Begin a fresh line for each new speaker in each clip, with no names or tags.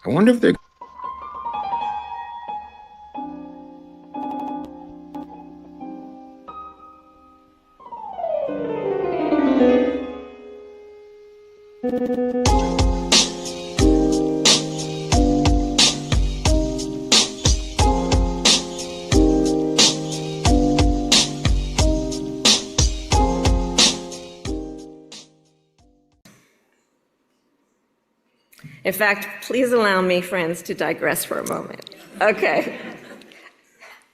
I wonder if they're
In fact, please allow me, friends, to digress for a moment. Okay.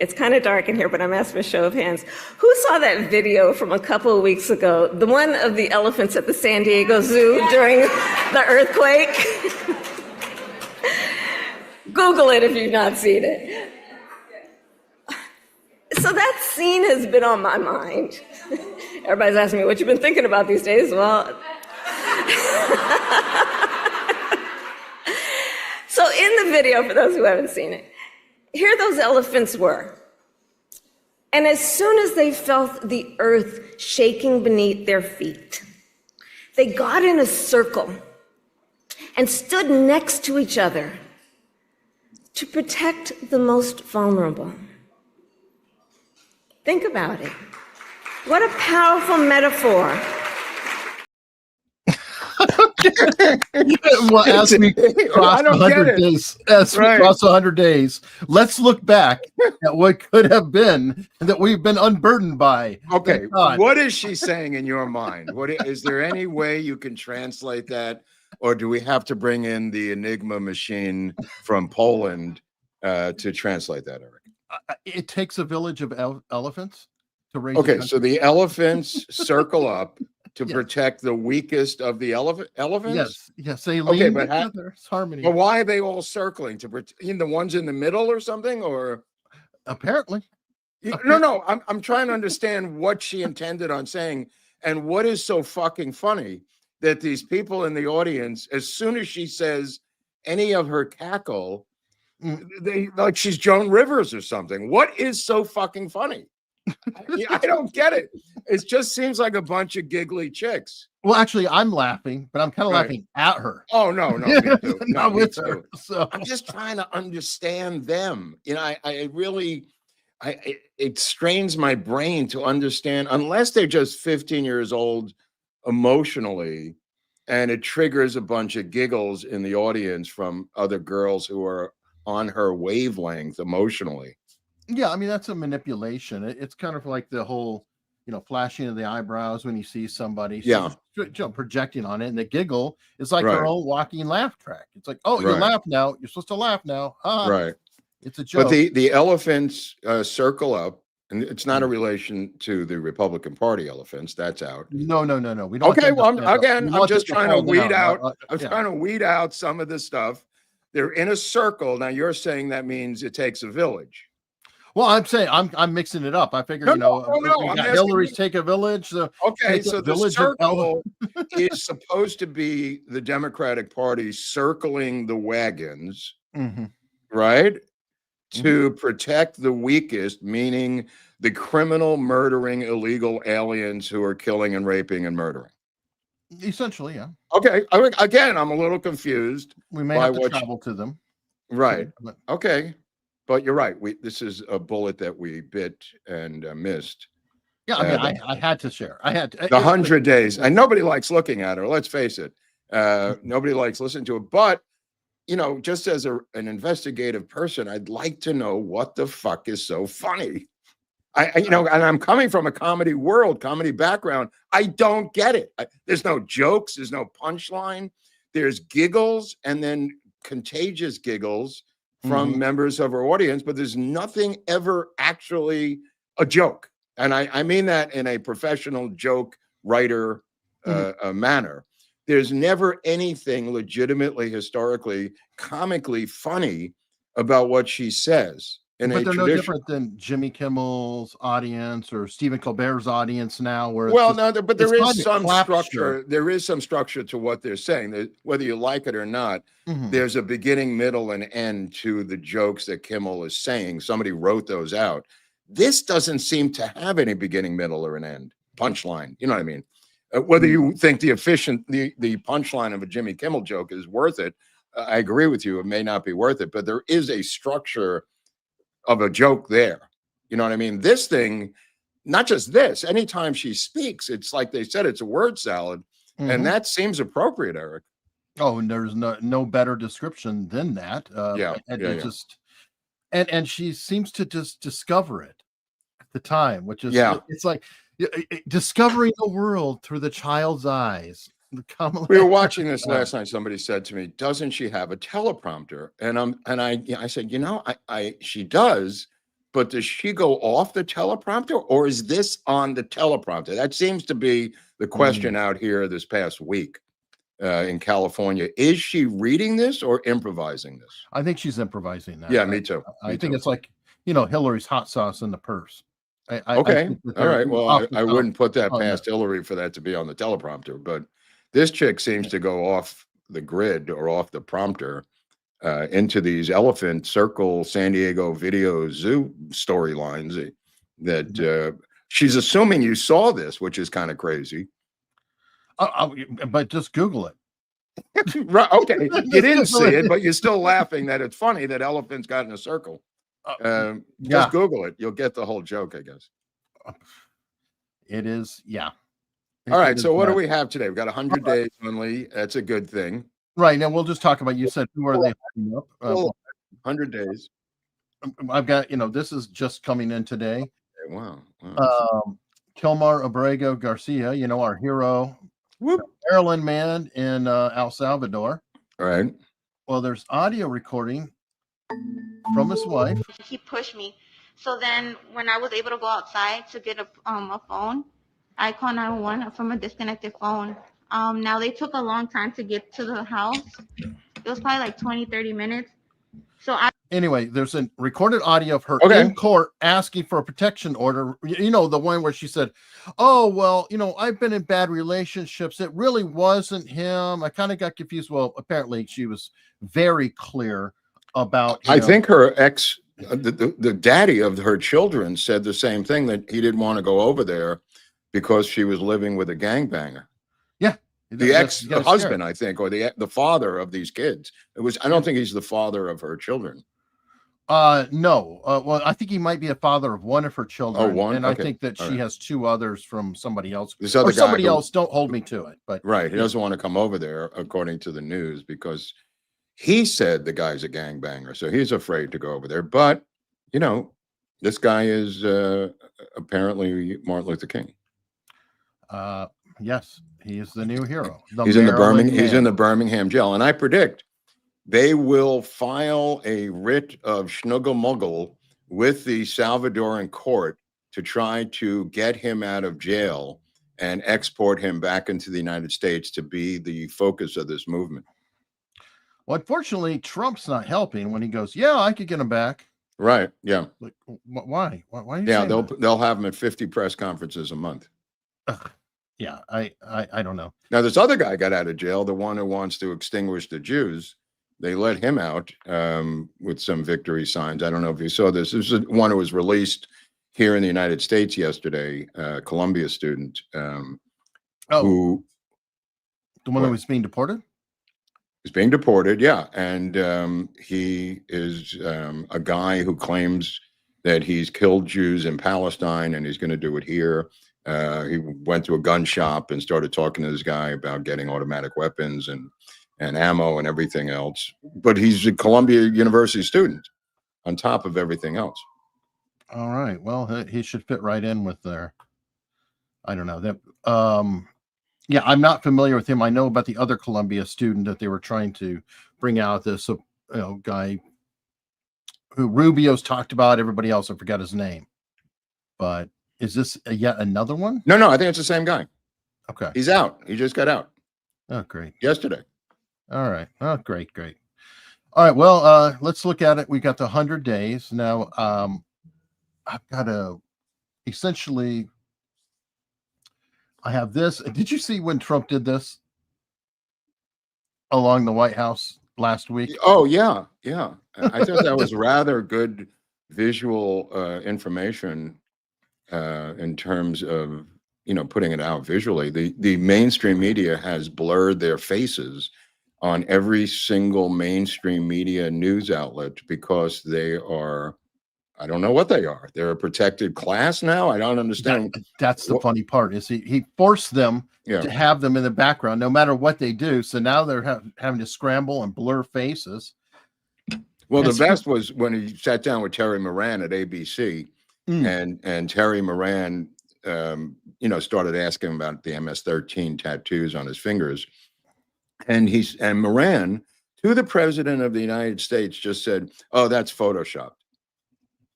It's kind of dark in here, but I'm asking a show of hands. Who saw that video from a couple of weeks ago, the one of the elephants at the San Diego Zoo during the earthquake? Google it if you've not seen it. So that scene has been on my mind. Everybody's asking me, what you've been thinking about these days? Well, so in the video, for those who haven't seen it, here those elephants were. And as soon as they felt the earth shaking beneath their feet, they got in a circle and stood next to each other to protect the most vulnerable. Think about it. What a powerful metaphor.
Well, as we cross 100 days, cross 100 days, let's look back at what could have been and that we've been unburdened by.
Okay, what is she saying in your mind? Is there any way you can translate that, or do we have to bring in the Enigma machine from Poland to translate that, Eric?
It takes a village of elephants to raise.
Okay, so the elephants circle up to protect the weakest of the elephants?
Yes, they lean together. It's harmony.
But why are they all circling? To protect the ones in the middle or something? Or
apparently.
No, I'm trying to understand what she intended on saying, and what is so fucking funny that these people in the audience, as soon as she says any of her cackle, they like she's Joan Rivers or something. What is so fucking funny? I don't get it. It just seems like a bunch of giggly chicks.
Well, actually, I'm laughing, but I'm kind of laughing at her.
Oh, no, me too.
Not with her. So
I'm just trying to understand them. It strains my brain to understand, unless they're just 15 years old emotionally, and it triggers a bunch of giggles in the audience from other girls who are on her wavelength emotionally.
Yeah, I mean, that's a manipulation. It's kind of like the whole, flashing of the eyebrows when you see somebody projecting on it. And the giggle is like their own walking laugh track. It's like, oh, you laugh now. You're supposed to laugh now.
Right.
It's a joke.
But the elephants circle up, and it's not a relation to the Republican Party elephants. That's out.
No. We don't.
Okay, well, I'm just trying to weed out. I'm trying to weed out some of the stuff. They're in a circle. Now you're saying that means it takes a village.
Well, I'm saying I'm mixing it up. I figure, Hillary's take a village. So
the circle is supposed to be the Democratic Party circling the wagons, right? To protect the weakest, meaning the criminal, murdering, illegal aliens who are killing and raping and murdering.
Essentially, yeah.
Okay. Again, I'm a little confused.
We may have to travel to them.
Right. Okay. But you're right. This is a bullet that we bit and missed.
Yeah, I mean, I had to share. I had to.
The 100 days, and nobody likes looking at her. Let's face it. Nobody likes listening to it. But just as an investigative person, I'd like to know what the fuck is so funny. And I'm coming from a comedy background. I don't get it. There's no jokes. There's no punchline. There's giggles, and then contagious giggles from members of our audience, but there's nothing ever actually a joke. And I mean that in a professional joke writer manner. There's never anything legitimately, historically, comically funny about what she says.
But they're no different than Jimmy Kimmel's audience or Stephen Colbert's audience now. Where
there is some structure. There is some structure to what they're saying. Whether you like it or not, there's a beginning, middle, and end to the jokes that Kimmel is saying. Somebody wrote those out. This doesn't seem to have any beginning, middle, or an end punchline. You know what I mean? Whether you think the punchline of a Jimmy Kimmel joke is worth it, I agree with you. It may not be worth it, but there is a structure of a joke there. You know what I mean? This thing, not just this, anytime she speaks, it's like they said, it's a word salad. And that seems appropriate, Eric.
Oh, and there's no better description than that. Just and she seems to just discover it at the time, which is it's like discovering the world through the child's eyes.
We were watching this last night. Somebody said to me, "Doesn't she have a teleprompter?" And I said, she does, but does she go off the teleprompter, or is this on the teleprompter? That seems to be the question out here this past week in California. Is she reading this or improvising this?
I think she's improvising that.
Yeah, me too.
I think it's like, Hillary's hot sauce in the purse.
Okay. All right. Well, I wouldn't put that past Hillary for that to be on the teleprompter, but this chick seems to go off the grid or off the prompter into these elephant circle San Diego video zoo storylines that she's assuming you saw this, which is kind of crazy.
But just Google it.
Right. Okay. You didn't see it, but you're still laughing that it's funny that elephants got in a circle. Just Google it. You'll get the whole joke, I guess.
It is. Yeah.
All right. So what do we have today? We've got 100 days, Hunley. That's a good thing.
Right. Now we'll just talk about, you said, who are they holding up?
100 days.
I've got, this is just coming in today.
Okay, wow.
Kilmar Abrego Garcia, our hero, Maryland man in El Salvador.
All right.
Well, there's audio recording from his wife.
He pushed me. So then when I was able to go outside to get a phone, I called 911 from a disconnected phone. Now they took a long time to get to the house. It was probably like 20-30 minutes. Anyway,
there's a recorded audio of her in court asking for a protection order. The one where she said, "Oh, well, I've been in bad relationships. It really wasn't him. I kind of got confused." Well, apparently she was very clear about him.
I think her ex, the daddy of her children, said the same thing, that he didn't want to go over there because she was living with a gangbanger.
Yeah.
The ex-husband, I think, or the father of these kids. I don't think he's the father of her children.
No. Well, I think he might be a father of one of her children.
Oh, one?
And I think that she has two others from somebody else.
This other guy
else, don't hold me to it. But
right. He doesn't want to come over there, according to the news, because he said the guy's a gangbanger. So he's afraid to go over there. But, this guy is apparently Martin Luther King.
Yes, he is the new hero.
He's in the Birmingham jail. And I predict they will file a writ of schnuggle-muggle with the Salvadoran court to try to get him out of jail and export him back into the United States to be the focus of this movement.
Well, unfortunately, Trump's not helping when he goes, "Yeah, I could get him back."
Right. Yeah.
Like, why? Why?
They'll have him at 50 press conferences a month.
Yeah, I don't know.
Now, this other guy got out of jail, the one who wants to extinguish the Jews. They let him out with some victory signs. I don't know if you saw this. This is one who was released here in the United States yesterday, Columbia student.
The one who was being deported?
He's being deported, yeah. And he is a guy who claims that he's killed Jews in Palestine and he's going to do it here. He went to a gun shop and started talking to this guy about getting automatic weapons and ammo and everything else. But he's a Columbia University student on top of everything else.
All right. Well, he should fit right in with their, I don't know. That. Yeah, I'm not familiar with him. I know about the other Columbia student that they were trying to bring out, this guy who Rubio's talked about. Everybody else, I forgot his name. But is this yet another one?
No, I think it's the same guy.
Okay.
He's out. He just got out.
Oh, great.
Yesterday.
All right. Oh, great. All right. Well, let's look at it. We got the 100 days. Now, I've got to essentially, I have this. Did you see when Trump did this along the White House last week?
Oh, yeah. I thought that was rather good visual information in terms of, putting it out visually. The mainstream media has blurred their faces on every single mainstream media news outlet because they are, I don't know what they are. They're a protected class now. I don't understand.
That's the funny part is he forced them to have them in the background no matter what they do. So now they're having to scramble and blur faces.
Well, the best was when he sat down with Terry Moran at ABC, and Terry Moran, started asking him about the MS-13 tattoos on his fingers, and Moran, to the president of the United States, just said, "Oh, that's photoshopped."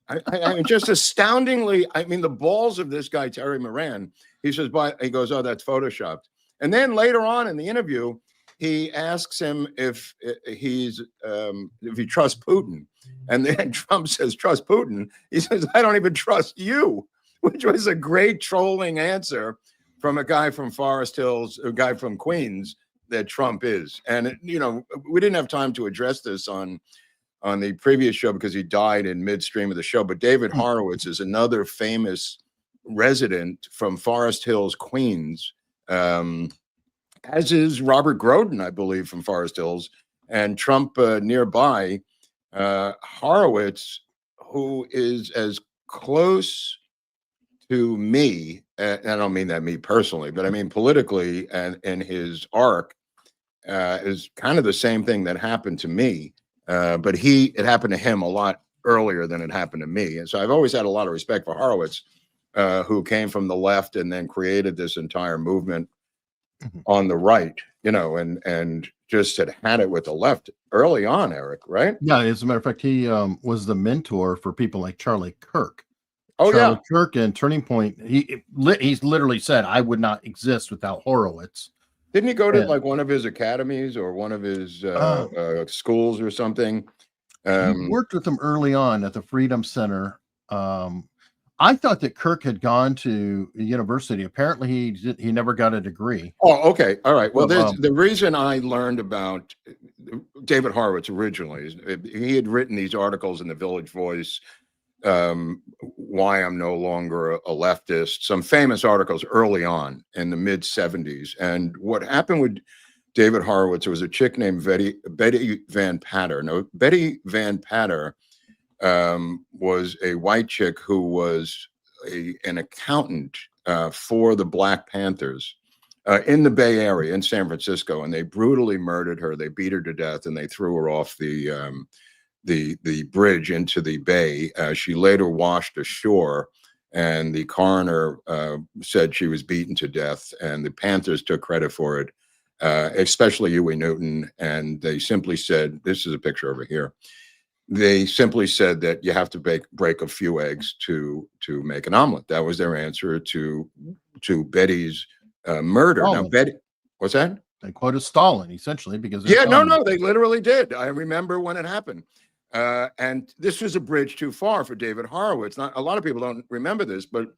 I mean, just astoundingly. I mean, the balls of this guy, Terry Moran. He says, he goes, "Oh, that's photoshopped." And then later on in the interview, he asks him if he trusts Putin, and then Trump says, "Trust Putin." He says, "I don't even trust you," which was a great trolling answer from a guy from Forest Hills, a guy from Queens, that Trump is. And we didn't have time to address this on the previous show because he died in midstream of the show. But David Horowitz is another famous resident from Forest Hills, Queens. As is Robert Groden, I believe, from Forest Hills, and Trump nearby. Horowitz, who is as close to me, and I don't mean that me personally, but I mean politically, and in his arc, is kind of the same thing that happened to me, but it happened to him a lot earlier than it happened to me. And so I've always had a lot of respect for Horowitz, who came from the left and then created this entire movement on the right, and just had it with the left early on, Eric, right?
Yeah, as a matter of fact, he was the mentor for people like Charlie Kirk.
Oh,
Charlie Kirk and Turning Point, he's literally said, "I would not exist without Horowitz."
Didn't he go to like one of his academies or one of his schools or something?
He worked with him early on at the Freedom Center. I thought that Kirk had gone to university. Apparently, he never got a degree.
Oh, okay. All right. Well, the reason I learned about David Horowitz originally is he had written these articles in the Village Voice, Why I'm No Longer a Leftist, some famous articles early on in the mid-'70s. And what happened with David Horowitz, there was a chick named Betty Van Patter. Now, Betty Van Patter was a white chick who was an accountant for the Black Panthers in the Bay Area in San Francisco, and they brutally murdered her. They beat her to death, and they threw her off the bridge into the bay. She later washed ashore, and the coroner said she was beaten to death, and the Panthers took credit for it, especially Huey Newton, and they simply said, this is a picture over here. They simply said that you have to break a few eggs to make an omelet. That was their answer to Betty's murder.
Stalin.
Now, Betty, what's that?
They quoted Stalin essentially because
no, they literally did. I remember when it happened, and this was a bridge too far for David Horowitz. Not a lot of people don't remember this, but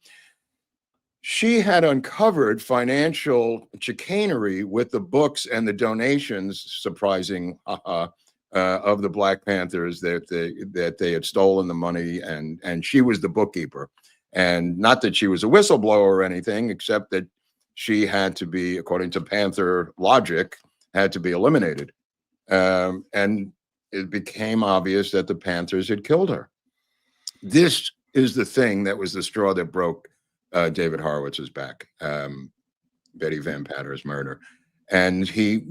she had uncovered financial chicanery with the books and the donations. Surprising, of the Black Panthers, that they had stolen the money, and she was the bookkeeper, and not that she was a whistleblower or anything, except that she had to be, according to Panther logic, had to be eliminated, and it became obvious that the Panthers had killed her. This is the thing that was the straw that broke David Horowitz's back, Betty Van Patter's murder. And he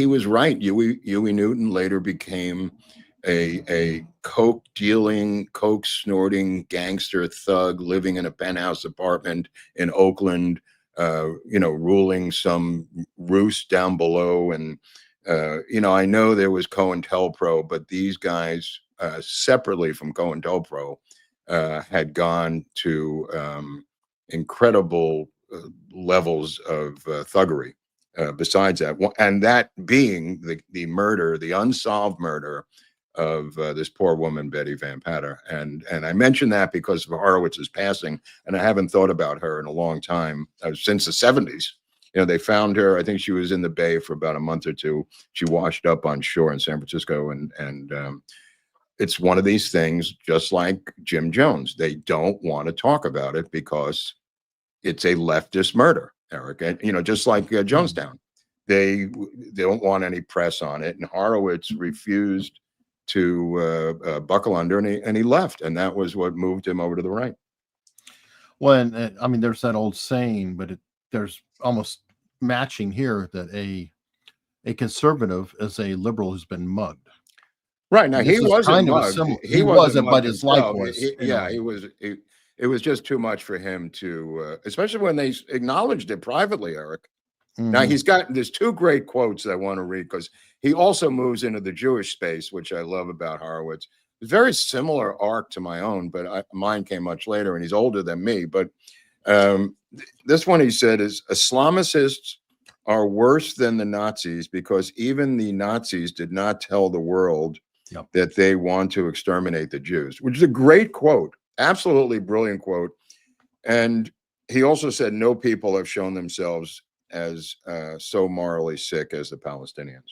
was right. Huey Newton later became a coke dealing, coke snorting gangster thug living in a penthouse apartment in Oakland, ruling some roost down below. And, I know there was COINTELPRO, but these guys, separately from COINTELPRO, had gone to incredible levels of thuggery. Besides that, and that being the murder, the unsolved murder of this poor woman, Betty Van Patter. And I mention that because of Horowitz's passing, and I haven't thought about her in a long time, since the 70s. They found her, I think she was in the Bay for about a month or two. She washed up on shore in San Francisco, and it's one of these things, just like Jim Jones. They don't want to talk about it because it's a leftist murder, Eric, and just like Jonestown, they don't want any press on it. And Horowitz refused to buckle under, and he left. And that was what moved him over to the right.
Well, and, I mean, there's that old saying, but there's almost matching here that a conservative is a liberal who's been mugged.
Right. Now, he wasn't mugged.
He wasn't, but his life was.
It was just too much for him to, especially when they acknowledged it privately, Eric. Mm-hmm. Now, there's two great quotes I want to read, because he also moves into the Jewish space, which I love about Horowitz. It's a very similar arc to my own, but mine came much later, and he's older than me. But this one, he said, is Islamicists are worse than the Nazis because even the Nazis did not tell the world that they want to exterminate the Jews, which is a great quote, absolutely brilliant quote. And he also said no people have shown themselves as so morally sick as the Palestinians.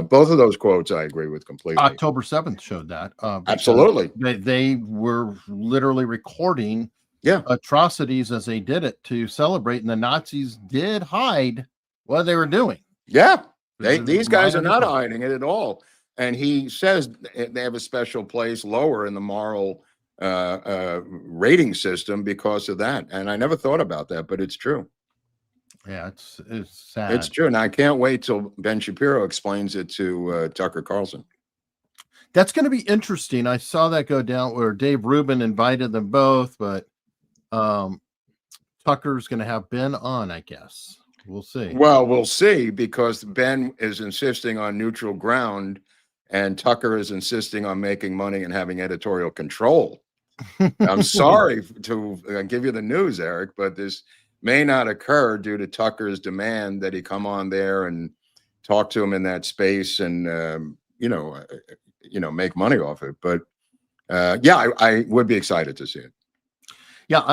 Both of those quotes I agree with completely.
October 7th showed that.
Absolutely.
They were literally recording atrocities as they did it to celebrate, and the Nazis did hide what they were doing.
Yeah, these guys are not hiding it at all. And he says they have a special place lower in the moral rating system because of that. And I never thought about that, but it's true.
Yeah, it's sad.
It's true. And I can't wait till Ben Shapiro explains it to Tucker Carlson.
That's going to be interesting. I saw that go down where Dave Rubin invited them both, but Tucker's going to have Ben on, I guess. We'll see.
Well, we'll see, because Ben is insisting on neutral ground and Tucker is insisting on making money and having editorial control. I'm sorry to give you the news, Eric, but this may not occur due to Tucker's demand that he come on there and talk to him in that space and, make money off it. But I would be excited to see it.
Yeah.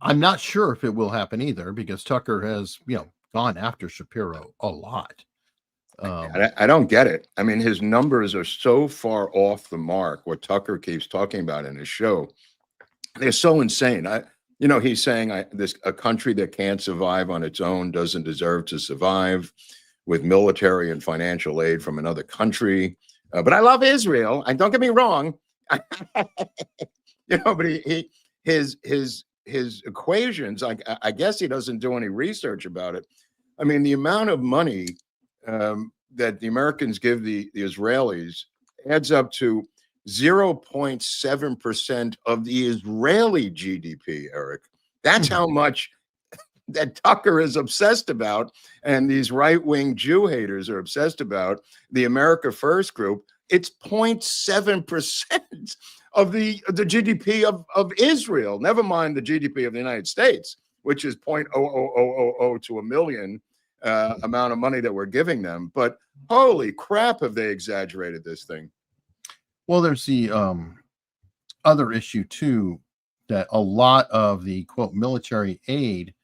I'm not sure if it will happen either, because Tucker has, gone after Shapiro a lot.
I don't get it. I mean, his numbers are so far off the mark. What Tucker keeps talking about in his show, they're so insane. He's saying a country that can't survive on its own doesn't deserve to survive with military and financial aid from another country. But I love Israel. And don't get me wrong. But his equations, I guess he doesn't do any research about it. I mean, the amount of money that the Americans give the Israelis adds up to 0.7% of the Israeli GDP, Eric. That's how much that Tucker is obsessed about, and these right-wing Jew haters are obsessed about the America First group. It's 0.7% of the GDP of Israel. Never mind the GDP of the United States, which is 0.00000 to a million amount of money that we're giving them. But holy crap, have they exaggerated this thing?
Well, there's the other issue too, that a lot of the quote military aid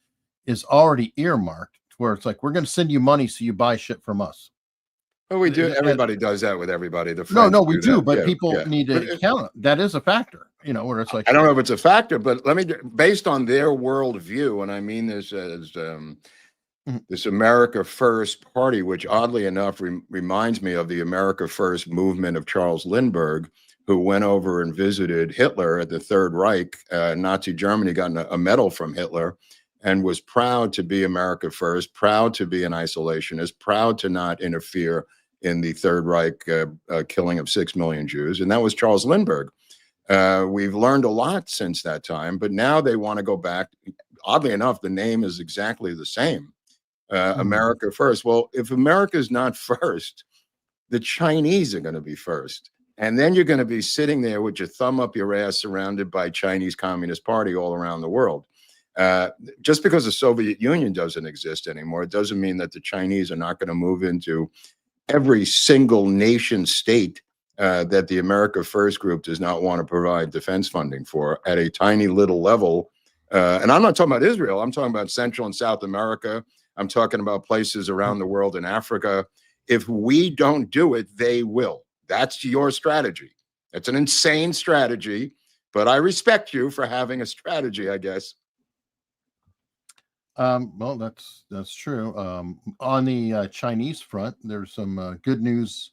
is already earmarked, where it's like, we're going to send you money so you buy shit from us.
Well, we do. Everybody does that with everybody.
No, we do, but people need to count it. That is a factor, where it's like,
I don't know if it's a factor, but based on their worldview, and I mean this as this America First party, which oddly enough reminds me of the America First movement of Charles Lindbergh, who went over and visited Hitler at the Third Reich. Nazi Germany got a medal from Hitler and was proud to be America First, proud to be an isolationist, proud to not interfere in the Third Reich killing of 6 million Jews. And that was Charles Lindbergh. We've learned a lot since that time, but now they want to go back. Oddly enough, the name is exactly the same. America First. Well, if America is not first, the Chinese are going to be first. And then you're going to be sitting there with your thumb up your ass surrounded by Chinese Communist Party all around the world. Just because the Soviet Union doesn't exist anymore, it doesn't mean that the Chinese are not going to move into every single nation state that the America First group does not want to provide defense funding for at a tiny little level. And I'm not talking about Israel. I'm talking about Central and South America. I'm talking about places around the world in Africa. If we don't do it, they will. That's your strategy. It's an insane strategy, but I respect you for having a strategy, I guess.
Well, that's true. On the Chinese front, there's some good news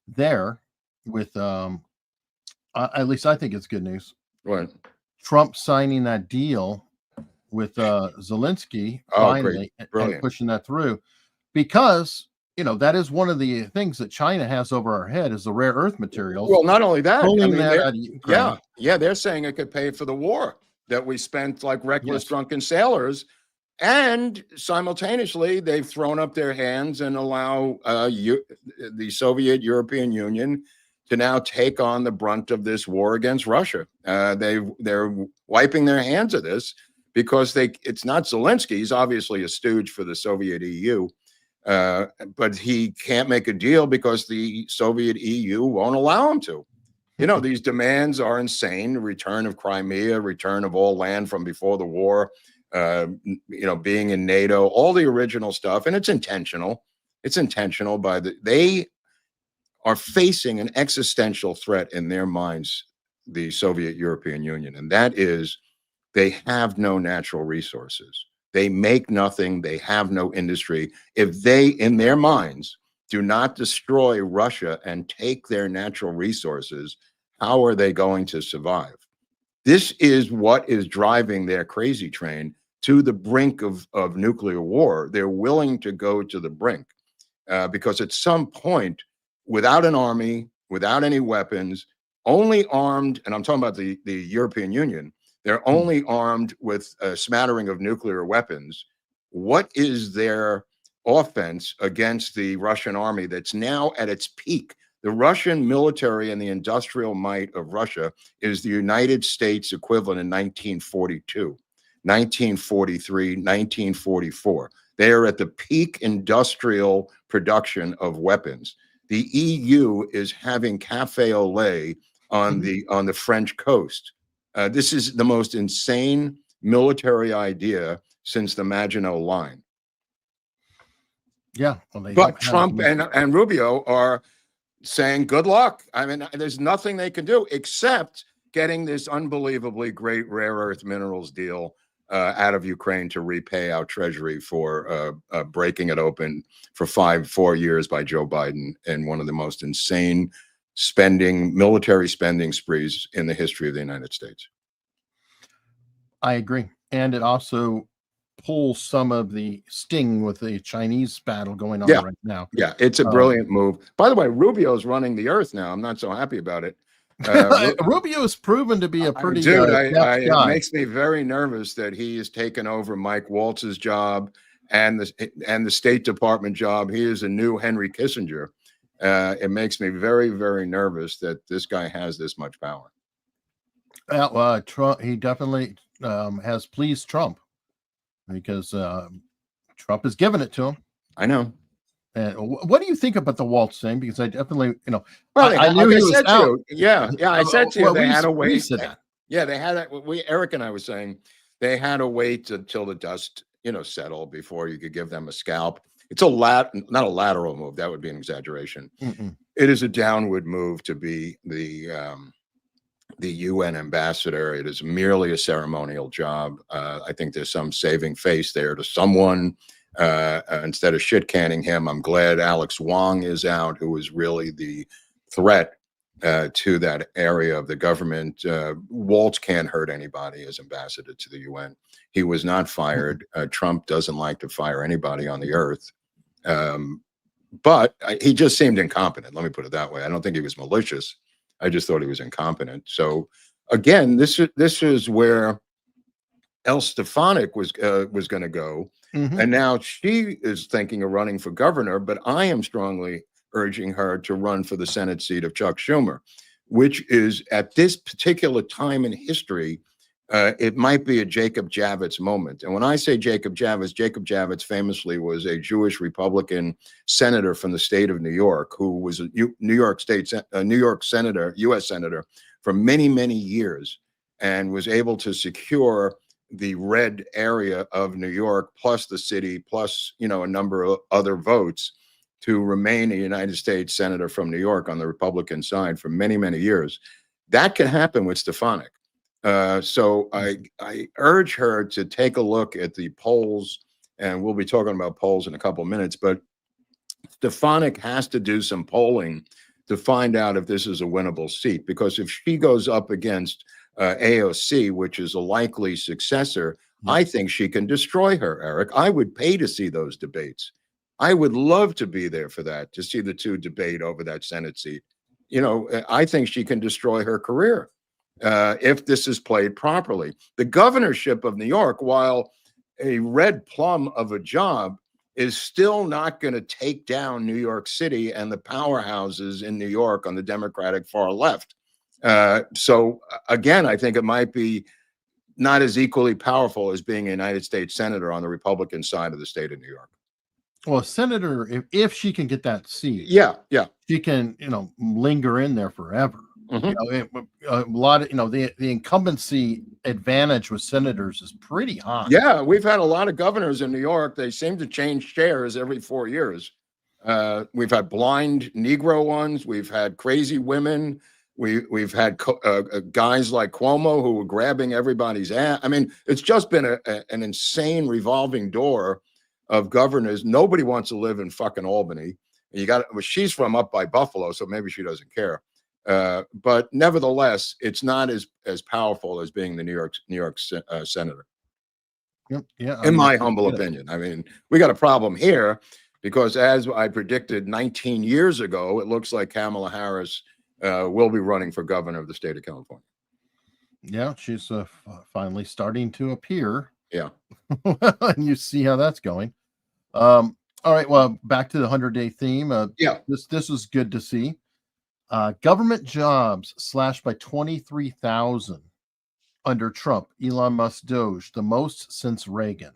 there with at least I think it's good news.
Right.
Trump signing that deal with Zelensky finally and pushing that through, because that is one of the things that China has over our head is the rare earth materials.
Well, not only that,
yeah,
they're saying it could pay for the war that we spent like reckless drunken sailors, and simultaneously they've thrown up their hands and allow the Soviet European Union to now take on the brunt of this war against Russia. They're wiping their hands of this because it's not Zelensky. He's obviously a stooge for the Soviet EU, but he can't make a deal because the Soviet EU won't allow him to. These demands are insane: return of Crimea, return of all land from before the war, being in NATO, all the original stuff, and it's intentional. It's intentional they are facing an existential threat in their minds, the Soviet European Union, and that is they have no natural resources. They make nothing. They have no industry. If they, in their minds, do not destroy Russia and take their natural resources, how are they going to survive? This is what is driving their crazy train to the brink of nuclear war. They're willing to go to the brink because at some point, without an army, without any weapons, only armed, and I'm talking about the European Union, they're only armed with a smattering of nuclear weapons. What is their offense against the Russian army that's now at its peak? The Russian military and the industrial might of Russia is the United States equivalent in 1942, 1943, 1944. They are at the peak industrial production of weapons. The EU is having cafe au lait on the French coast. This is the most insane military idea since the Maginot Line.
Yeah,
but Trump and Rubio are saying good luck. I mean, there's nothing they can do except getting this unbelievably great rare earth minerals deal out of Ukraine to repay our treasury for breaking it open for 4 years by Joe Biden in one of the most insane military spending sprees in the history of the United States.
I agree. And it also pulls some of the sting with the Chinese battle going on right now.
Yeah, it's a brilliant move. By the way, Rubio's running the earth now. I'm not so happy about it.
Rubio is proven to be a pretty
it makes me very nervous that he has taken over Mike Waltz's job and the State Department job. He is a new Henry Kissinger. It makes me very, very nervous that this guy has this much power.
Trump, he definitely has pleased Trump because Trump has given it to him.
I know.
What do you think about the Waltz thing? Because I definitely,
well, I knew he was out. Yeah, I said to you, they had to wait. Yeah, they had Eric and I was saying they had to wait until the dust, settled before you could give them a scalp. It's not a lateral move. That would be an exaggeration. It is a downward move to be the UN ambassador. It is merely a ceremonial job. I think there's some saving face there to someone. Instead of shit canning him, I'm glad Alex Wong is out, who is really the threat to that area of the government. Waltz can't hurt anybody as ambassador to the UN. He was not fired. Trump doesn't like to fire anybody on the earth. But he just seemed incompetent. Let me put it that way. I don't think he was malicious. I just thought he was incompetent. So again, this is where El Stefanik was going to go. And now she is thinking of running for governor, but I am strongly urging her to run for the Senate seat of Chuck Schumer, which is at this particular time in history, it might be a Jacob Javits moment. And when I say Jacob Javits famously was a Jewish Republican senator from the state of New York, who was a New York senator, U.S. senator for many, many years, and was able to secure the red area of New York, plus the city, plus, a number of other votes to remain a United States senator from New York on the Republican side for many, many years. That can happen with Stefanik. So I urge her to take a look at the polls and we'll be talking about polls in a couple of minutes, but Stefanik has to do some polling to find out if this is a winnable seat, because if she goes up against AOC, which is a likely successor, I think she can destroy her, Eric. I would pay to see those debates. I would love to be there for that, to see the two debate over that Senate seat. You know, I think she can destroy her career if this is played properly. The governorship of New York, while a red plum of a job, is still not going to take down New York City and the powerhouses in New York on the Democratic far left. So again, I think it might be not as equally powerful as being a United States senator on the Republican side of the state of New York.
Well, a senator, if she can get that seat,
yeah,
she can, linger in there forever. A lot of, the incumbency advantage with senators is pretty high.
Yeah, we've had a lot of governors in New York. They seem to change chairs every 4 years. We've had blind Negro ones. We've had crazy women. We've had guys like Cuomo who were grabbing everybody's ass. I mean, it's just been an insane revolving door of governors. Nobody wants to live in fucking Albany. She's from up by Buffalo, so maybe she doesn't care. But nevertheless, it's not as powerful as being the New York senator.
Yeah,
in my humble opinion. I mean, we got a problem here because, as I predicted 19 years ago, it looks like Kamala Harris will be running for governor of the state of California. Yeah,
she's finally starting to appear.
Yeah,
and you see how that's going. All right, well, back to the 100-day theme. This was good to see. Government jobs slashed by 23,000 under Trump, Elon Musk, Doge, the most since Reagan.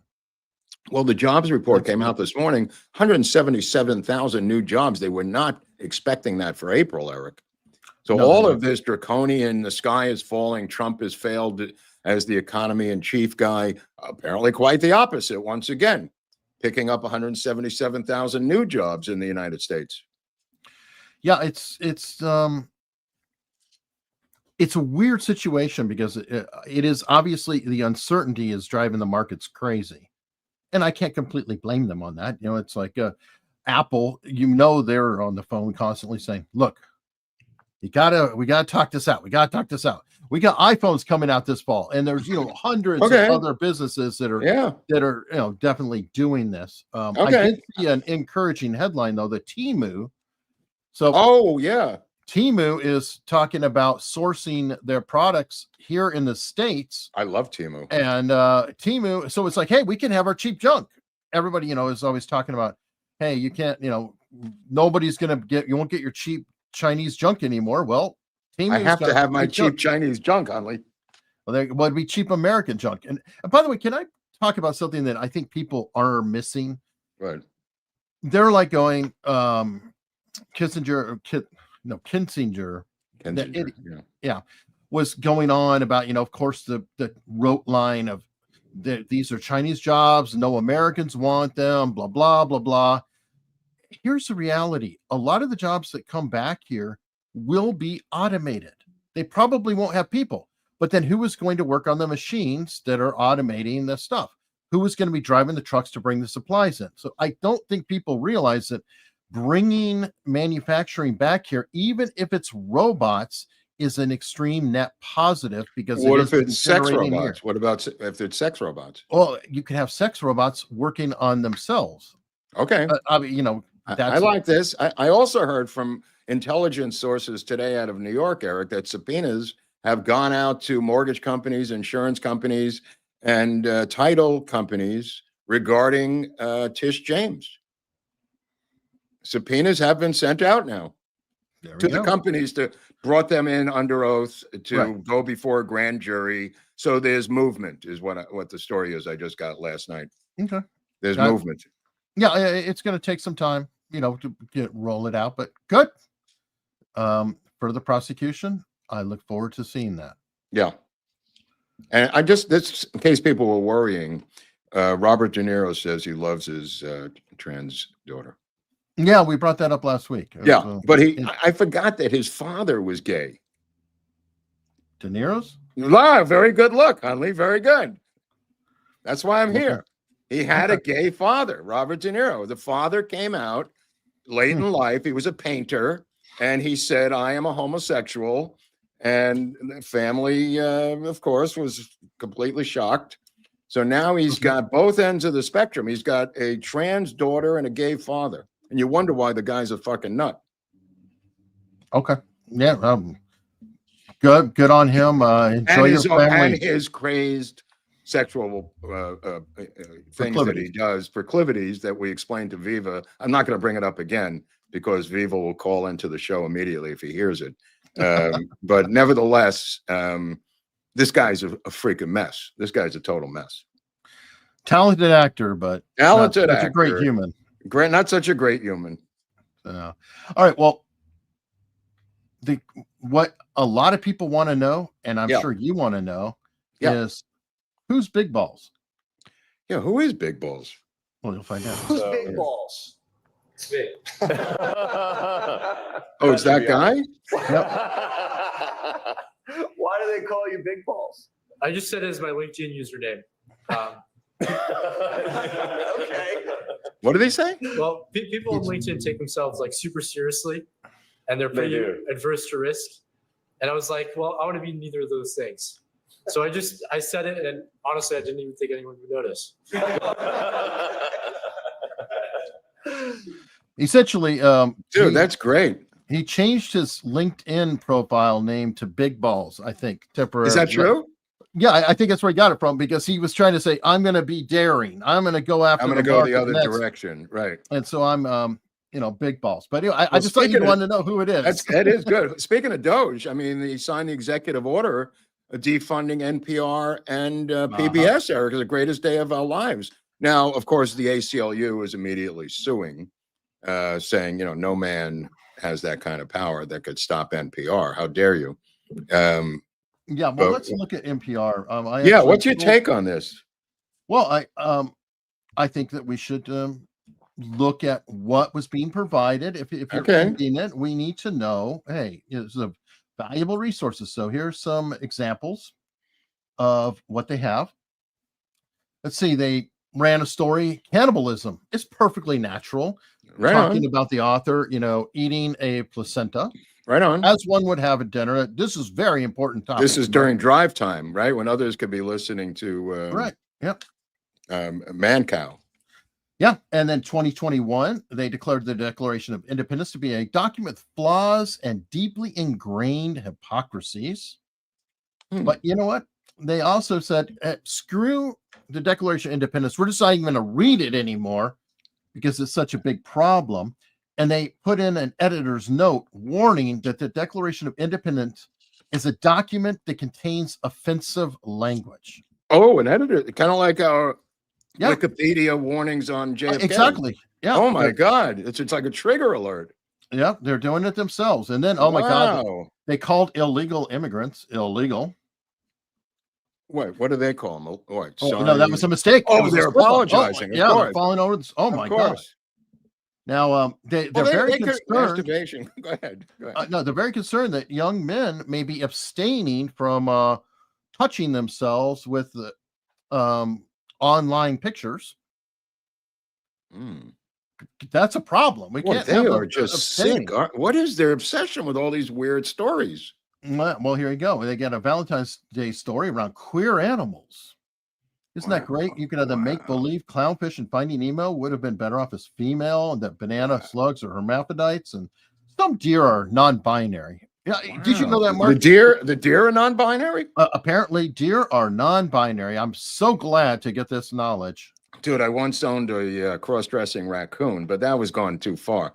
Well, the jobs report came out this morning, 177,000 new jobs. They were not expecting that for April, Eric. So all of this draconian, the sky is falling, Trump has failed as the economy in chief guy, apparently quite the opposite once again, picking up 177,000 new jobs in the United States.
Yeah, it's a weird situation because it is obviously the uncertainty is driving the markets crazy, and I can't completely blame them on that. It's like Apple. They're on the phone constantly saying, "Look, we gotta talk this out. We gotta talk this out. We got iPhones coming out this fall, and there's hundreds of other businesses that are definitely doing this." I did see an encouraging headline though, the Temu. So, Temu is talking about sourcing their products here in the States.
I love Temu.
And Temu, so it's like, hey, we can have our cheap junk. Everybody, is always talking about, hey, you can't, nobody's going to you won't get your cheap Chinese junk anymore. Well,
Temu, I have to have my cheap Chinese junk, Hunley.
Well, there would be cheap American junk. And by the way, can I talk about something that I think people are missing? They're like going, Kinzinger, was going on about, of course, the rote line of these are Chinese jobs, no Americans want them, blah, blah, blah, blah. Here's the reality. A lot of the jobs that come back here will be automated. They probably won't have people, but then who is going to work on the machines that are automating the stuff? Who is going to be driving the trucks to bring the supplies in? So I don't think people realize that bringing manufacturing back here, even if it's robots, is an extreme net positive because
what if it's sex robots? What about if it's sex robots?
Well, you can have sex robots working on themselves.
Okay.
I
like this. I also heard from intelligence sources today out of New York, Eric, that subpoenas have gone out to mortgage companies, insurance companies, and title companies regarding Tish James. Subpoenas have been sent out now to the companies that brought them in under oath to go before a grand jury. So there's movement is what the story is I just got last night.
Okay.
There's movement.
Yeah, it's going to take some time, to roll it out, but good. For the prosecution, I look forward to seeing that.
Yeah. And this, in case people were worrying, Robert De Niro says he loves his trans daughter.
Yeah, we brought that up last week.
Yeah, but I forgot that his father was gay.
De Niro's?
Very good look, Hunley. Very good. That's why I'm here. He had a gay father, Robert De Niro. The father came out late in life. He was a painter, and he said, "I am a homosexual." And the family, of course, was completely shocked. So now he's got both ends of the spectrum. He's got a trans daughter and a gay father. And you wonder why the guy's a fucking nut.
Okay. Yeah. Good on him. Enjoy your family.
And his crazed sexual things that he does, proclivities that we explained to Viva. I'm not going to bring it up again because Viva will call into the show immediately if he hears it. But nevertheless, this guy's a freaking mess. This guy's a total mess.
Talented actor, but
talented
not
actor.
A great human.
Great, not such a great human.
All right. Well, what a lot of people want to know, and I'm sure you want to know, is who's Big Balls?
Yeah, who is Big Balls?
Well, you'll find out.
Who's Big Balls? It's me.
Oh, it's that guy?
Yep.
Why do they call you Big Balls?
I just said it as my LinkedIn username.
Okay.
What do they say?
Well, people on LinkedIn take themselves like super seriously, and they're pretty adverse to risk. And I was like, well, I want to be neither of those things. So I said it, and honestly, I didn't even think anyone would notice.
Essentially,
dude, that's great.
He changed his LinkedIn profile name to Big Balls, I think, temporarily.
Is that true?
Yeah, I think that's where he got it from, because he was trying to say, I'm going to be daring. I'm going to go after.
I'm going to go the other direction, right?
And so I'm, Big Balls. But anyway, I just thought you wanted to know who it is.
That is good. Speaking of Doge, I mean, he signed the executive order defunding NPR and PBS, Eric, the greatest day of our lives. Now, of course, the ACLU is immediately suing, saying, no man has that kind of power that could stop NPR. How dare you?
Yeah, well, let's look at NPR.
What's your take on this?
Well, I think that we should look at what was being provided. If you're reading it, we need to know, hey, it's a valuable resources. So here's some examples of what they have. Let's see, they ran a story, cannibalism. It's perfectly natural.
Right
talking about the author, eating a placenta.
Right on.
As one would have a dinner. This is very important topic.
This is during drive time, right? When others could be listening to
right. Yep.
Man Cow.
Yeah. And then 2021, they declared the Declaration of Independence to be a document with flaws and deeply ingrained hypocrisies. But you know what? They also said, screw the Declaration of Independence. We're just not even going to read it anymore because it's such a big problem. And they put in an editor's note warning that the Declaration of Independence is a document that contains offensive language.
Oh, an editor, kind of like our Wikipedia warnings on JFK.
Exactly. Yeah.
Oh my God. It's like a trigger alert.
Yeah, they're doing it themselves. And then, oh my God, they called illegal immigrants illegal.
What do they call them?
No, that was a mistake.
Oh, they're apologizing.
Yeah, they're falling over. Oh my God. Now, they're very concerned.
Go ahead.
No, they're very concerned that young men may be abstaining from touching themselves with online pictures. That's a problem. We can't.
They are just sick. What is their obsession with all these weird stories?
Well, here you go. They got a Valentine's Day story around queer animals. Isn't that great? You can have the make-believe clownfish and Finding Nemo would have been better off as female, and that banana slugs are hermaphrodites, and some deer are non-binary. Yeah, did you know that, Mark?
The deer are non-binary?
Apparently, deer are non-binary. I'm so glad to get this knowledge.
Dude, I once owned a cross-dressing raccoon, but that was gone too far.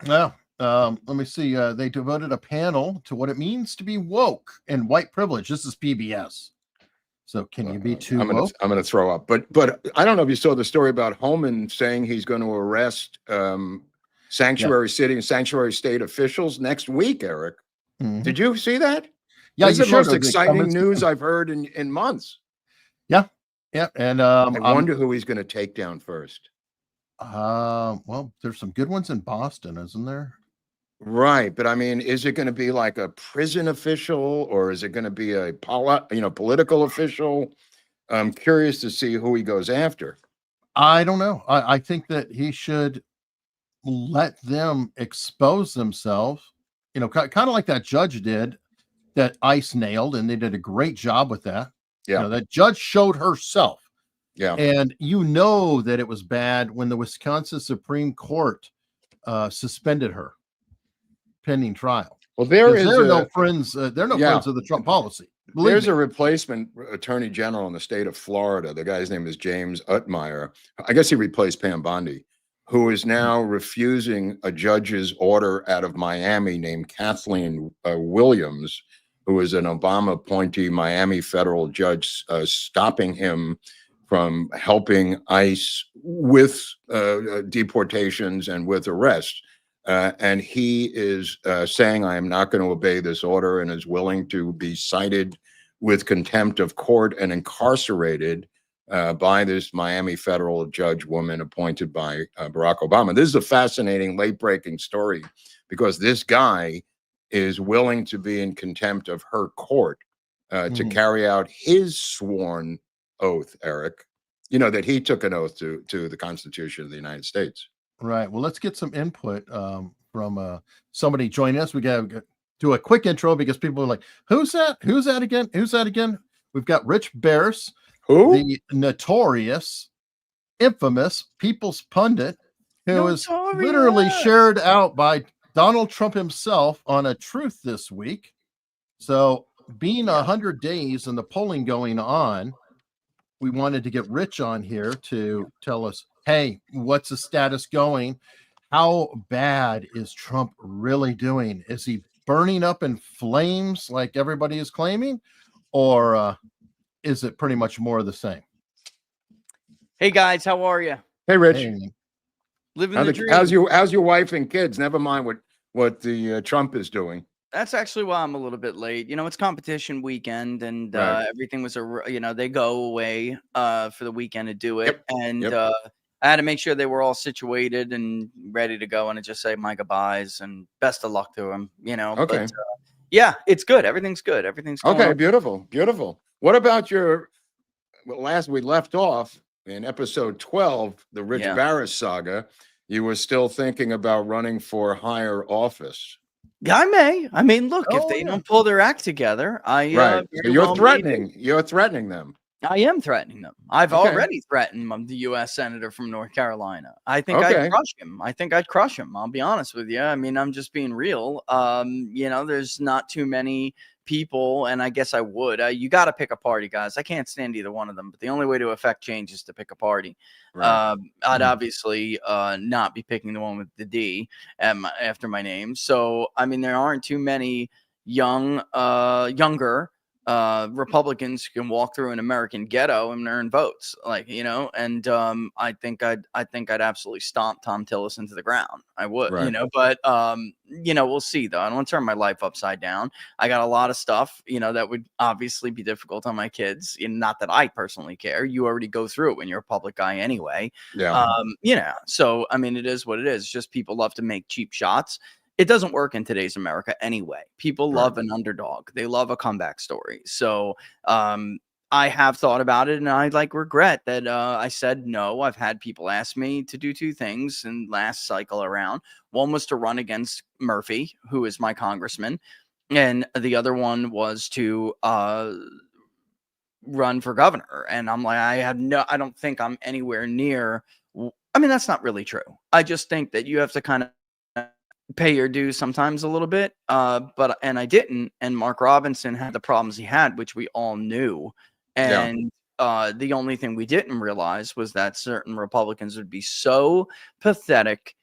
Yeah. Let me see. They devoted a panel to what it means to be woke and white privilege. This is PBS. So can you be too woke?
I'm going to throw up. But I don't know if you saw the story about Homan saying he's going to arrest sanctuary city and sanctuary state officials next week, Eric. Did you see that?
Yeah,
it's the most exciting news I've heard in months.
Yeah. Yeah. And
I wonder who he's going to take down first.
Well, there's some good ones in Boston, isn't there?
Right, but I mean, is it going to be like a prison official, or is it going to be a political official? I'm curious to see who he goes after.
I don't know. I think that he should let them expose themselves, kind of like that judge did that ICE nailed, and they did a great job with that.
Yeah.
That judge showed herself.
Yeah.
And that it was bad when the Wisconsin Supreme Court suspended her pending trial.
Well, they're
no friends. They're no friends of the Trump policy.
There's a replacement attorney general in the state of Florida. The guy's name is James Utmeyer. I guess he replaced Pam Bondi, who is now refusing a judge's order out of Miami named Kathleen Williams, who is an Obama appointee Miami federal judge, stopping him from helping ICE with deportations and with arrests. And he is saying, I am not going to obey this order, and is willing to be cited with contempt of court and incarcerated by this Miami federal judge woman appointed by Barack Obama. This is a fascinating late-breaking story because this guy is willing to be in contempt of her court to carry out his sworn oath, Eric, that he took an oath to the Constitution of the United States.
Right. Well, let's get some input from somebody joining us. We got to do a quick intro because people are like, who's that? Who's that again? Who's that again? We've got Rich Bears, the notorious, infamous People's Pundit, who is literally shared out by Donald Trump himself on a truth this week. So being 100 days and the polling going on, we wanted to get Rich on here to tell us, hey, what's the status going? How bad is Trump really doing? Is he burning up in flames like everybody is claiming? Or is it pretty much more of the same?
Hey, guys, how are you?
Hey, Rich.
Hey.
Living the dream.
How's your wife and kids? Never mind what the Trump is doing.
That's actually why I'm a little bit late. It's competition weekend, and
Right.
everything was they go away for the weekend to do it,
Yep.
and
Yep.
I had to make sure they were all situated and ready to go, and I just say my goodbyes and best of luck to them.
Okay.
But, yeah, it's good. Everything's good. Everything's going
Okay.
on.
Beautiful. What about last we left off in episode 12, the Rich Barris saga? You were still thinking about running for higher office.
Yeah, I may. I mean, look, if they don't pull their act together,
Right.
very
So you're
well may
threatening. You're threatening them.
I am threatening them. I've
Okay.
already threatened the U.S. Senator from North Carolina. I think
Okay.
I'd crush him. I'll be honest with you. I mean, I'm just being real. There's not too many people, and I guess I would. You got to pick a party, guys. I can't stand either one of them, but the only way to affect change is to pick a party.
Right.
I'd obviously not be picking the one with the D after my name. So, I mean, there aren't too many younger Republicans who can walk through an American ghetto and earn votes, and I think I'd absolutely stomp Tom Tillis into the ground. I would,
Right.
but we'll see though. I don't want to turn my life upside down. I got a lot of stuff, that would obviously be difficult on my kids. Not that I personally care. You already go through it when you're a public guy anyway.
Yeah.
So I mean, it is what it is. It's just people love to make cheap shots. It doesn't work in today's America anyway. People love an underdog. They love a comeback story. So I have thought about it, and I regret that I said no. I've had people ask me to do two things in last cycle around. One was to run against Murphy, who is my congressman, and the other one was to run for governor. And I'm like, I don't think I'm anywhere near. I mean, that's not really true. I just think that you have to kind of pay your dues sometimes a little bit, but I didn't. And Mark Robinson had the problems he had, which we all knew. And the only thing we didn't realize was that certain Republicans would be so pathetic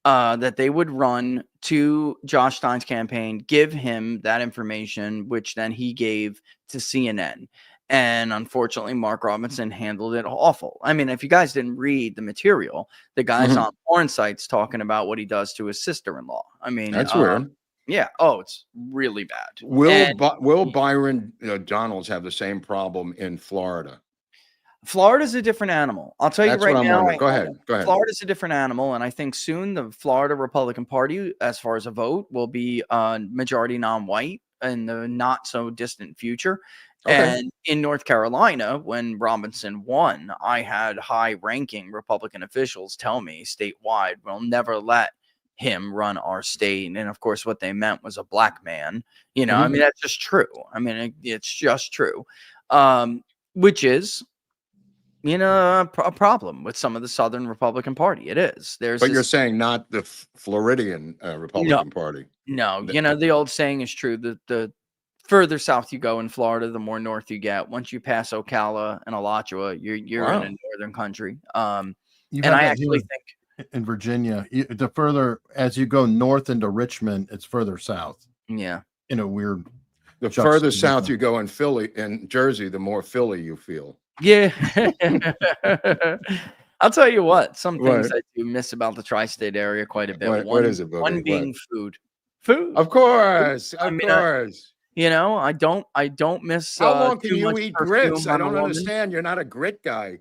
that they would run to Josh Stein's campaign, give him that information, which then he gave to CNN. And unfortunately, Mark Robinson handled it awful. I mean, if you guys didn't read the material, the guy's on porn sites talking about what he does to his sister-in-law. I mean,
That's weird.
Yeah. Oh, it's really bad.
Will Byron Donalds have the same problem in Florida?
Florida's a different animal. I'll tell you right now.
Go ahead.
Florida's a different animal, and I think soon the Florida Republican Party, as far as a vote, will be majority non-white in the not so distant future.
Okay.
And in North Carolina, when Robinson won, I had high-ranking Republican officials tell me statewide, we'll never let him run our state. And of course, what they meant was a black man. You know, I mean, that's just true. I mean, it's just true. Which is, you know, a problem with some of the Southern Republican Party. It is. There's
But you're
this,
saying not the Floridian Republican Party.
no, you know, the old saying is true that the further south you go in Florida, the more north you get. Once you pass Ocala and Alachua, you're in a northern country. And I actually think
in Virginia, the further as you go north into Richmond, it's further south.
Yeah.
In a weird.
The further south you go in Philly, in Jersey, the more Philly you feel.
Yeah. I'll tell you what, some things I do miss about the tri-state area quite a bit.
What is it, Bobby?
One being food. Food.
Of course. Of course.
You know, I don't miss.
How long can
too
you
much
eat
perfume
grits?
on
I
a
don't
woman.
understand. You're not a grit guy.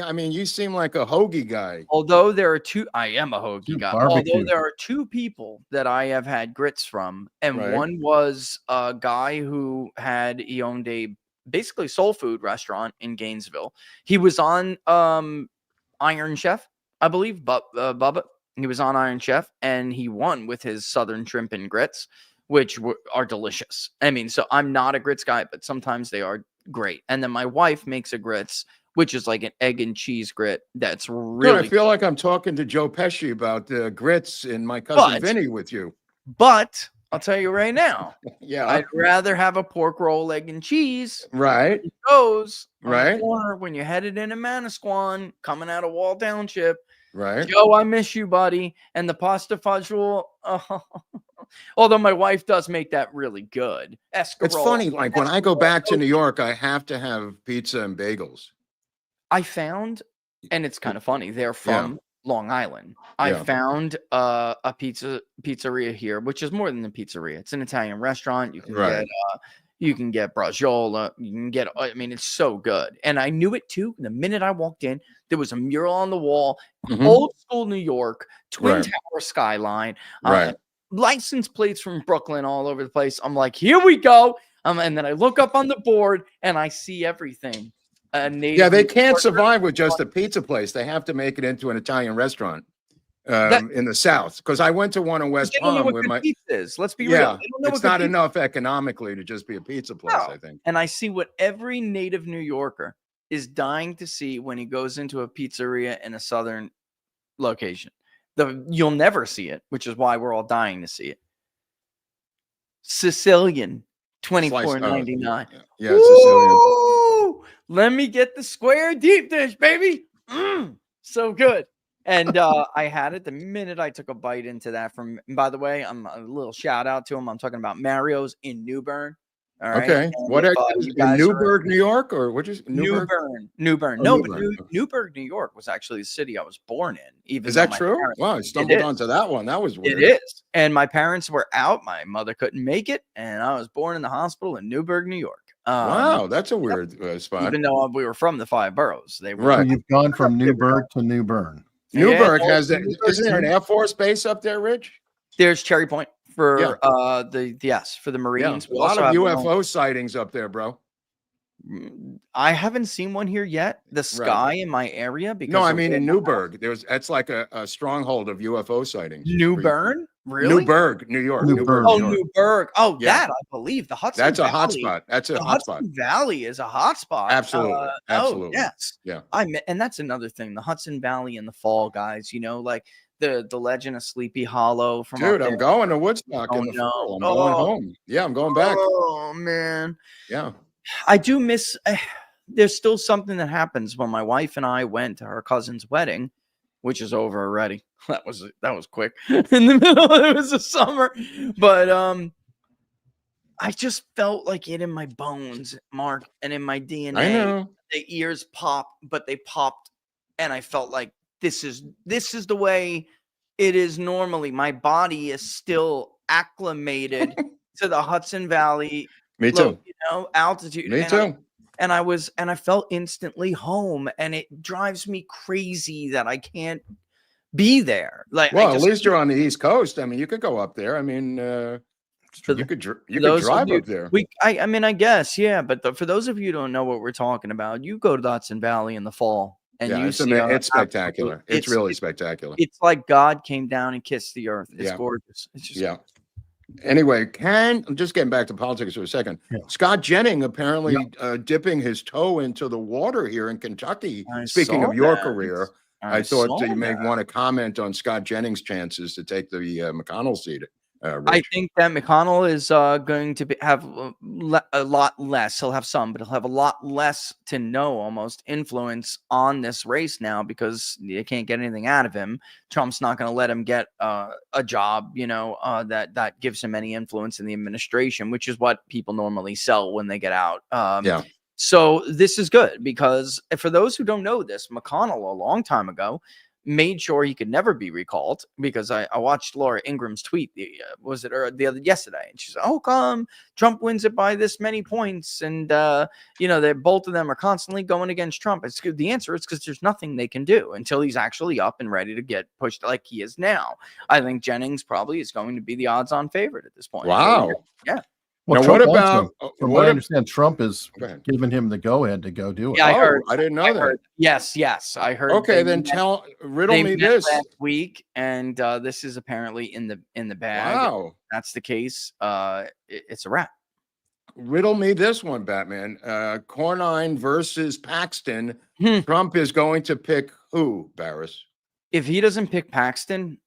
I mean, you seem like a hoagie guy.
Although there are two, I am a hoagie guy.
Barbecue.
Although there are two people that I have had grits from, and one was a guy who he owned a basically soul food restaurant in Gainesville. He was on Iron Chef, I believe, Bubba. He was on Iron Chef, and he won with his Southern shrimp and grits, which are delicious. I mean, so I'm not a grits guy, but sometimes they are great. And then my wife makes a grits, which is like an egg and cheese grit. That's really.
Good. I feel like I'm talking to Joe Pesci about grits and my cousin Vinny with you.
But I'll tell you right now,
yeah,
I'd rather have a pork roll, egg and cheese.
Right.
It goes
right.
Corner when you're headed into Manasquan, coming out of Wall Township.
Right.
Joe, I miss you, buddy. And the pasta fudge roll. Although my wife does make that really good. Escarole.
It's funny. Like when I go back to New York, I have to have pizza and bagels.
I found, and it's kind of funny, they're from Long Island. I found a pizzeria here, which is more than a pizzeria. It's an Italian restaurant. You can get bracciola. You can get, I mean, it's so good. And I knew it too. The minute I walked in, there was a mural on the wall, old school New York, Twin Tower skyline, license plates from Brooklyn all over the place. I'm like, here we go. And then I look up on the board and I see everything.
They can't survive with just a pizza place. They have to make it into an Italian restaurant in the South. Because I went to one in West Palm where my
pizza is. Let's be real.
It's not enough economically to just be a pizza place, I think.
And I see what every native New Yorker is dying to see when he goes into a pizzeria in a Southern location. You'll never see it, which is why we're all dying to see it. Sicilian, $24.99.
Yeah, Sicilian.
Let me get the square deep dish, baby. So good. And I had it the minute I took a bite into that. By the way, I'm a little shout out to him. I'm talking about Mario's in New Bern. All right.
Okay. What are you in Newburgh, New York, or what is
New Bern? New Bern.
Oh,
No,
New
but
Bern.
Newburgh, New York was actually the city I was born in.
Is that true? Wow, I stumbled onto that one. That was weird.
It is. And my parents were out. My mother couldn't make it, and I was born in the hospital in Newburgh, New York.
Wow, that's a weird spot.
Even though we were from the five boroughs, they were.
Right. So you've gone from Newburgh to New Bern.
Newburgh isn't there an Air Force base up there, Rich?
There's Cherry Point for for the Marines.
A lot of UFO sightings up there, bro.
I haven't seen one here yet. The sky in my area. Because
no, I mean in Newburgh. That's like a stronghold of UFO sightings.
New Bern? Really?
Newburgh, New York.
Newburgh.
Oh, Newburgh. Oh, that I believe. The Hudson
That's a
Valley.
hotspot. That's a
the
hotspot.
Hudson Valley is a hotspot.
Absolutely. Absolutely.
Oh, yes.
Yeah.
And that's another thing. The Hudson Valley in the fall, guys. You know, like the Legend of Sleepy Hollow. From
Dude, I'm going to Woodstock in the fall. I'm going home. Yeah, I'm going back.
Oh man.
Yeah.
I do miss. There's still something that happens when my wife and I went to her cousin's wedding, which is over already. That was quick. In the middle, it was the summer, but I just felt like it in my bones, Mark, and in my DNA.
I know.
The ears popped, but they popped, and I felt like this is the way it is normally. My body is still acclimated to the Hudson Valley.
Me too.
Altitude.
Me too.
And I felt instantly home, and it drives me crazy that I can't be there. Like,
well, at least you're on the East Coast. I mean, you could go up there. I mean,
For
You
the-
could
for
you could
those of
drive
you-
up there.
I mean, I guess, yeah. But for those of you who don't know what we're talking about, you go to the Hudson Valley in the fall, and
Yeah,
you
it's,
see
it's spectacular.
absolute-
It's really spectacular.
It's like God came down and kissed the earth. It's
Yeah.
gorgeous. It's just
Yeah. Anyway, I'm just getting back to politics for a second.
Yeah.
Scott Jennings apparently dipping his toe into the water here in Kentucky.
I
Speaking
saw
of your
that.
career, I thought
saw
you may
that.
want to comment on Scott Jennings' chances to take the McConnell seat.
I
Rich.
think that McConnell is going to have a lot less. He'll have some, but he'll have a lot less to no almost influence on this race now because you can't get anything out of him. Trump's not going to let him get a job, that gives him any influence in the administration, which is what people normally sell when they get out.
Yeah.
So this is good because for those who don't know this, McConnell a long time ago made sure he could never be recalled because I watched Laura Ingram's tweet. Yesterday? And she said, "Oh, come Trump wins it by this many points," and they both of them are constantly going against Trump. It's good. The answer is because there's nothing they can do until he's actually up and ready to get pushed like he is now. I think Jennings probably is going to be the odds-on favorite at this point.
Wow.
Yeah.
Well,
Now,
Trump
what about
also, from what I understand, Trump is
Go ahead.
giving him the go-ahead to go do it.
Yeah, I heard.
I didn't know that.
Yes, I heard.
Okay,
they
then
met-
riddle
they
me
met
this.
last week, and this is apparently in the bag.
Wow.
That's the case. It's a wrap.
Riddle me this one, Batman. Cornyn versus Paxton. Trump is going to pick who, Barris?
If he doesn't pick Paxton,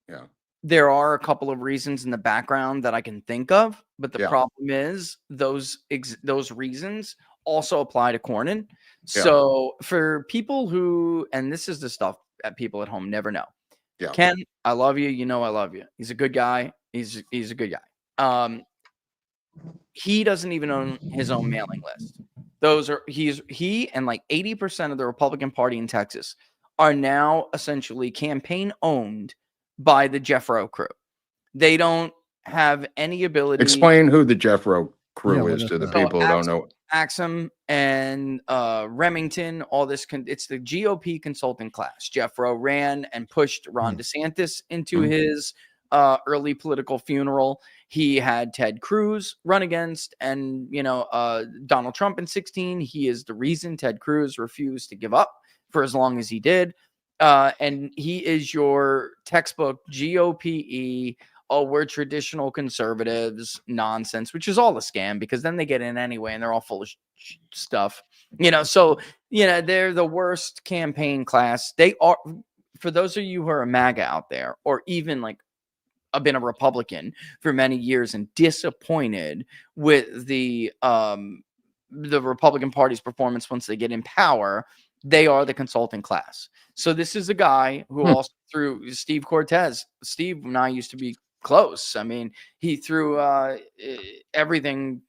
Yeah.
there are a couple of reasons in the background that I can think of, but the
Yeah.
problem is those reasons also apply to Cornyn.
Yeah.
So for people who, and this is the stuff that people at home never know.
Yeah.
Ken, I love you. You know I love you. He's a good guy. He's a good guy. He doesn't even own his own mailing list. He and like 80% of the Republican Party in Texas are now essentially campaign owned by the Jeff Rowe crew. They don't have any ability.
Explain who the Jeff Rowe crew
Yeah, what
is
is
to the
that?
people who don't know.
Axum and Remington, all this. It's the GOP consulting class. Jeff Rowe ran and pushed Ron DeSantis into his early political funeral. He had Ted Cruz run against, and Donald Trump in 2016. He is the reason Ted Cruz refused to give up for as long as he did. And he is your textbook GOPE. Oh, we're traditional conservatives nonsense, which is all a scam because then they get in anyway and they're all full of stuff, So, they're the worst campaign class. They are, for those of you who are a MAGA out there, or even like I've been a Republican for many years and disappointed with the Republican Party's performance once they get in power. They are the consulting class. So this is a guy who also threw Steve Cortez. Steve and I used to be close. I mean, he threw everything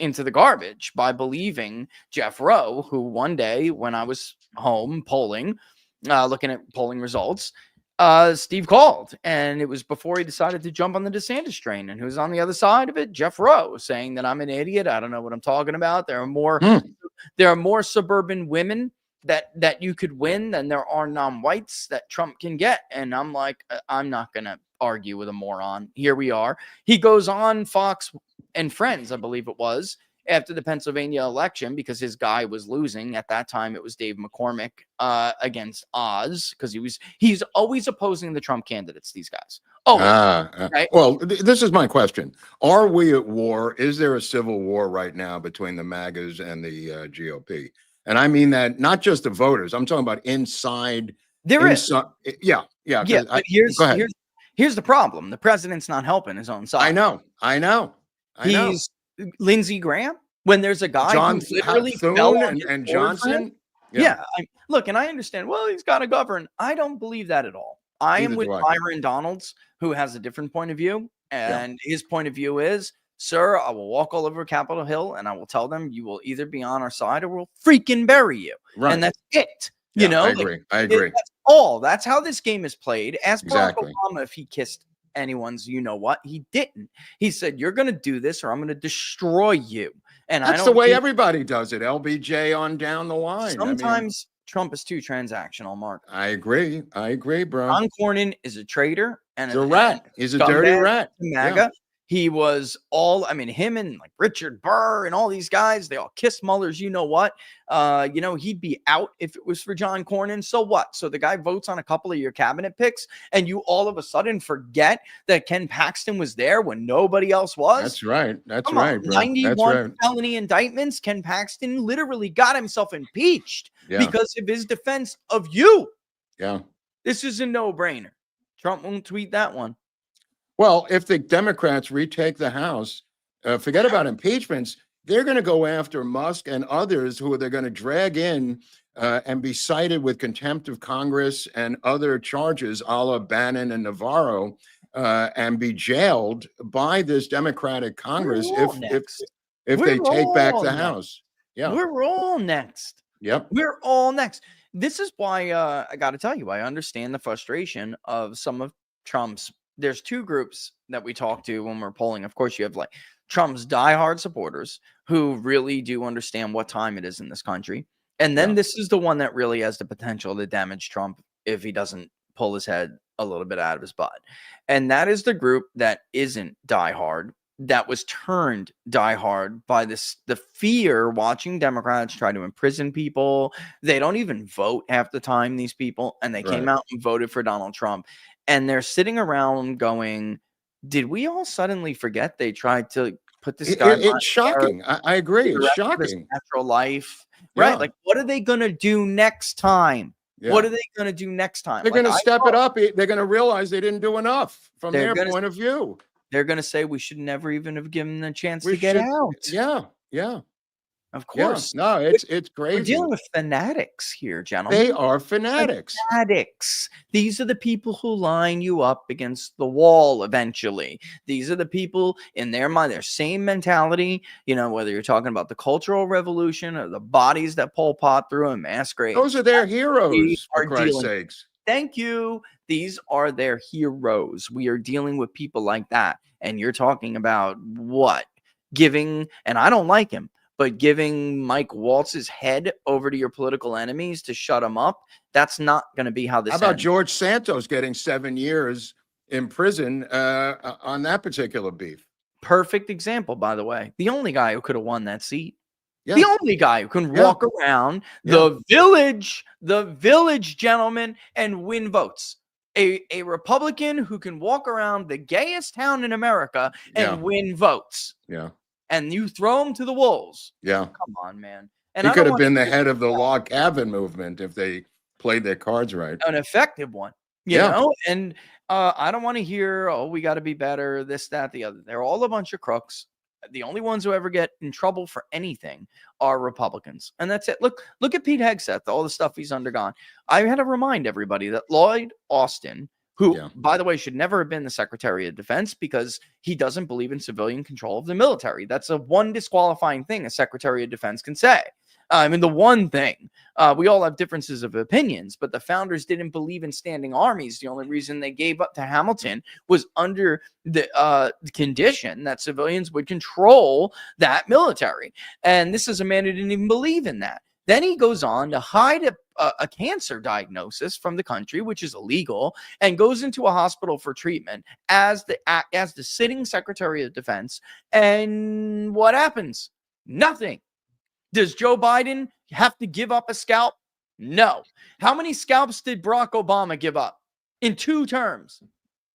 into the garbage by believing Jeff Rowe, who one day when I was home polling, looking at polling results, Steve called, and it was before he decided to jump on the DeSantis train. And who's on the other side of it? Jeff Rowe, saying that I'm an idiot. I don't know what I'm talking about. There are more suburban women that you could win than there are non-whites that Trump can get. And I'm like, I'm not going to argue with a moron. Here we are. He goes on Fox and Friends, I believe it was, after the Pennsylvania election, because his guy was losing. At that time, it was Dave McCormick against Oz, because he's always opposing the Trump candidates, these guys. Oh, right?
Well, this is my question. Are we at war? Is there a civil war right now between the MAGAs and the GOP? And I mean that not just the voters. I'm talking about inside.
There is.
Yeah.
But here's the problem. The president's not helping his own side.
I know.
He's Lindsey Graham. When there's a guy who literally fell on
and Johnson.
Yeah. Look, and I understand. Well, he's got to govern. I don't believe that at all. I am with Byron Donalds, who has a different point of view. And his point of view is, sir, I will walk all over Capitol Hill and I will tell them you will either be on our side or we'll freaking bury you. Right. And that's it.
I agree.
That's all. That's how this game is played. Ask Barack
Exactly.
Obama if he kissed anyone's what. He didn't. He said, you're going to do this or I'm going to destroy you. And
that's the way everybody does it. LBJ on down the line.
Sometimes Trump is too transactional, Mark.
I agree, bro.
Ron Cornyn is a traitor and
he's a rat. He's a dirty rat.
MAGA. He was all, I mean, him and like Richard Burr and all these guys, they all kiss Mueller's, you know what? He'd be out if it was for John Cornyn. So what? So the guy votes on a couple of your cabinet picks and you all of a sudden forget that Ken Paxton was there when nobody else was?
That's right. That's
Come
right,
on,
bro.
91
That's right.
felony indictments. Ken Paxton literally got himself impeached because of his defense of you.
Yeah.
This is a no-brainer. Trump won't tweet that one.
Well, if the Democrats retake the House, forget about impeachments. They're going to go after Musk and others who they're going to drag in and be cited with contempt of Congress and other charges, a la Bannon and Navarro, and be jailed by this Democratic Congress if they take back the House. Yeah,
we're all next.
Yep,
we're all next. This is why I got to tell you, I understand the frustration of some of Trump's. There's two groups that we talk to when we're polling. Of course, you have like Trump's diehard supporters who really do understand what time it is in this country. And then this is the one that really has the potential to damage Trump if he doesn't pull his head a little bit out of his butt. And that is the group that isn't diehard, that was turned diehard by the fear watching Democrats try to imprison people. They don't even vote half the time, these people, and they came out and voted for Donald Trump. And they're sitting around going, did we all suddenly forget they tried to put this guy?
It's shocking. I agree. It's shocking.
Natural life. Right. Like, what are they going to do next time?
Yeah.
What are they going to do next time?
They're
like,
going to step it up. They're going to realize they didn't do enough from their point of view.
They're going to say we should never even have given them a chance to get out.
Yeah. Yeah.
Of course.
Yeah. No, it's crazy.
We're dealing with fanatics here, gentlemen.
They are fanatics.
Fanatics. These are the people who line you up against the wall eventually. These are the people in their mind, their same mentality, whether you're talking about the Cultural Revolution or the bodies that Pol Pot threw in mass graves.
Those are their heroes, for Christ's sakes.
Thank you. These are their heroes. We are dealing with people like that. And you're talking about what? Giving, and I don't like him, but giving Mike Waltz's head over to your political enemies to shut him up, that's not going to be how this
ends. How about
ends.
George Santos getting 7 years in prison on that particular beef?
Perfect example, by the way. The only guy who could have won that seat. Yeah. The only guy who can walk around the village, gentlemen, and win votes. A Republican who can walk around the gayest town in America and win votes.
Yeah.
And you throw him to the wolves.
Yeah.
Come on, man. And
he could have been the head of the log cabin movement if they played their cards right.
An effective one, you know? And I don't want to hear, oh, we got to be better, this, that, the other. They're all a bunch of crooks. The only ones who ever get in trouble for anything are Republicans. And that's it. Look at Pete Hegseth, all the stuff he's undergone. I had to remind everybody that Lloyd Austin, who, by the way, should never have been the Secretary of Defense because he doesn't believe in civilian control of the military. That's a one disqualifying thing a Secretary of Defense can say. I mean, the one thing, we all have differences of opinions, but the founders didn't believe in standing armies. The only reason they gave up to Hamilton was under the condition that civilians would control that military. And this is a man who didn't even believe in that. Then he goes on to hide a cancer diagnosis from the country, which is illegal, and goes into a hospital for treatment as the sitting Secretary of Defense. And what happens? Nothing. Does Joe Biden have to give up a scalp? No. How many scalps did Barack Obama give up in 2 terms?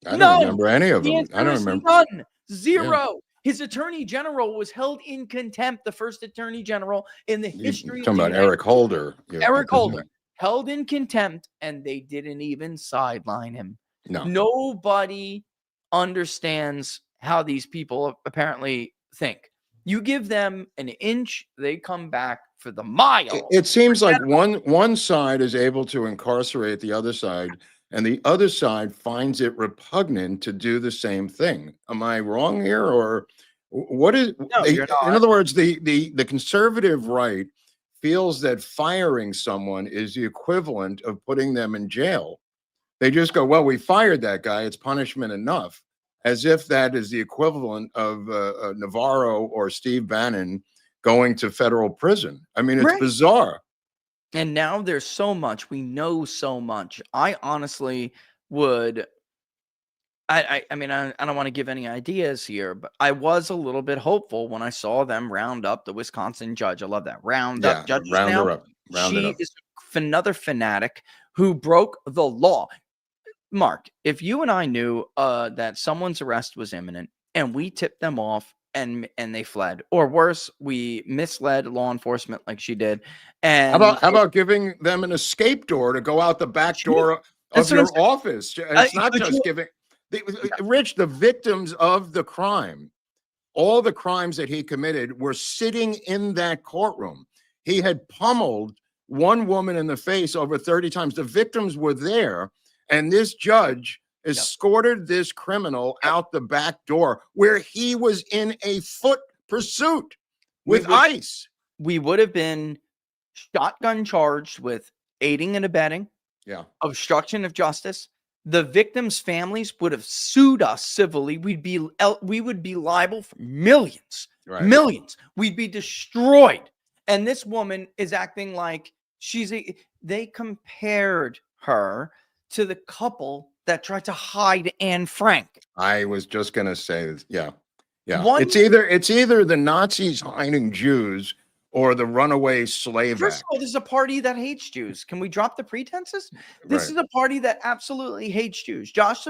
I don't remember any of them.
I don't remember. None. 0. Yeah. His attorney general was held in contempt, the first attorney general in the history.
Talking about Eric Holder.
Eric Holder. Held in contempt, and they didn't even sideline him.
No.
Nobody understands how these people apparently think. You give them an inch, they come back for the mile.
It seems like one side is able to incarcerate the other side, and the other side finds it repugnant to do the same thing. Am I wrong here, or what is?
No, you're not.
In other words, the conservative right feels that firing someone is the equivalent of putting them in jail. They just go, well, we fired that guy; it's punishment enough. As if that is the equivalent of Navarro or Steve Bannon going to federal prison. I mean, it's bizarre.
And now there's so much. We know so much. I honestly would I mean, I don't want to give any ideas here, but I was a little bit hopeful when I saw them round up the Wisconsin judge. I love that. Round up judges
round
now.
her up. Round it
She
up.
is another fanatic who broke the law. Mark, if you and I knew that someone's arrest was imminent and we tipped them off and they fled, or worse, we misled law enforcement like she did, and
How about giving them an escape door to go out the back door of your office? It's not just giving. Rich, the victims of the crime, all the crimes that he committed were sitting in that courtroom. He had pummeled one woman in the face over 30 times. The victims were there, and this judge escorted this criminal out the back door where he was in a foot pursuit with ICE.
We would have been shotgun charged with aiding and abetting, obstruction of justice. The victims' families would have sued us civilly. We would be liable for millions. We'd be destroyed. And this woman is acting like they compared her to the couple that tried to hide Anne Frank.
I was just going to say, it's either the Nazis hiding Jews or the runaway slave
First
act.
of all, this is a party that hates Jews. Can we drop the pretenses? This is a party that absolutely hates Jews. Governor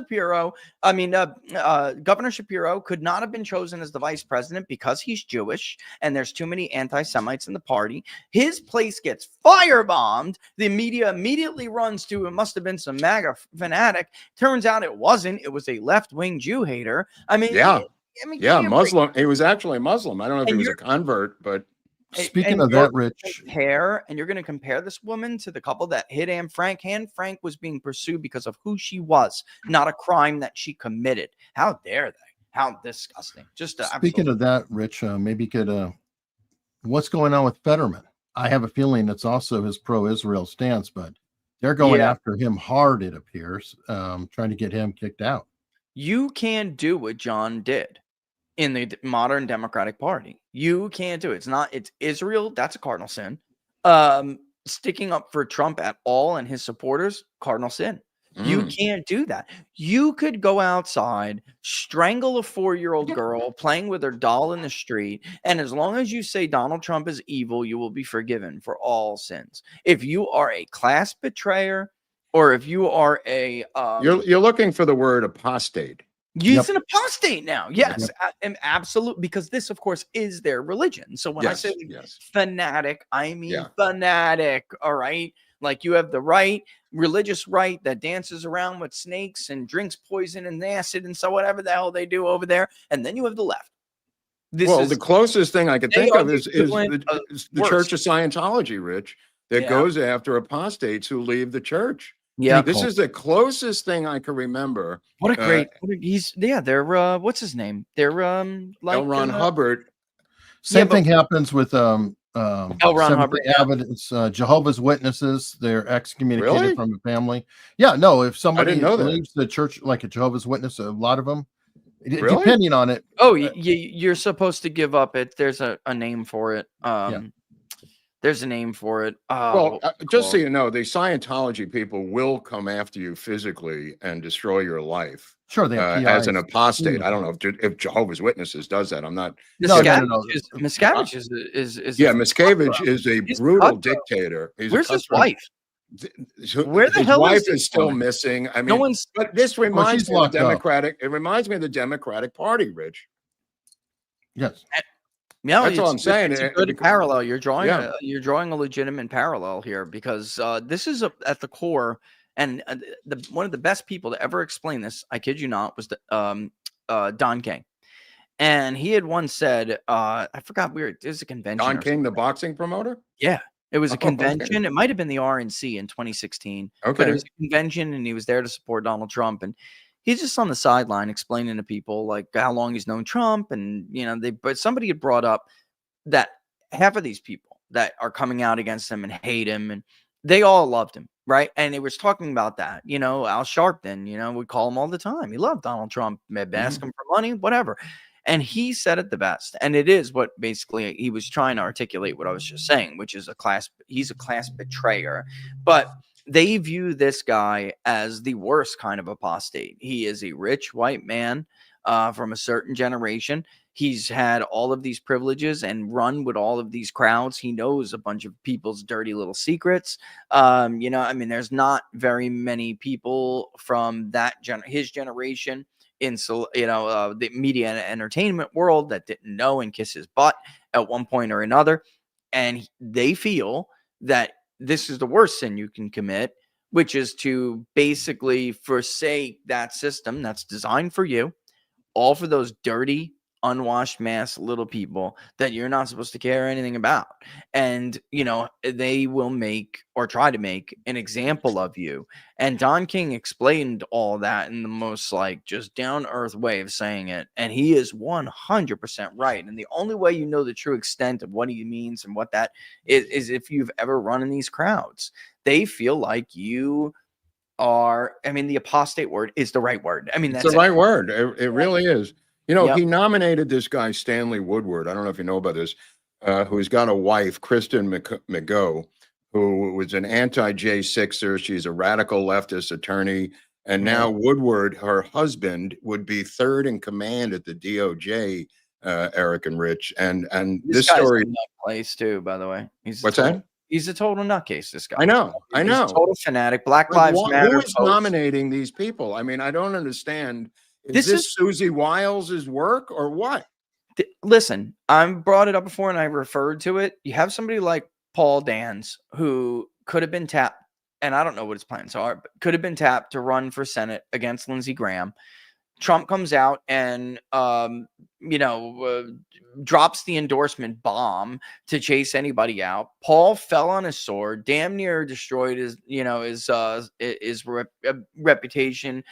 Shapiro could not have been chosen as the vice president because he's Jewish and there's too many anti-Semites in the party. His place gets firebombed. The media immediately runs to, it must have been some MAGA fanatic. Turns out it wasn't. It was a left-wing Jew hater.
Muslim. He was actually Muslim. I don't know if he was a convert, but
speaking of that, Rich,
and you're going to compare this woman to the couple that hit Anne Frank. Anne Frank was being pursued because of who she was, not a crime that she committed. How dare they? How disgusting!
Speaking of that, Rich, maybe you could. What's going on with Fetterman? I have a feeling it's also his pro-Israel stance, but they're going after him hard. It appears, trying to get him kicked out.
You can't do what John did in the modern Democratic Party. You can't do it. It's Israel. That's a cardinal sin. Sticking up for Trump at all and his supporters, cardinal sin. You can't do that. You could go outside, strangle a 4-year-old girl playing with her doll in the street, and as long as you say Donald Trump is evil, you will be forgiven for all sins. If you are a class betrayer, or if you are a
you're looking for the word apostate.
He's an apostate now. Yes, absolutely. Because this, of course, is their religion. So when I say fanatic, I mean fanatic. All right. Like you have the right, religious right that dances around with snakes and drinks poison and acid and so whatever the hell they do over there. And then you have the left.
The closest thing I could think of is the Church of Scientology, Rich, that goes after apostates who leave the church.
Yeah,
this is the closest thing I can remember.
What a great! They're what's his name? They're like
L. Ron Hubbard.
Same thing happens with
L. Ron Hubbard.
Evidence, Jehovah's Witnesses. They're excommunicated from the family. Yeah, no. If somebody leaves the church, like a Jehovah's Witness, a lot of them, depending on it.
Oh, you're supposed to give up it. There's a name for it. There's a name for it.
Just so you know, the Scientology people will come after you physically and destroy your life.
Sure, they
as an apostate. I don't know if Jehovah's Witnesses does that. I'm not.
Miscavige is
Miscavige is a brutal dictator.
Where's his wife?
Where the hell wife is still missing? I mean, but this reminds me of the Democratic. It reminds me of the Democratic Party, Rich.
Yes.
Yeah,
that's all I'm saying.
It's a good parallel. You're drawing a legitimate parallel here because this is at the core, and one of the best people to ever explain this, I kid you not, was Don King, and he had once said, I forgot there's a convention.
Don King, the boxing promoter.
Yeah, it was a convention. Okay. It might have been the RNC in 2016. Okay, but it was a convention, and he was there to support Donald Trump, and he's just on the sideline explaining to people like how long he's known Trump. And, but somebody had brought up that half of these people that are coming out against him and hate him, and they all loved him. Right. And it was talking about that, Al Sharpton, we call him all the time. He loved Donald Trump, ask him for money, whatever. And he said it the best. And it is what basically he was trying to articulate what I was just saying, which is he's a class betrayer. But they view this guy as the worst kind of apostate. He is a rich white man from a certain generation. He's had all of these privileges and run with all of these crowds. He knows a bunch of people's dirty little secrets. I mean, there's not very many people from that his generation in the media and entertainment world that didn't know and kiss his butt at one point or another. And they feel that this is the worst sin you can commit, which is to basically forsake that system that's designed for you, all for those dirty, unwashed mass little people that you're not supposed to care anything about. And, they will make or try to make an example of you. And Don King explained all that in the most just down earth way of saying it. And he is 100% right. And the only way you know the true extent of what he means and what that is if you've ever run in these crowds. They feel like you are, the apostate word is the right word. That's
the right word. It really is.
Yep.
He nominated this guy, Stanley Woodward. I don't know if you know about this, who's got a wife, Kristen McGough, who was an anti-J6er. She's a radical leftist attorney. And now Woodward, her husband, would be third in command at the DOJ, Eric and Rich. And this story.
Place too, by the way.
What's that?
He's a total nutcase, this guy.
I know.
He's a total fanatic. Black Lives Matter.
Who is nominating these people? I don't understand. Is this Susie Wiles's work or what?
Listen, I brought it up before and I referred to it. You have somebody like Paul Dans who could have been tapped, and I don't know what his plans are, but could have been tapped to run for Senate against Lindsey Graham. Trump comes out and, drops the endorsement bomb to chase anybody out. Paul fell on his sword, damn near destroyed his reputation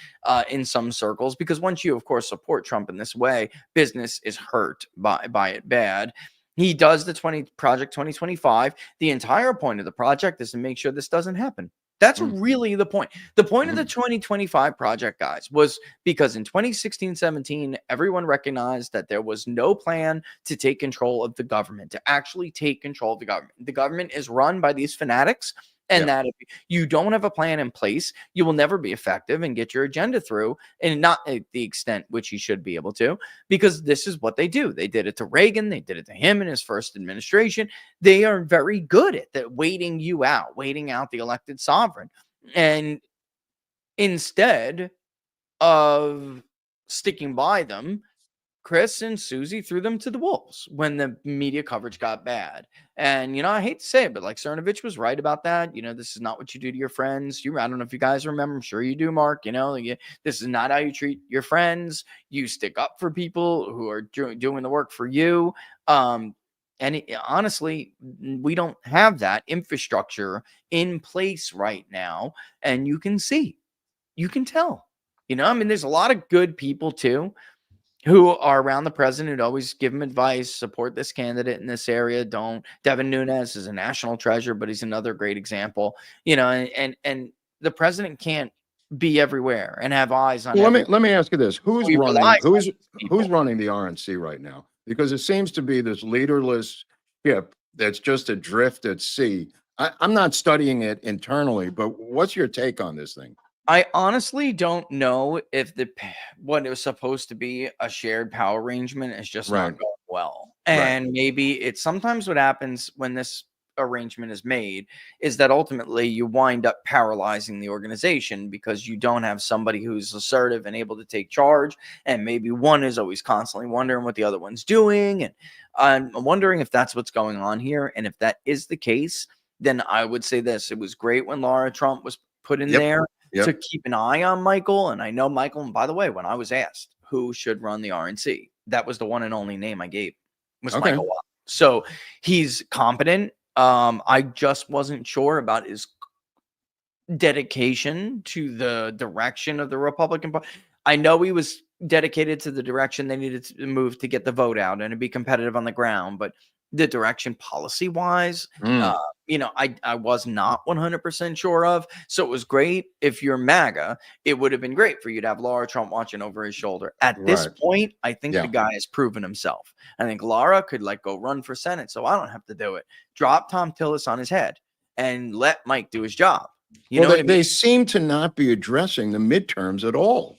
in some circles, because once you, of course, support Trump in this way, business is hurt by it bad. He does the Project 2025. The entire point of the project is to make sure this doesn't happen. That's really the point. The point of the 2025 project, guys, was because in 2016-17, everyone recognized that there was no plan to take control of the government, to actually take control of the government. The government is run by these fanatics, and that if you don't have a plan in place, you will never be effective and get your agenda through, and not at the extent which you should be able to, because this is what they do. They did it to Reagan. They did it to him in his first administration. They are very good at that, waiting out the elected sovereign. And instead of sticking by them, Chris and Susie threw them to the wolves when the media coverage got bad. And, I hate to say it, but Cernovich was right about that. This is not what you do to your friends. I don't know if you guys remember. I'm sure you do, Mark. This is not how you treat your friends. You stick up for people who are doing the work for you. Honestly, we don't have that infrastructure in place right now. And you can tell, there's a lot of good people too, who are around the president, who'd always give him advice, support this candidate in this area. Devin Nunes is a national treasure, but he's another great example, and the president can't be everywhere and have eyes on.
Well, let me ask you this: who's running the RNC right now? Because it seems to be this leaderless ship that's just adrift at sea. I'm not studying it internally, but what's your take on this thing?
I honestly don't know if what it was supposed to be a shared power arrangement is just not going well. And maybe it's sometimes what happens when this arrangement is made is that ultimately you wind up paralyzing the organization because you don't have somebody who's assertive and able to take charge. And maybe one is always constantly wondering what the other one's doing. And I'm wondering if that's what's going on here. And if that is the case, then I would say this: it was great when Laura Trump was put in there to keep an eye on Michael. And I know Michael, and by the way, when I was asked who should run the RNC, that was the one and only name I gave, was Michael Watt. So he's competent. I just wasn't sure about his dedication to the direction of the Republican Party. I know he was dedicated to the direction they needed to move to get the vote out and to be competitive on the ground, but the direction policy wise, I was not 100% sure of. So it was great. If you're MAGA, it would have been great for you to have Laura Trump watching over his shoulder. At this point, I think the guy has proven himself. I think Laura could go run for Senate, so I don't have to do it. Drop Tom Tillis on his head and let Mike do his job. You know what I mean?
They seem to not be addressing the midterms at all.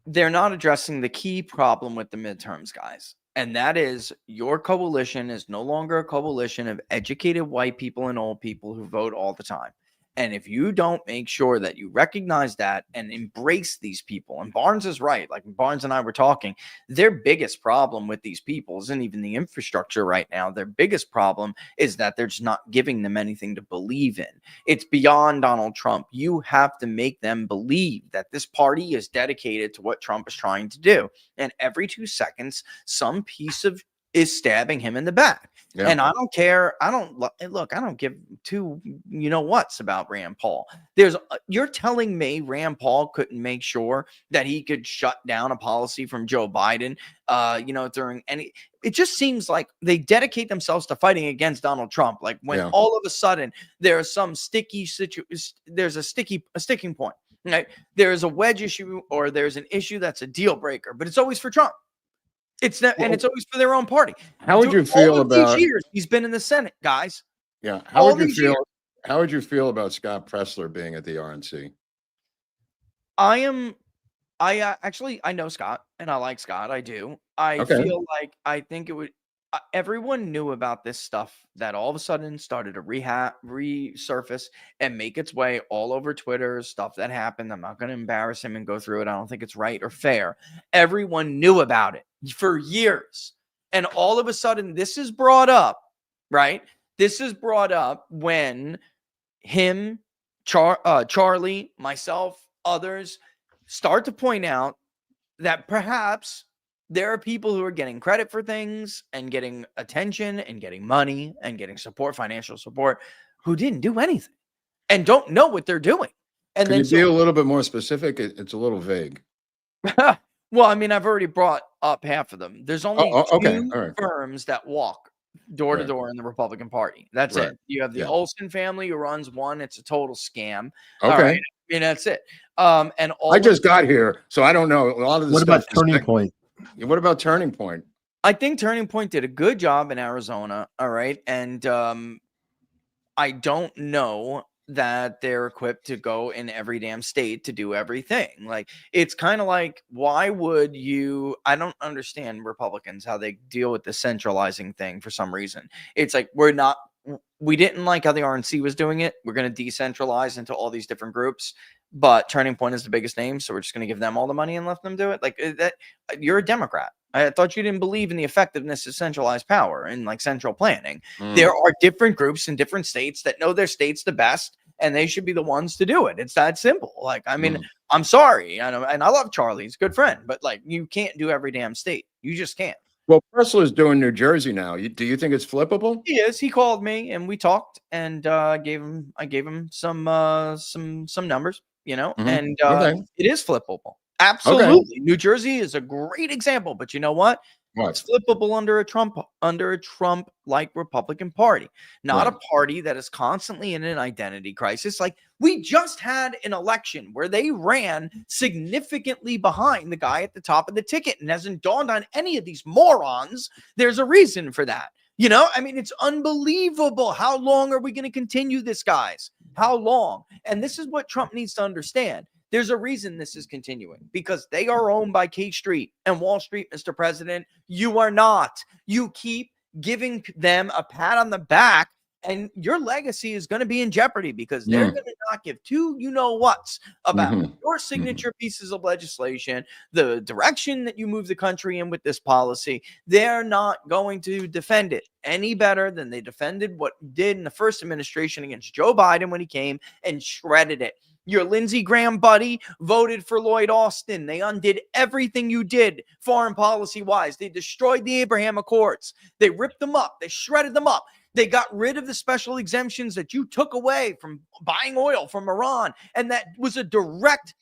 They're not addressing the key problem with the midterms, guys. And that is your coalition is no longer a coalition of educated white people and old people who vote all the time. And if you don't make sure that you recognize that and embrace these people, and Barnes is right, like Barnes and I were talking, their biggest problem with these people isn't even the infrastructure right now. Their biggest problem is that they're just not giving them anything to believe in. It's beyond Donald Trump. You have to make them believe that this party is dedicated to what Trump is trying to do. And every 2 seconds, some piece of is stabbing him in the back. Yeah. And I don't care. I don't give two whats about Rand Paul. You're telling me Rand Paul couldn't make sure that he could shut down a policy from Joe Biden, during any, it just seems like they dedicate themselves to fighting against Donald Trump. Like when all of a sudden there's some there's a sticking point, right? There's a wedge issue or there's an issue that's a deal breaker, but it's always for Trump. It's not, and it's always for their own party.
How would you feel about
these years he's been in the Senate, guys?
Yeah. How would you feel? How would you feel about Scott Pressler being at the RNC?
I know Scott and I like Scott. I do. I feel like I think it would. Everyone knew about this stuff that all of a sudden started to resurface and make its way all over Twitter, stuff that happened. I'm not going to embarrass him and go through it. I don't think it's right or fair. Everyone knew about it for years. And all of a sudden, this is brought up, right? This is brought up when him, Charlie, myself, others start to point out that perhaps there are people who are getting credit for things and getting attention and getting money and getting support, financial support, who didn't do anything and don't know what they're doing. And
Can you be a little bit more specific? It's a little vague.
Well, I mean, I've already brought up half of them. There's only two firms that walk door to door in the Republican Party. That's it. You have the Olsen family who runs one. It's a total scam.
Okay.
All right. I mean, that's it. And all
I just got here, so I don't know a lot of this.
What about Turning Point?
What about Turning Point?
I think Turning Point did a good job in Arizona. All right. And I don't know that they're equipped to go in every damn state to do everything. Like, it's kind of like, why would you? I don't understand Republicans, how they deal with the centralizing thing for some reason. It's like, we didn't like how the RNC was doing it. We're going to decentralize into all these different groups. But Turning Point is the biggest name, so we're just going to give them all the money and let them do it. Like that, you're a Democrat. I thought you didn't believe in the effectiveness of centralized power and like central planning. There are different groups in different states that know their states the best, and they should be the ones to do it. It's that simple. Like, I mean, I'm sorry, and I love Charlie; he's a good friend, but like, you can't do every damn state. You just can't.
Well, Pressler's doing New Jersey now. Do you think it's flippable?
He is. He called me and we talked, and I gave him some numbers. And it is flippable. Absolutely. Okay. New Jersey is a great example, but you know what? It's flippable under a Trump-like Republican Party, not a party that is constantly in an identity crisis. Like, we just had an election where they ran significantly behind the guy at the top of the ticket, and hasn't dawned on any of these morons there's a reason for that. I mean, it's unbelievable. How long are we going to continue this, guys? How long? And this is what Trump needs to understand. There's a reason this is continuing, because they are owned by K Street and Wall Street, Mr. President. You are not. You keep giving them a pat on the back, and your legacy is going to be in jeopardy, because they're going to not give two you-know-whats about your signature pieces of legislation, the direction that you move the country in with this policy. They're not going to defend it any better than they defended what did in the first administration against Joe Biden when he came and shredded it. Your Lindsey Graham buddy voted for Lloyd Austin. They undid everything you did foreign policy wise. They destroyed the Abraham Accords. They ripped them up. They shredded them up. They got rid of the special exemptions that you took away from buying oil from Iran. And that was a direct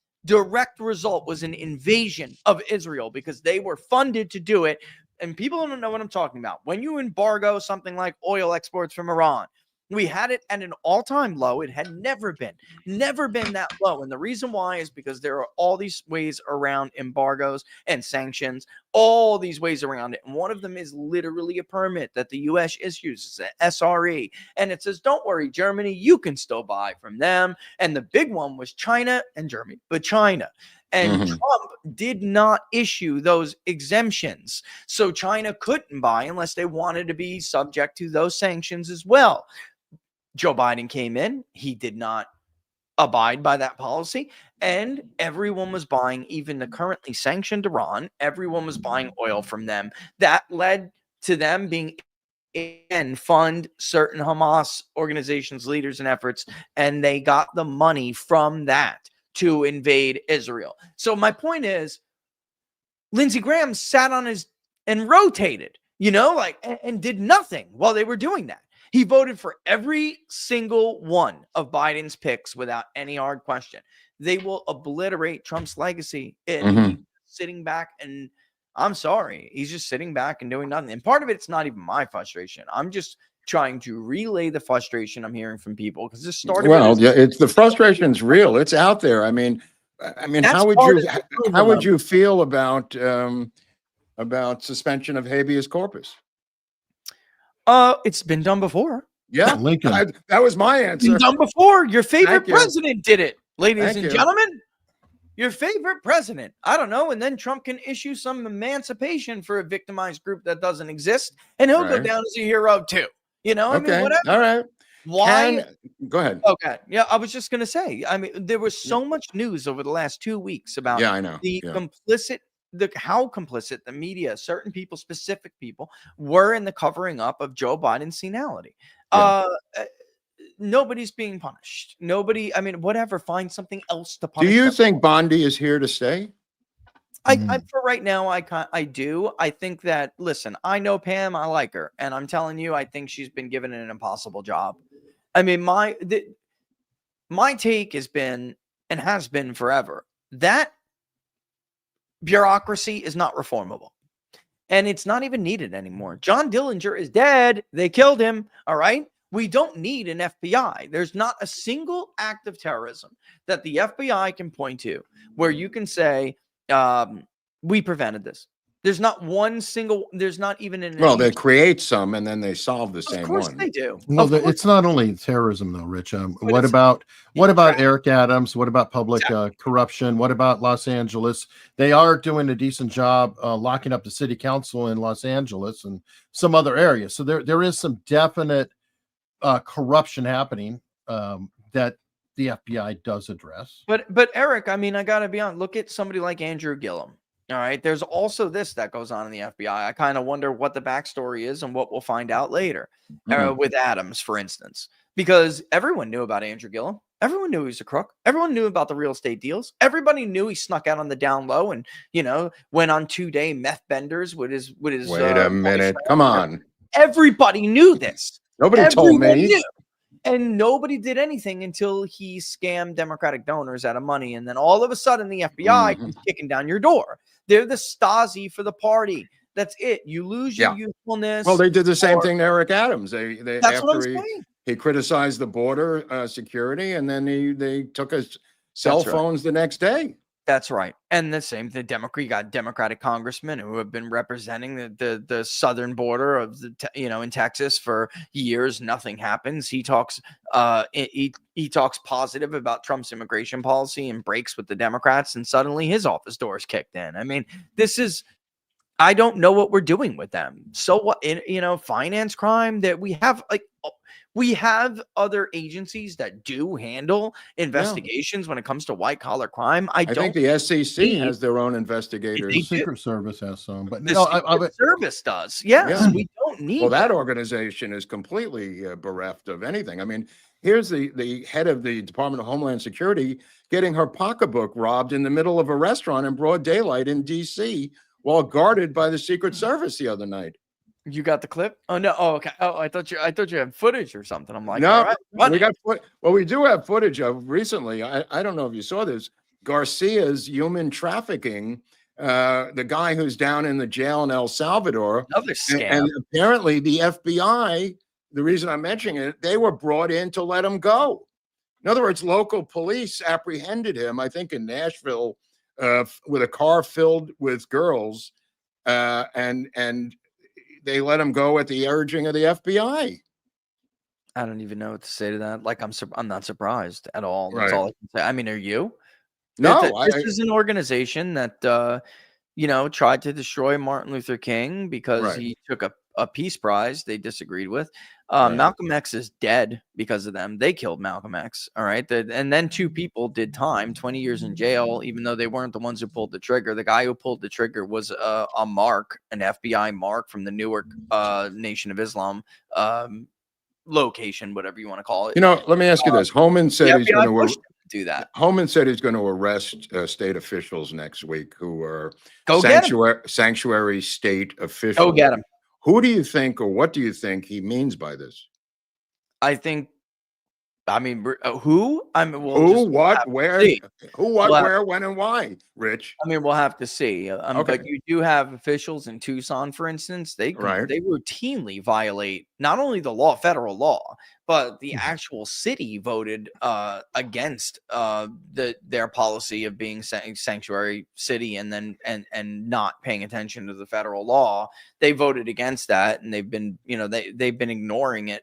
result, was an invasion of Israel, because they were funded to do it. And people don't know what I'm talking about. When you embargo something like oil exports from Iran, We had it at an all-time low. It had never been that low. And the reason why is because there are all these ways around embargoes and sanctions, all these ways around it. And one of them is literally a permit that the U.S. issues. It's an SRE. And it says, don't worry, Germany, you can still buy from them. And the big one was China and Germany, but China. And Trump did not issue those exemptions. So China couldn't buy unless they wanted to be subject to those sanctions as well. Joe Biden came in. He did not abide by that policy. And everyone was buying, even the currently sanctioned Iran, everyone was buying oil from them. That led to them being and fund certain Hamas organizations, leaders, and efforts. And they got the money from that to invade Israel. So my point is, Lindsey Graham sat on his and rotated, and did nothing while they were doing that. He voted for every single one of Biden's picks without any hard question. They will obliterate Trump's legacy. And he's sitting back, and I'm sorry, he's just sitting back and doing nothing. And part of it's not even my frustration. I'm just trying to relay the frustration I'm hearing from people, because this started.
Well, yeah, it's the frustration's real. It's out there. I mean, how would you feel about suspension of habeas corpus?
It's been done before.
Yeah,
Lincoln.
That was my answer.
Been done before. Your favorite
Thank you.
president did it, ladies
Thank
and
you.
gentlemen. Your favorite president. I don't know. And then Trump can issue some emancipation for a victimized group that doesn't exist, and he'll go
Right.
down as a hero too. I mean,
Okay.
whatever.
All right.
Why?
Go ahead.
Okay. Yeah, I was just gonna say. I mean, there was so much news over the last 2 weeks about
Yeah, I know.
the
Yeah.
how complicit the media, certain people, specific people, were in the covering up of Joe Biden's senility.
Yeah.
Nobody's being punished. Nobody. I mean, whatever. Find something else to
Do
punish.
you
them.
think Bondi is here to stay?
I for right now, I do. I think that, listen, I know Pam, I like her, and I'm telling you, I think she's been given an impossible job. I mean, my take has been, and has been forever, that bureaucracy is not reformable, and it's not even needed anymore. John Dillinger is dead. They killed him. All right. We don't need an FBI. There's not a single act of terrorism that the FBI can point to where you can say, we prevented this. There's not one single, there's not even an.
Well, they create some and then they solve the same
Of course
one.
they do.
Well, it's not only terrorism, though, Rich. What
it's-
about Eric Adams? What about public corruption? What about Los Angeles? They are doing a decent job locking up the city council in Los Angeles and some other areas. So there is some definite corruption happening that the FBI does address.
But Eric, I mean, I gotta be honest. Look at somebody like Andrew Gillum. All right, there's also this that goes on in the FBI. I kind of wonder what the backstory is and what we'll find out later with Adams, for instance, because everyone knew about Andrew Gillum. Everyone knew he was a crook. Everyone knew about the real estate deals. Everybody knew he snuck out on the down low and went on 2-day meth benders with his. Wait
a minute, come on!
Everybody knew this.
Nobody told me.
Knew. And nobody did anything until he scammed Democratic donors out of money. And then all of a sudden, the FBI comes kicking down your door. They're the Stasi for the party. That's it. You lose your usefulness.
Well, they did the same thing to Eric Adams. They
That's what I'm
after
saying.
he criticized the border security, and then they took his cell
That's right.
phones the next day.
That's right. And the same, you got Democratic congressmen who have been representing the southern border of in Texas for years. Nothing happens. He talks he talks positive about Trump's immigration policy and breaks with the Democrats, and suddenly his office door is kicked in. I mean, I don't know what we're doing with them. So what, finance crime that we have other agencies that do handle investigations when it comes to white collar crime. I think
the SEC has their own investigators.
The Secret Service has some, but
the Secret Service does. Yes,
Yeah.
we don't need.
Well, that organization is completely bereft of anything. I mean, here's the head of the Department of Homeland Security getting her pocketbook robbed in the middle of a restaurant in broad daylight in D.C. while guarded by the Secret Service the other night.
You got the clip? Oh no! Oh, okay. Oh, I thought you had footage or something. I'm like,
No,
all right,
we do have footage of recently. I don't know if you saw this. Garcia's human trafficking, the guy who's down in the jail in El Salvador.
Another scam.
And apparently the FBI the reason I'm mentioning it, they were brought in to let him go. In other words, local police apprehended him, I think in Nashville, with a car filled with girls, and they let him go at the urging of the FBI.
I don't even know what to say to that. Like, I'm not surprised at all. That's
Right.
all I can say. I mean, are you?
No,
This is an organization that tried to destroy Martin Luther King because
Right.
he took a peace prize they disagreed with.
Right.
Malcolm X is dead because of them. They killed Malcolm X. All right. And then 2 people did time, 20 years in jail, even though they weren't the ones who pulled the trigger. The guy who pulled the trigger was a mark, an FBI mark from the Newark Nation of Islam location, whatever you want to call it.
You know, let me ask you this. Homan said he's going to
do that.
Homan said he's going to arrest state officials next week who are sanctuary state officials.
Go get him.
Who do you think, or what do you think he means by this?
Who?
Who, what, where? Who, what, where, when, and why, Rich?
I mean, we'll have to see.
Okay.
But you do have officials in Tucson, for instance. They routinely violate not only the law, federal law, but the actual city voted against their policy of being sanctuary city and not paying attention to the federal law. They voted against that, and they've been ignoring it.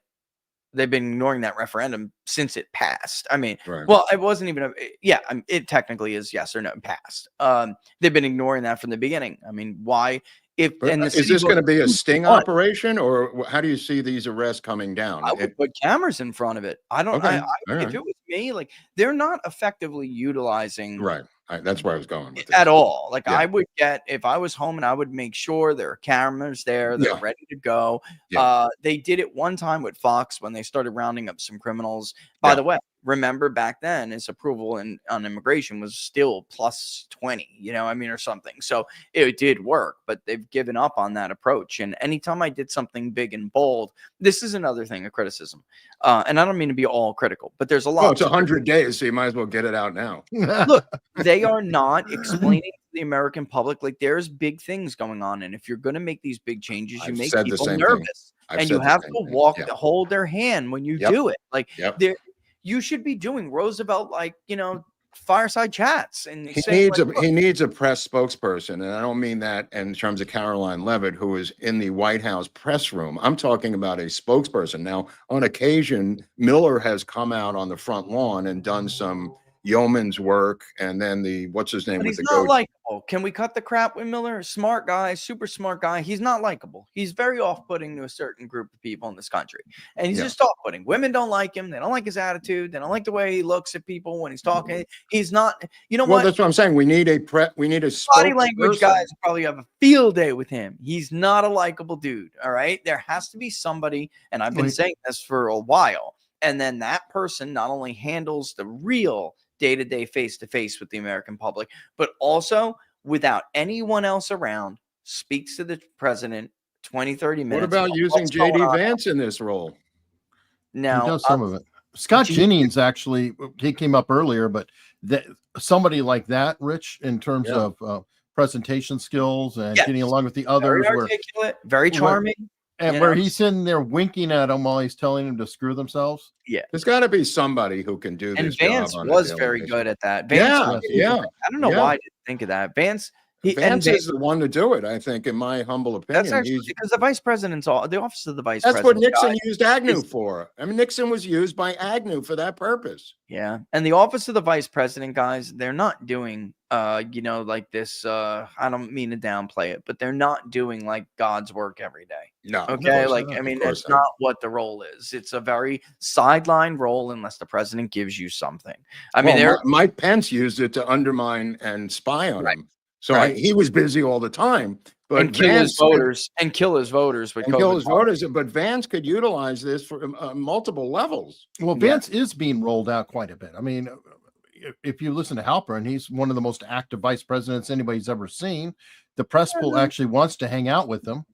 They've been ignoring that referendum since it passed. I mean, well, it wasn't even it technically is yes or no passed. They've been ignoring that from the beginning. I mean, why? Is this going
to be a sting operation, or how do you see these arrests coming down?
I would put cameras in front of it. I don't.
Okay.
If it was me, like, they're not effectively utilizing.
Right. That's where I was going with
at all. Like, I would if I was home, and I would make sure there are cameras there. They're ready to go. They did it one time with Fox when they started rounding up some criminals. By the way, remember back then his approval on immigration was still plus 20, or something. So it did work, but they've given up on that approach. And anytime I did something big and bold, this is another thing of criticism. And I don't mean to be all critical, but there's a lot.
Oh, it's 100 days, so you might as well get it out now.
Look, they are not explaining to the American public, like, there's big things going on. And if you're going to make these big changes, you make people nervous. And you have to hold their hand when you do it. Like, you should be doing Roosevelt, fireside chats. And
he needs a press spokesperson. And I don't mean that in terms of Caroline Leavitt, who is in the White House press room. I'm talking about a spokesperson. Now, on occasion, Miller has come out on the front lawn and done some yeoman's work, and then what's his name?
But he's not likable. Can we cut the crap with Miller? Smart guy, super smart guy. He's not likable. He's very off-putting to a certain group of people in this country, and he's just off-putting. Women don't like him. They don't like his attitude. They don't like the way he looks at people when he's talking. He's not. Well,
that's what I'm saying. We need a
body language guys probably have a field day with him. He's not a likable dude. All right, there has to be somebody, and I've been saying this for a while. And then that person not only handles the real day-to-day face-to-face with the American public, but also without anyone else around, speaks to the president 20-30 minutes.
What about using JD Vance in this role?
Now, he does some of it. Scott Jennings, actually, he came up earlier, but somebody like that, Rich, in terms of presentation skills and getting along with the others,
very articulate, very charming.
And where he's sitting there winking at them while he's telling them to screw themselves.
Yeah, there's got to be somebody who can do this.
And Vance was very good at that. Vance I don't know why I didn't think of that. Vance
is the one to do it, I think, in my humble opinion.
That's actually because the vice president's the office of the vice
president.
That's
what Nixon used Agnew for. I mean, Nixon was used by Agnew for that purpose.
Yeah, and the office of the vice president, guys, they're not doing like this. I don't mean to downplay it, but they're not doing like God's work every day.
No.
Okay. I mean, that's not what the role is. It's a very sideline role unless the president gives you something. I mean,
Mike Pence used it to undermine and spy on him. So he was busy all the time. But
kill his voters.
But Vance could utilize this for multiple levels.
Well, Vance is being rolled out quite a bit. I mean, if you listen to Halperin, he's one of the most active vice presidents anybody's ever seen. The press pool actually wants to hang out with him,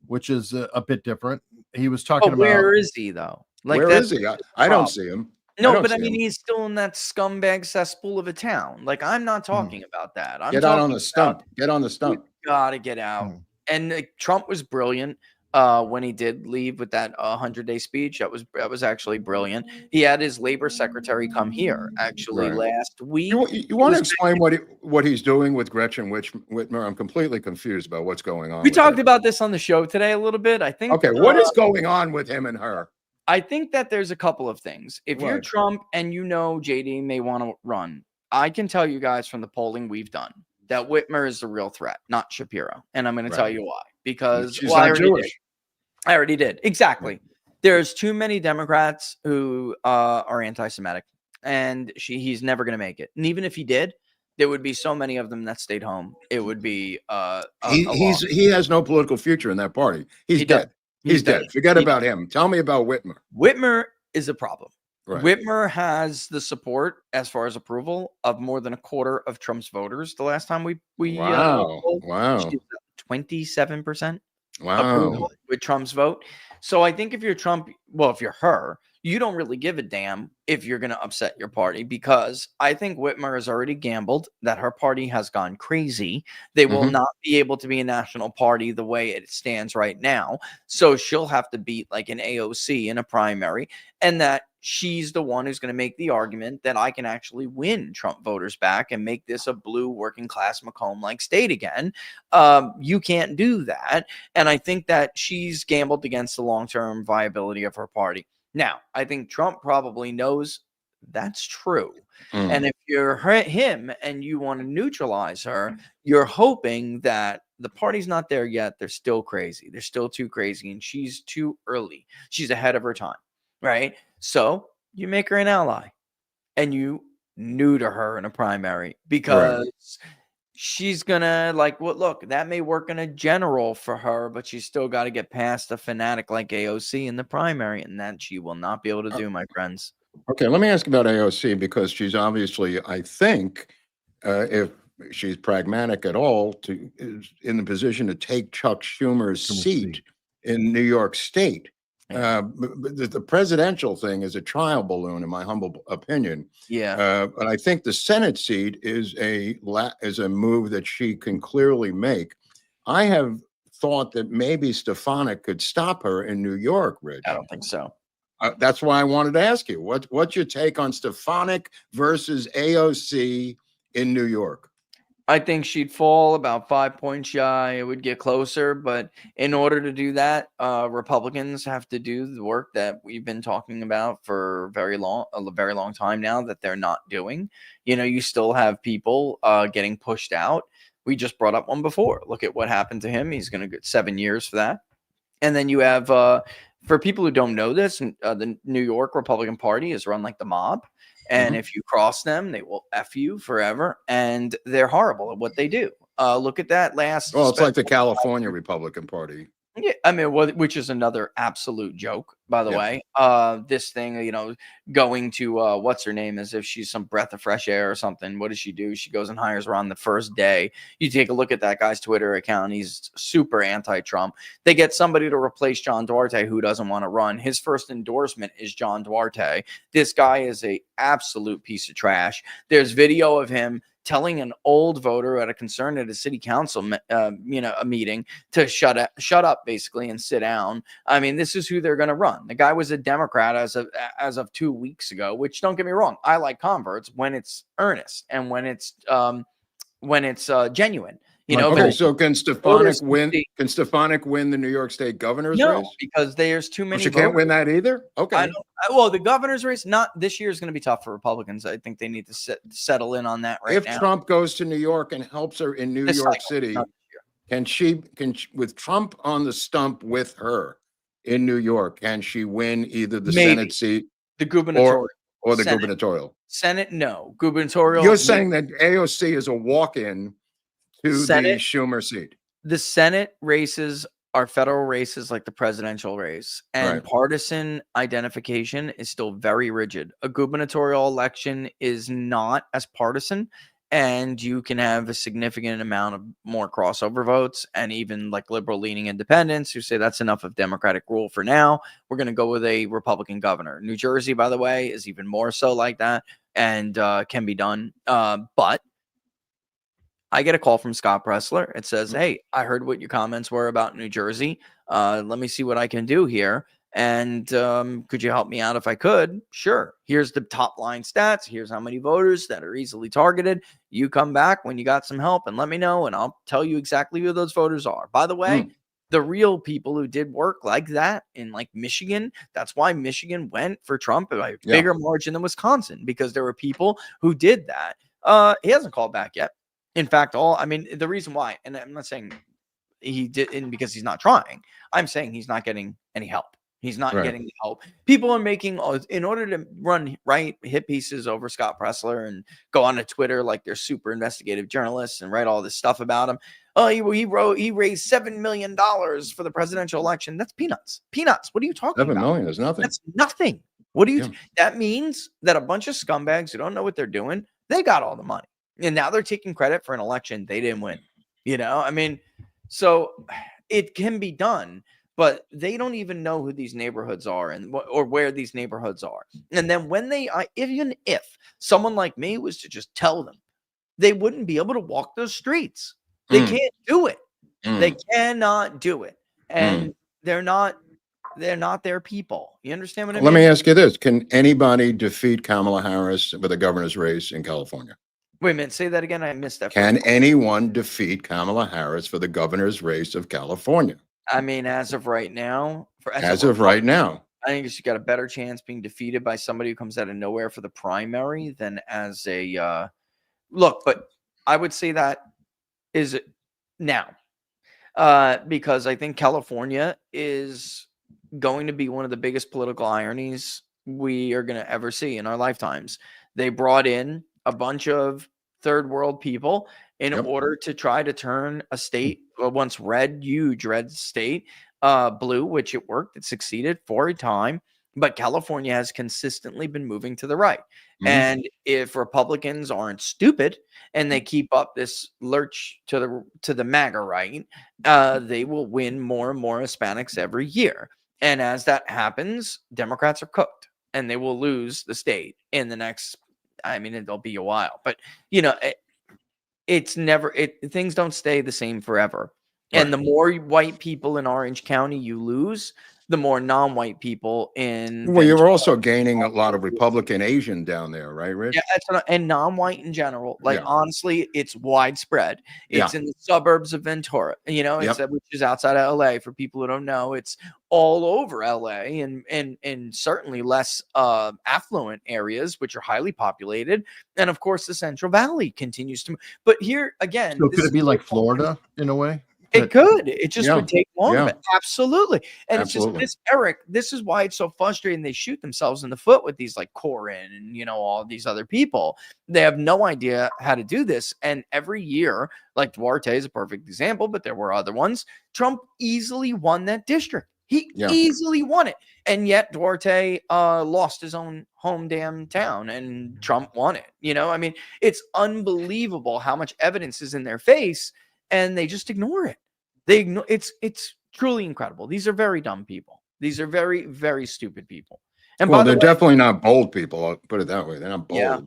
which is a bit different. He was talking about.
Where is he though?
Where is he? I don't see him.
No, but I mean, he's still in that scumbag cesspool of a town. Like, I'm not talking about that.
Get out on the stump. Get on the stump.
Gotta get out. And Trump was brilliant. when he did leave with that 100-day speech. That was actually brilliant. He had his labor secretary come here actually
Right.
last week.
You want to explain what he's doing with Gretchen Whitmer? I'm completely confused about what's going on.
We
with
talked
her.
about this on the show today a little bit. I think.
Okay, what is going on with him and her?
I think that there's a couple of things. If you're
What?
Trump and you know JD may want to run, I can tell you guys from the polling we've done that Whitmer is the real threat, not Shapiro. And I'm going to tell you why. Because
She's
well,
not Jewish.
I already did. Exactly. There's too many Democrats who are anti-Semitic, and he's never going to make it. And even if he did, there would be so many of them that stayed home. It would be
he has no political future in that party. He's dead. He's dead. Forget about him. Tell me about Whitmer.
Whitmer is a problem.
Right.
Whitmer has the support, as far as approval, of more than a quarter of Trump's voters. The last time we
wow.
27%
Wow.
approval with Trump's vote. So I think if you're Trump, well, if you're her, you don't really give a damn if you're going to upset your party, because I think Whitmer has already gambled that her party has gone crazy. They will not be able to be a national party the way it stands right now. So she'll have to beat like an AOC in a primary, and that she's the one who's going to make the argument that I can actually win Trump voters back and make this a blue working class Macomb-like state again. You can't do that. And I think that she's gambled against the long-term viability of her party. Now, I think Trump probably knows that's true. And if you're him and you want to neutralize her, you're hoping that the party's not there yet. They're still crazy. They're still too crazy. And she's too early. She's ahead of her time. Right? So you make her an ally and you neuter her in a primary, because she's gonna look, that may work in a general for her, but she's still got to get past a fanatic like AOC in the primary, and that she will not be able to do, my friends.
Okay, let me ask about AOC, because she's obviously, I think, if she's pragmatic at all, is in the position to take Chuck Schumer's seat in New York State. But the presidential thing is a trial balloon, in my humble opinion. But I think the Senate seat is a move that she can clearly make. I have thought that maybe Stefanik could stop her in New York, Rich.
I don't think so.
That's why I wanted to ask you, what's your take on Stefanik versus AOC in New York?
I think she'd fall about 5 points shy. It would get closer, but in order to do that, Republicans have to do the work that we've been talking about for a very long time now that they're not doing. You know, you still have people getting pushed out. We just brought up one before. Look at what happened to him. He's going to get 7 years for that. And then you have, for people who don't know this, the New York Republican Party is run like the mob. And if you cross them, they will F you forever. And they're horrible at what they do. Look at that last.
Well, it's like the California Republican Party.
Yeah, I mean, which is another absolute joke, by the way. This thing, you know, going to what's her name, as if she's some breath of fresh air or something. What does she do? She goes and hires her on the first day. You take a look at that guy's Twitter account. He's super anti-Trump. They get somebody to replace John Duarte, who doesn't want to run. His first endorsement is John Duarte. This guy is a absolute piece of trash. There's video of him telling an old voter at a concern at a city council, a meeting, to shut up, basically, and sit down. I mean, this is who they're going to run. The guy was a Democrat as of 2 weeks ago. Which, don't get me wrong, I like converts when it's earnest and when it's genuine. You know.
Okay, so can Stefanik win? Can Stefanik win the New York State governor's race?
No, because there's too many.
She can't win that either. Okay.
Well, the governor's race, not this year, is going to be tough for Republicans. I think they need to settle in on that right now.
If Trump goes to New York and helps her in New York City, can she, with Trump on the stump with her in New York, can she win either the Senate seat,
the gubernatorial,
or the gubernatorial?
Senate, no. Gubernatorial.
You're saying that AOC is a walk-in to
Senate,
the Schumer seat.
The Senate races are federal races like the presidential race, and partisan identification is still very rigid. A gubernatorial election is not as partisan, and you can have a significant amount of more crossover votes, and even like liberal leaning independents who say that's enough of Democratic rule for now. We're going to go with a Republican governor. New Jersey, by the way, is even more so like that, and can be done. But I get a call from Scott Pressler. It says, "Hey, I heard what your comments were about New Jersey. Let me see what I can do here. And could you help me out if I could? Sure. Here's the top line stats. Here's how many voters that are easily targeted. You come back when you got some help and let me know, and I'll tell you exactly who those voters are. By the way, the real people who did work like that in like Michigan, that's why Michigan went for Trump by a bigger margin than Wisconsin, because there were people who did that. He hasn't called back yet. In fact, the reason why, and I'm not saying he didn't because he's not trying. I'm saying he's not getting any help. He's not getting the help. People are making, in order to run hit pieces over Scott Pressler and go on to Twitter like they're super investigative journalists and write all this stuff about him. Oh, he raised $7 million for the presidential election. That's peanuts. Peanuts. What are you talking about? $7
million is nothing.
That's nothing. What do you? That means that a bunch of scumbags who don't know what they're doing, they got all the money, and now they're taking credit for an election they didn't win. So it can be done. But they don't even know who these neighborhoods are or where these neighborhoods are. And then when even if someone like me was to just tell them, they wouldn't be able to walk those streets. They can't do it. They cannot do it. And they're not their people. You understand what I mean?
Let me ask you this. Can anybody defeat Kamala Harris for the governor's race in California?
Wait a minute. Say that again. I missed that.
Can anyone defeat Kamala Harris for the governor's race of California?
As of right now,
I
think she's got a better chance being defeated by somebody who comes out of nowhere for the primary than as a look. But I would say that is now because I think California is going to be one of the biggest political ironies we are going to ever see in our lifetimes. They brought in a bunch of third world people in order to try to turn a state, once huge red state, blue, which it worked. It succeeded for a time, but California has consistently been moving to the right. And if Republicans aren't stupid and they keep up this lurch to the MAGA right, they will win more and more Hispanics every year. And as that happens, Democrats are cooked and they will lose the state in the next, it'll be a while, but things don't stay the same forever. And the more white people in Orange County you lose, the more non-white people in.
Well, you're also gaining a lot of Republican Asian down there, right, Rich?
Yeah, and non-white in general. Honestly, it's widespread. It's in the suburbs of Ventura, which is outside of LA. For people who don't know, it's all over LA and certainly less affluent areas, which are highly populated. And of course, the Central Valley continues to. But here again,
so could it be like Florida in a way?
It could. It just would take longer. But absolutely. And it's just this, Eric, this is why it's so frustrating. They shoot themselves in the foot with these like Corin and, all these other people. They have no idea how to do this. And every year, like Duarte is a perfect example, but there were other ones. Trump easily won that district. He easily won it. And yet Duarte lost his own home damn town and Trump won it. It's unbelievable how much evidence is in their face. And they just ignore it. It's truly incredible. These are very dumb people. These are very, very stupid people. And
they're definitely not bold people. I'll put it that way. They're not bold.
Yeah.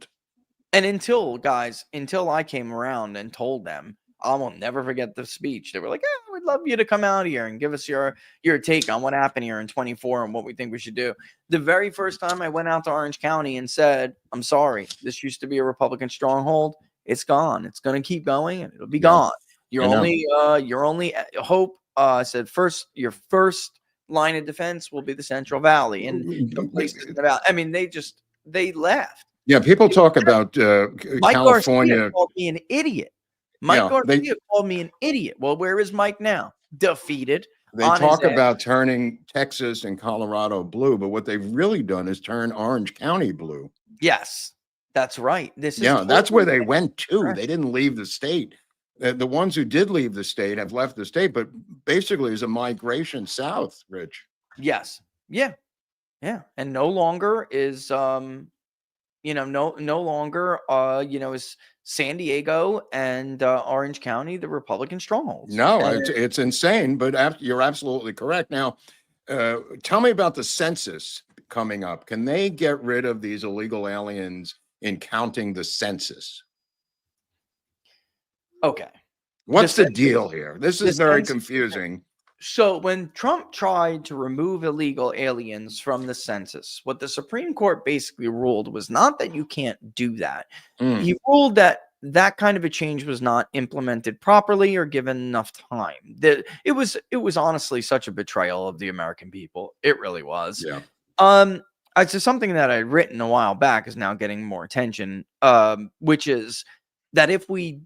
And until I came around and told them, I will never forget the speech. They were like, we'd love you to come out here and give us your take on what happened here in 24 and what we think we should do. The very first time I went out to Orange County and said, I'm sorry, this used to be a Republican stronghold. It's gone. It's going to keep going and it'll be gone. Your only hope, said your first line of defense will be the Central Valley and the places in the valley. They left.
Yeah, people talk about
Mike
California.
Garcia called me an idiot. Garcia called me an idiot. Well, where is Mike now? Defeated.
They talk about turning Texas and Colorado blue, but what they've really done is turn Orange County blue.
Yes, that's right.
That's where they went to. Right. They didn't leave the state. The ones who did leave the state have left the state, but basically there's a migration south, Rich.
Yes. Yeah. Yeah. And no longer is, no longer, is San Diego and Orange County the Republican strongholds.
No, it's insane, but you're absolutely correct. Now, tell me about the census coming up. Can they get rid of these illegal aliens in counting the census?
Okay.
What's the
census-
deal here? This
the
is very
census-
confusing.
So when Trump tried to remove illegal aliens from the census, what the Supreme Court basically ruled was not that you can't do that.
Mm.
He ruled that that kind of a change was not implemented properly or given enough time. That it was honestly such a betrayal of the American people. It really was.
Yeah.
It's just something that I'd written a while back is now getting more attention. Which is that if we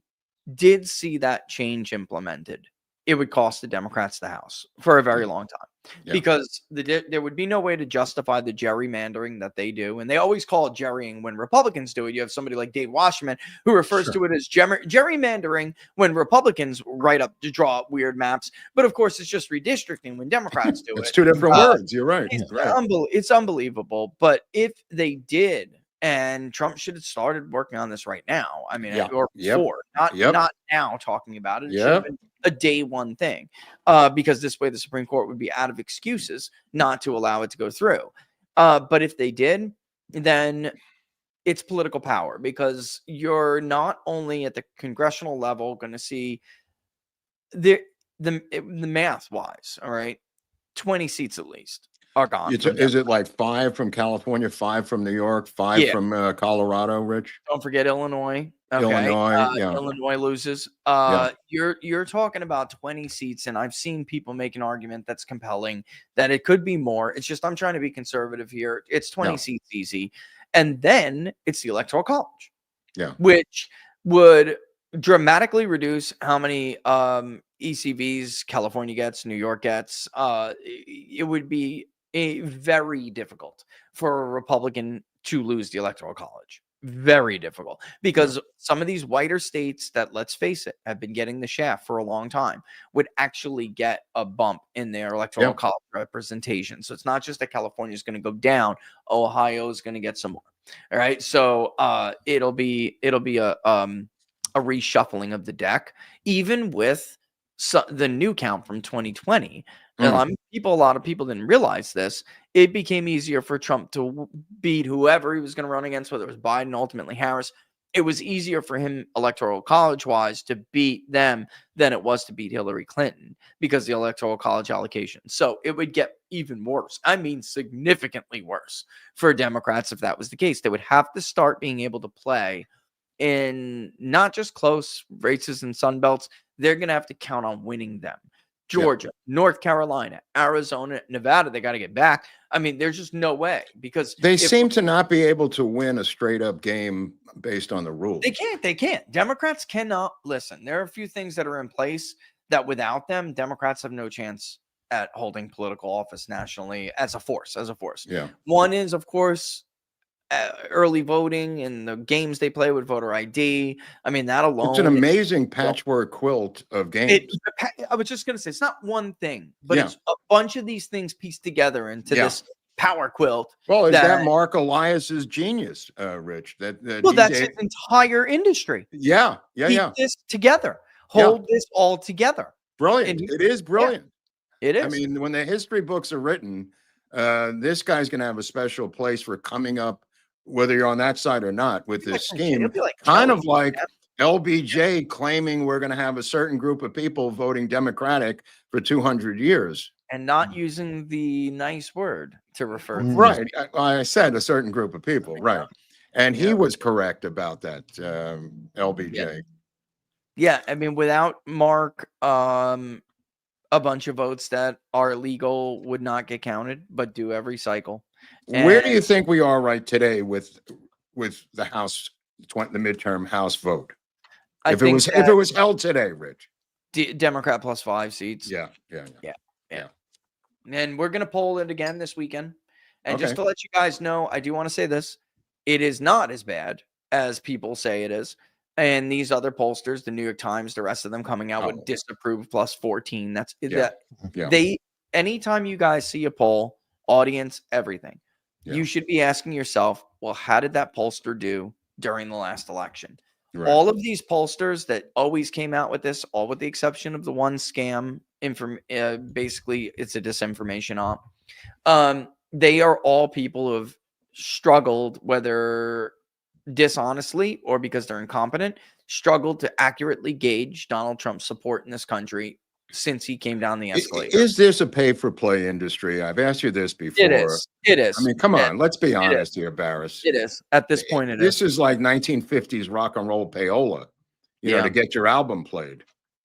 did see that change implemented, it would cost the Democrats the House for a very long time, because there would be no way to justify the gerrymandering that they do. And they always call it gerrying when Republicans do it. You have somebody like Dave Wasserman who refers to it as gerrymandering when Republicans write up to draw up weird maps. But of course, it's just redistricting when Democrats do
It's
it.
two different words. You're right.
It's,
right.
it's unbelievable. But if they did, and Trump should have started working on this right now. I mean, or before, not now talking about it. It should have been a day one thing, because this way the Supreme Court would be out of excuses not to allow it to go through. But if they did, then it's political power, because you're not only at the congressional level going to see the math wise, all right, 20 seats at least are gone.
Is it like 5 from California, 5 from New York, 5 from Colorado, Rich?
Don't forget Illinois. Okay. Illinois loses. You're talking about 20 seats, and I've seen people make an argument that's compelling that it could be more. It's just I'm trying to be conservative here. It's 20 seats easy. And then it's the Electoral College. Which would dramatically reduce how many ECVs California gets, New York gets. It would be very difficult for a Republican to lose the Electoral College. Very difficult, because some of these whiter states that, let's face it, have been getting the shaft for a long time would actually get a bump in their Electoral College representation. So it's not just that California is going to go down. Ohio is going to get some more. All right. So it'll be a reshuffling of the deck, even with the new count from 2020. A lot of people didn't realize this. It became easier for Trump to beat whoever he was going to run against, whether it was Biden, ultimately Harris. It was easier for him, Electoral College wise, to beat them than it was to beat Hillary Clinton, because the Electoral College allocation. So it would get even worse. I mean, significantly worse for Democrats if that was the case. They would have to start being able to play in not just close races and Sun Belts. They're going to have to count on winning them. Georgia, North Carolina, Arizona, Nevada, they got to get back. I mean, there's just no way, because
they seem to not be able to win a straight up game based on the rules.
They can't. Democrats cannot. Listen, there are a few things that are in place that without them, Democrats have no chance at holding political office nationally as a force.
Yeah.
One is, of course, early voting and the games they play with voter ID. I mean, that alone.
It's an amazing patchwork quilt of games.
I was just going to say, it's not one thing, but it's a bunch of these things pieced together into this power quilt.
Well, is that Mark Elias's genius, Rich? That's
his entire industry.
Keep
this together. Hold this all together.
Brilliant. It is brilliant.
It is.
I mean, when the history books are written, this guy's going to have a special place for coming up, whether you're on that side or not, with this scheme. Kind of like LBJ claiming we're going to have a certain group of people voting Democratic for 200 years.
And not using the nice word to refer to.
Right. I said a certain group of people. Right. And he was correct about that, LBJ.
Yeah. I mean, without Mark, a bunch of votes that are illegal would not get counted, but do every cycle.
Where do you think we are right today with the House, the midterm House vote? If it was held today, Rich?
Democrat plus 5 seats.
Yeah.
And we're going to poll it again this weekend. And just to let you guys know, I do want to say this. It is not as bad as people say it is. And these other pollsters, the New York Times, the rest of them coming out with disapprove plus 14. Anytime you guys see a poll, audience, everything, you should be asking yourself, well, how did that pollster do during the last election? Right. All of these pollsters that always came out with this, all with the exception of the one scam, basically it's a disinformation op. They are all people who have struggled, whether dishonestly or because they're incompetent, struggled to accurately gauge Donald Trump's support in this country since he came down the escalator.
Is this a pay-for-play industry? I've asked you this before.
It is. It is.
I mean, come on, let's be
is.
honest here, Barris.
It is. At this point, it
This
is.
is like 1950s rock and roll payola, you know,
Yeah.
to get your album played.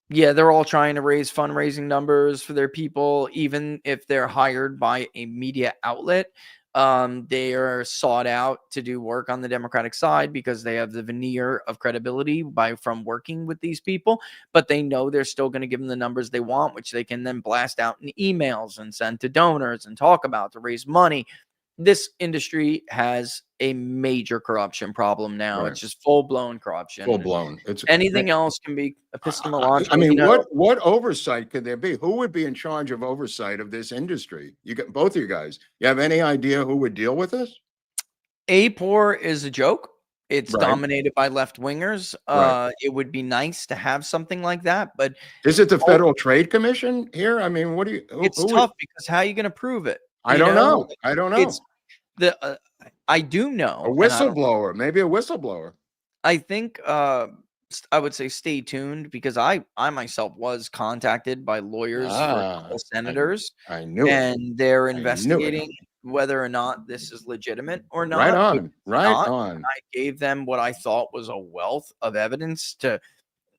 Yeah, they're all trying to raise fundraising numbers for their people, even if they're hired by a media outlet. They are sought out to do work on the Democratic side because they have the veneer of credibility from working with these people, but they know they're still going to give them the numbers they want, which they can then blast out in emails and send to donors and talk about to raise money. This industry has a major corruption problem now.
Right.
It's just full-blown corruption.
Full blown. It's
Anything else can be epistemological.
I mean,
you know?
what oversight could there be? Who would be in charge of oversight of this industry? You got both of you guys. You have any idea who would deal with this?
APOR is a joke. It's
Right.
dominated by left wingers.
Right.
It would be nice to have something like that, but
Is it the Federal Trade Commission here? I mean, what do you?
it's tough because how are you going to prove it?
I
You
don't know. I don't know.
It's the I do know.
A
and I don't-
whistleblower, maybe a whistleblower.
I think I would say stay tuned because I myself was contacted by lawyers for a couple senators,
I knew it.
and they're
knew it.
investigating whether or not this is legitimate or not.
Right
If
on.
it's
Right
not,
on.
I gave them what I thought was a wealth of evidence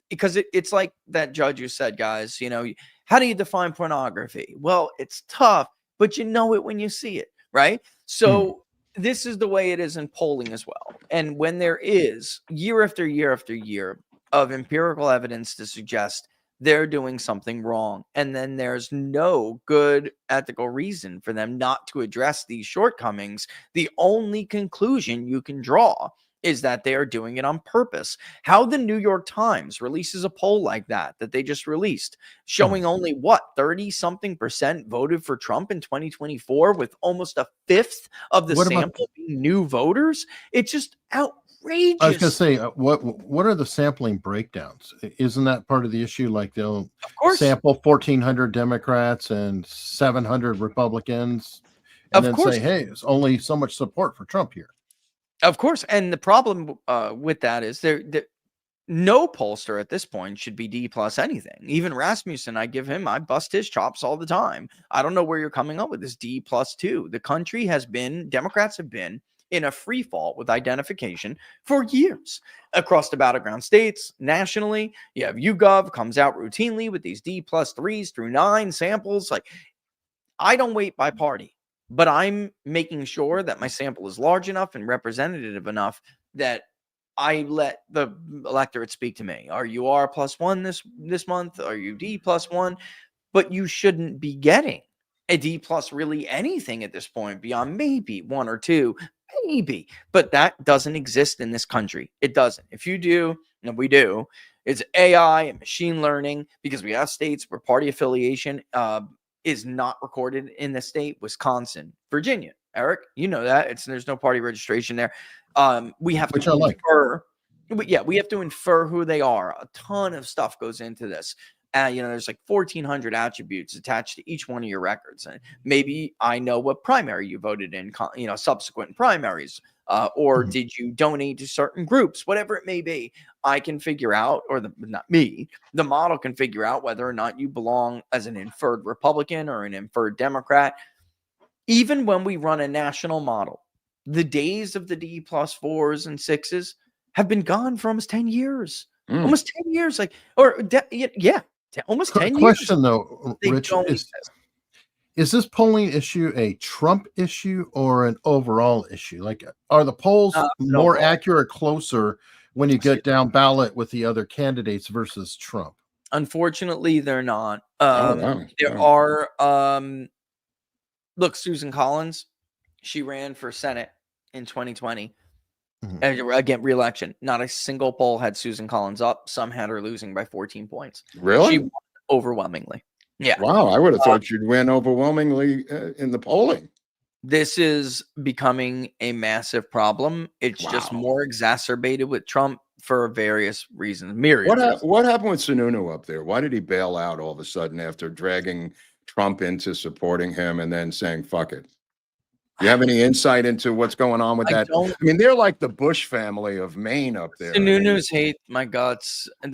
because it's like that judge who said, guys, you know, how do you define pornography? Well, it's tough, but you know it when you see it, right? So this is the way it is in polling as well. And when there is year after year after year of empirical evidence to suggest they're doing something wrong, and then there's no good ethical reason for them not to address these shortcomings, the only conclusion you can draw is that they are doing it on purpose. How the New York Times releases a poll like that they just released, showing only 30-something% voted for Trump in 2024, with almost a fifth of the sample being new voters. It's just outrageous.
I was going to say, what are the sampling breakdowns? Isn't that part of the issue? Like they'll sample 1,400 Democrats and 700 Republicans, and then say, hey, it's only so much support for Trump here.
Of course. And the problem with that is no pollster at this point should be D plus anything. Even Rasmussen, I bust his chops all the time. I don't know where you're coming up with this D+2. The country Democrats have been in a free fall with identification for years across the battleground states. Nationally, you have YouGov comes out routinely with these D+3s through 9 samples. Like, I don't weight by party, but I'm making sure that my sample is large enough and representative enough that I let the electorate speak to me. Are you R+1 this month? Are you D+1? But you shouldn't be getting a D+ really anything at this point beyond maybe 1 or 2, maybe. But that doesn't exist in this country. It doesn't. If you do, and we do, it's AI and machine learning, because we have states where party affiliation is not recorded in the state. Wisconsin, Virginia, Eric, you know that there's no party registration there. We have to infer. We have to infer who they are. A ton of stuff goes into this. There's like 1,400 attributes attached to each one of your records, and maybe I know what primary you voted in. Subsequent primaries, or did you donate to certain groups? Whatever it may be, I can figure out, the model can figure out whether or not you belong as an inferred Republican or an inferred Democrat. Even when we run a national model, the days of the D+4s and 6s have been gone for almost 10 years. Almost 10 years. Almost 10 years.
Question though, Rich, is this polling issue a Trump issue or an overall issue? Like, are the polls more accurate, closer when you get down ballot with the other candidates versus Trump?
Unfortunately, they're not. Look, Susan Collins, she ran for Senate in 2020. And again, re-election. Not a single poll had Susan Collins up. Some had her losing by 14 points.
Really?
She won overwhelmingly. Yeah.
Wow. I would have thought you'd win overwhelmingly in the polling.
This is becoming a massive problem. It's just more exacerbated with Trump for various reasons.
What happened with Sununu up there? Why did he bail out all of a sudden after dragging Trump into supporting him and then saying, fuck it? You have any insight into what's going on with
I
that?
don't.
I mean, they're like the Bush family of Maine up there.
Sununu's hate my guts. I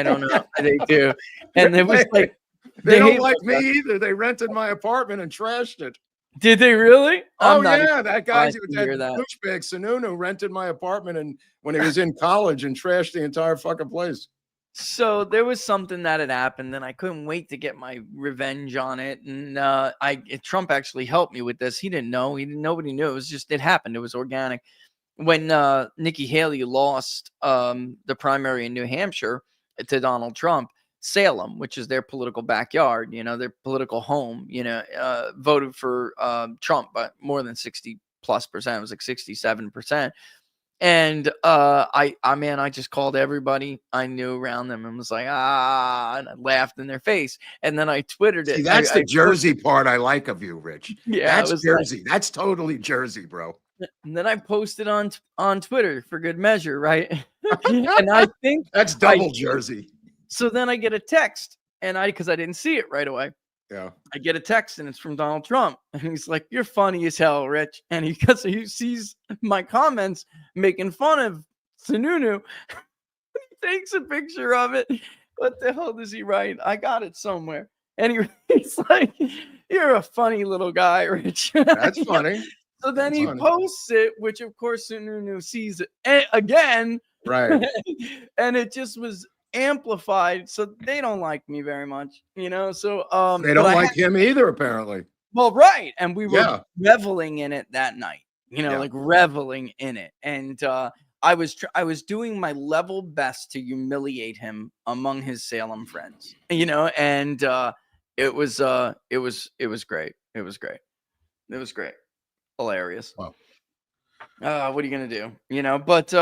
don't know. They do. And it was like,
they don't
hate
like
my
me either. They rented my apartment and trashed it.
Did they really?
Oh
I'm not
yeah, that guy,
surprised to hear
that
that.
douchebag Sununu, rented my apartment and when he was in college and trashed the entire fucking place.
So there was something that had happened, and I couldn't wait to get my revenge on it. And Trump actually helped me with this. He didn't know. Nobody knew. It was just it happened. It was organic. When Nikki Haley lost the primary in New Hampshire to Donald Trump, Salem, which is their political backyard, their political home, voted for Trump by more than 60+%. It was like 67%. And I just called everybody I knew around them and was like, and I laughed in their face. And then I Twittered it.
See, that's the Jersey part I like of you, Rich.
Yeah,
that's
it was
Jersey. That's totally Jersey, bro.
And then I posted on Twitter for good measure, right? And I think
that's double Jersey.
So then I get a text, and because I didn't see it right away.
Yeah.
I get a text, and it's from Donald Trump, and he's like, "You're funny as hell, Rich." And because he sees my comments making fun of Sununu, he takes a picture of it. What the hell does he write? I got it somewhere. And he's like, "You're a funny little guy, Rich."
That's funny.
So then he posts it, which of course Sununu sees it again.
Right.
And it just was amplified, so they don't like me very much, so
they don't like him either, apparently.
Well, right. And we were reveling in it that night, like reveling in it. And I was doing my level best to humiliate him among his Salem friends, and it was great. It was great. Hilarious.
Wow.
What are you gonna do? But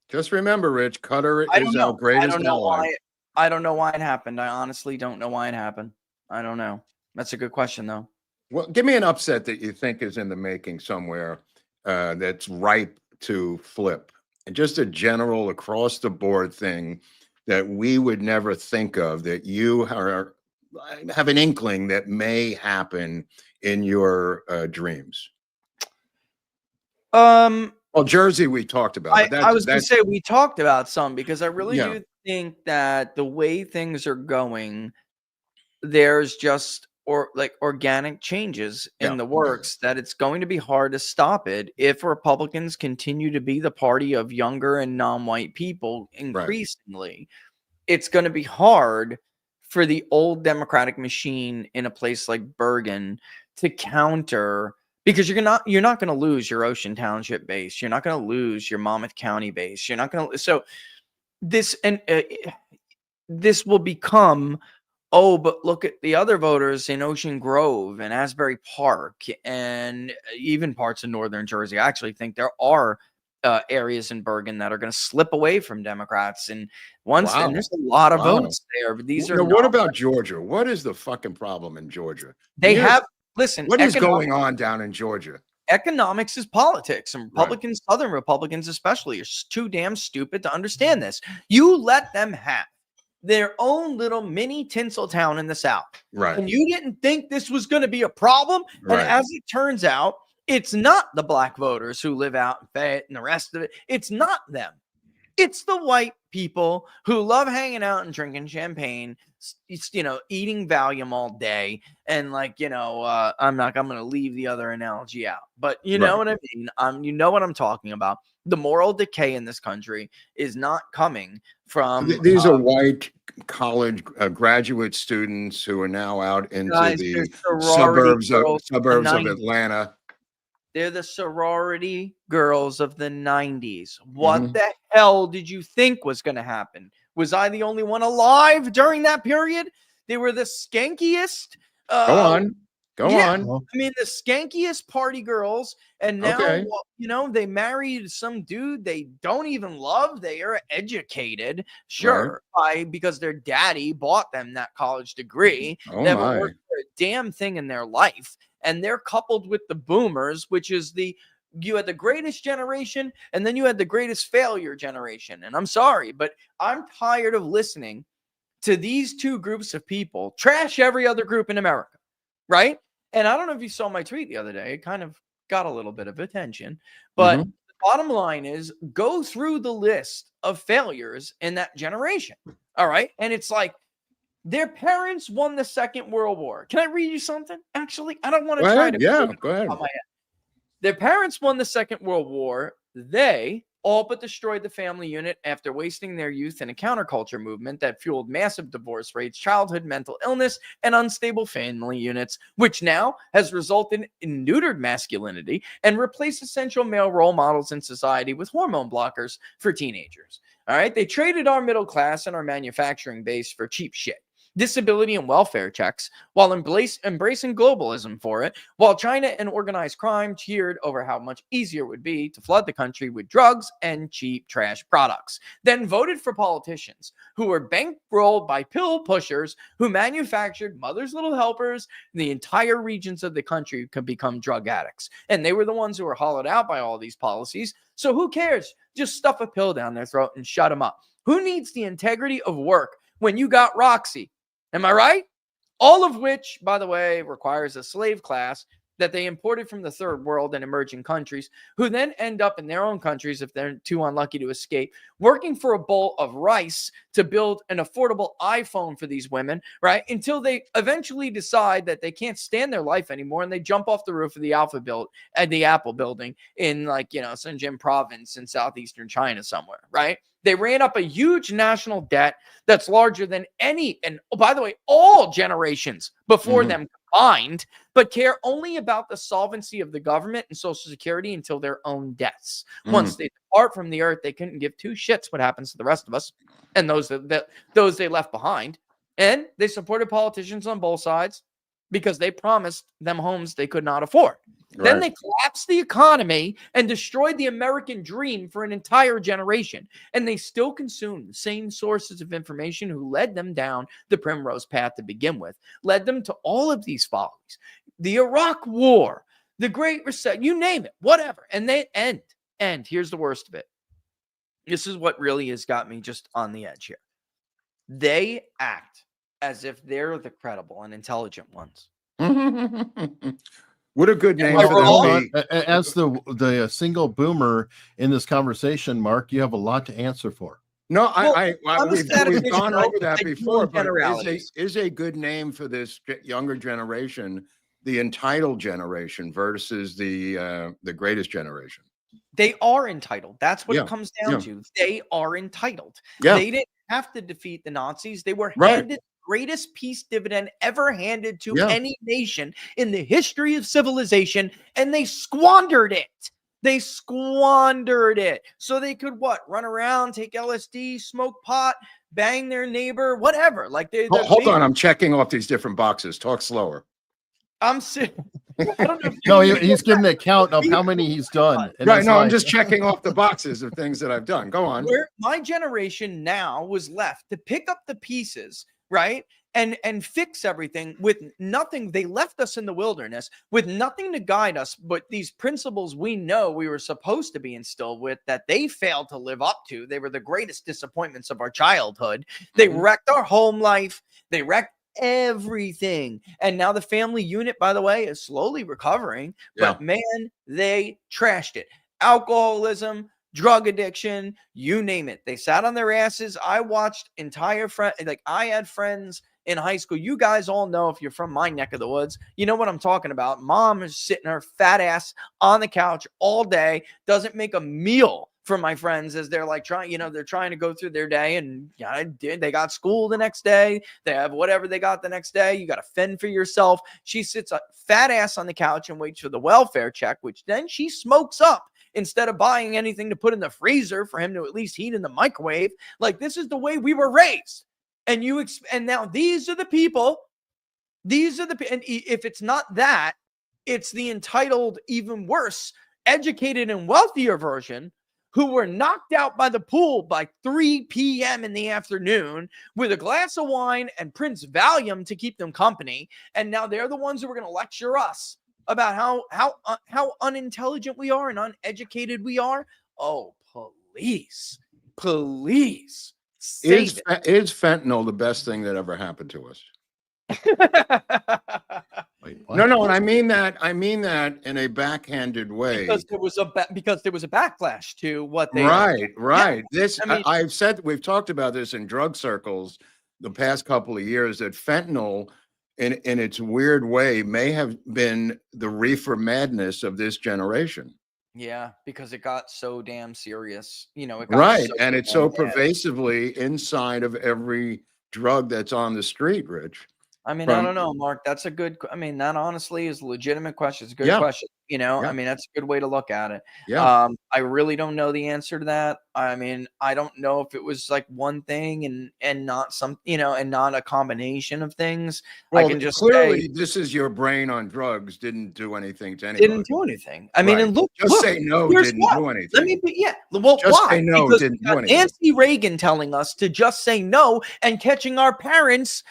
just remember, Rich, Cutter is our greatest ally.
I don't know why it happened. I honestly don't know why it happened. I don't know. That's a good question, though.
Well, give me an upset that you think is in the making somewhere that's ripe to flip. And just a general across the board thing that we would never think of, that you have an inkling that may happen in your dreams. Well, Jersey, we talked about.
I was going to say we talked about some, because I really do think that the way things are going, there's just organic changes in the works, that it's going to be hard to stop it if Republicans continue to be the party of younger and non-white people increasingly. It's going to be hard for the old Democratic machine in a place like Bergen to counter, because you're not going to lose your Ocean Township base. You're not going to lose your Monmouth County base. You're not going to. So this will become, but look at the other voters in Ocean Grove and Asbury Park and even parts of northern Jersey. I actually think there are areas in Bergen that are going to slip away from Democrats. And and there's a lot of votes there. But these are.
What about Georgia? What is the fucking problem in Georgia?
Listen,
what is going on down in Georgia?
Economics is politics, and Republicans, Southern Republicans especially, are too damn stupid to understand this. You let them have their own little mini tinsel town in the South.
Right.
And you didn't think this was going to be a problem.
Right.
And as it turns out, it's not the black voters who live out in Fayette and the rest of it. It's not them. It's the white people who love hanging out and drinking champagne, eating Valium all day. And I'm going to leave the other analogy out, but you know what I mean? You know what I'm talking about. The moral decay in this country is not coming from.
These are white college graduate students who are now out into the suburbs of Atlanta.
They're the sorority girls of the 90s. What the hell did you think was going to happen? Was I the only one alive during that period? They were the skankiest.
Go on.
I mean, the skankiest party girls. And now, they married some dude they don't even love. They are educated, because their daddy bought them that college degree. Never worked for a damn thing in their life. And they're coupled with the boomers, which is you had the greatest generation, and then you had the greatest failure generation. And I'm sorry, but I'm tired of listening to these two groups of people trash every other group in America, right? And I don't know if you saw my tweet the other day. It kind of got a little bit of attention. But the bottom line is, go through the list of failures in that generation. All right. And it's like, their parents won the Second World War. Can I read you something? Actually, I don't want to try to.
Yeah, go ahead.
Their parents won the Second World War. They all but destroyed the family unit after wasting their youth in a counterculture movement that fueled massive divorce rates, childhood mental illness, and unstable family units, which now has resulted in neutered masculinity and replaced essential male role models in society with hormone blockers for teenagers. All right. They traded our middle class and our manufacturing base for cheap shit, disability and welfare checks, while embracing globalism for it, while China and organized crime cheered over how much easier it would be to flood the country with drugs and cheap trash products, then voted for politicians who were bankrolled by pill pushers who manufactured mother's little helpers. The entire regions of the country could become drug addicts. And they were the ones who were hollowed out by all these policies. So who cares? Just stuff a pill down their throat and shut them up. Who needs the integrity of work when you got Roxy? Am I right? All of which, by the way, requires a slave class that they imported from the third world and emerging countries, who then end up in their own countries, if they're too unlucky to escape, working for a bowl of rice to build an affordable iPhone for these women, right? Until they eventually decide that they can't stand their life anymore and they jump off the roof of the Apple building in, like, you know, Shenzhen province in southeastern China somewhere, right? They ran up a huge national debt that's larger than any, and by the way, all generations before them combined, but care only about the solvency of the government and Social Security until their own deaths. Once they depart from the earth, they couldn't give two shits what happens to the rest of us and those they left behind. And they supported politicians on both sides because they promised them homes they could not afford. Then they collapsed the economy and destroyed the American dream for an entire generation. And they still consume the same sources of information who led them down the primrose path to begin with, led them to all of these follies. The Iraq War, the Great Reset, you name it, whatever. And they end. And here's the worst of it. This is what really has got me just on the edge here. They act as if they're the credible and intelligent ones.
What a good name for them.
As the single boomer in this conversation, Mark, you have a lot to answer for.
No, we've gone over that before, but is a good name for this younger generation the entitled generation versus the greatest generation?
They are entitled. That's what it comes down to. They are entitled. They didn't have to defeat the Nazis. They were handed the greatest peace dividend ever handed to any nation in the history of civilization, and they squandered it. They squandered it so they could run around, take LSD, smoke pot, bang their neighbor, whatever. Like
hold on, I'm checking off these different boxes. Talk slower.
I'm sick.
No, he's giving a count of how many he's done.
Right. No, I'm just checking off the boxes of things that I've done. Go on.
Where my generation now was left to pick up the pieces, right? And fix everything with nothing. They left us in the wilderness with nothing to guide us, but these principles we know we were supposed to be instilled with that they failed to live up to. They were the greatest disappointments of our childhood. They wrecked our home life. They wrecked everything. And now the family unit, by the way, is slowly recovering. But man, they trashed it. Alcoholism, drug addiction, you name it. They sat on their asses. I watched I had friends in high school. You guys all know, if you're from my neck of the woods, you know what I'm talking about. Mom is sitting her fat ass on the couch all day, doesn't make a meal for my friends as they're trying to go through their day, and they got school the next day. They have whatever they got the next day. You got to fend for yourself. She sits a fat ass on the couch and waits for the welfare check, which then she smokes up instead of buying anything to put in the freezer for him to at least heat in the microwave. Like, this is the way we were raised. And and now these are the people. And if it's not that, it's the entitled, even worse, educated and wealthier version who were knocked out by the pool by 3 p.m. in the afternoon with a glass of wine and Prince Valium to keep them company. And now they're the ones who are going to lecture us about how unintelligent we are and uneducated we are. Oh, please.
Is fentanyl the best thing that ever happened to us?
Wait, what?
No, and I mean that in a backhanded way.
Because there was a backlash to what they
Right.
Yeah.
This
I mean-
I've said, we've talked about this in drug circles the past couple of years, that fentanyl in its weird way may have been the reefer madness of this generation.
Yeah, because it got so damn serious. It got
Right.
so
And it's
damn
so
bad.
pervasively inside of every drug that's on the street, Rich.
I mean,
from-
I don't know, Mark. That's a good. I mean, that honestly is a legitimate question. It's a good
Yeah.
question.
Yeah.
I mean, that's a good way to look at it.
Yeah.
I really don't know the answer to that. I mean, I don't know if it was like one thing and not some, and not a combination of things.
Well,
I can just
clearly
say,
this is your brain on drugs didn't do anything to anybody.
didn't do anything. I mean,
Right.
and look,
Just say no
here's
didn't
why.
do anything.
Let me be, Well,
Just
why?
say no
Because
didn't
we got
do anything.
Nancy Reagan telling us to just say no and catching our parents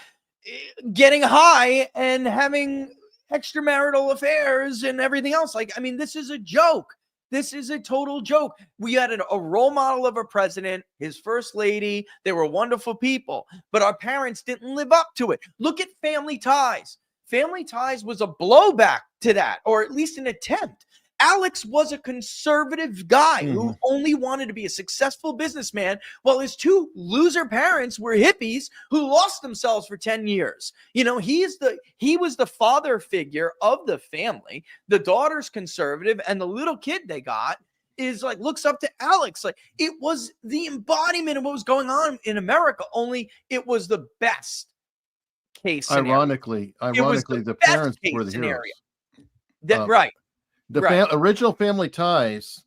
getting high and having extramarital affairs and everything else. Like, I mean, this is a joke. This is a total joke. We had a role model of a president, his first lady. They were wonderful people, but our parents didn't live up to it. Look at Family Ties. Family Ties was a blowback to that, or at least an attempt. Alex was a conservative guy who only wanted to be a successful businessman, while his two loser parents were hippies who lost themselves for 10 years. He was the father figure of the family. The daughter's conservative, and the little kid they got is like looks up to Alex. Like, it was the embodiment of what was going on in America, only it was the best case scenario.
Ironically, the
best
parents
case
were the
scenario.
heroes.
Right.
The
Right.
original Family Ties,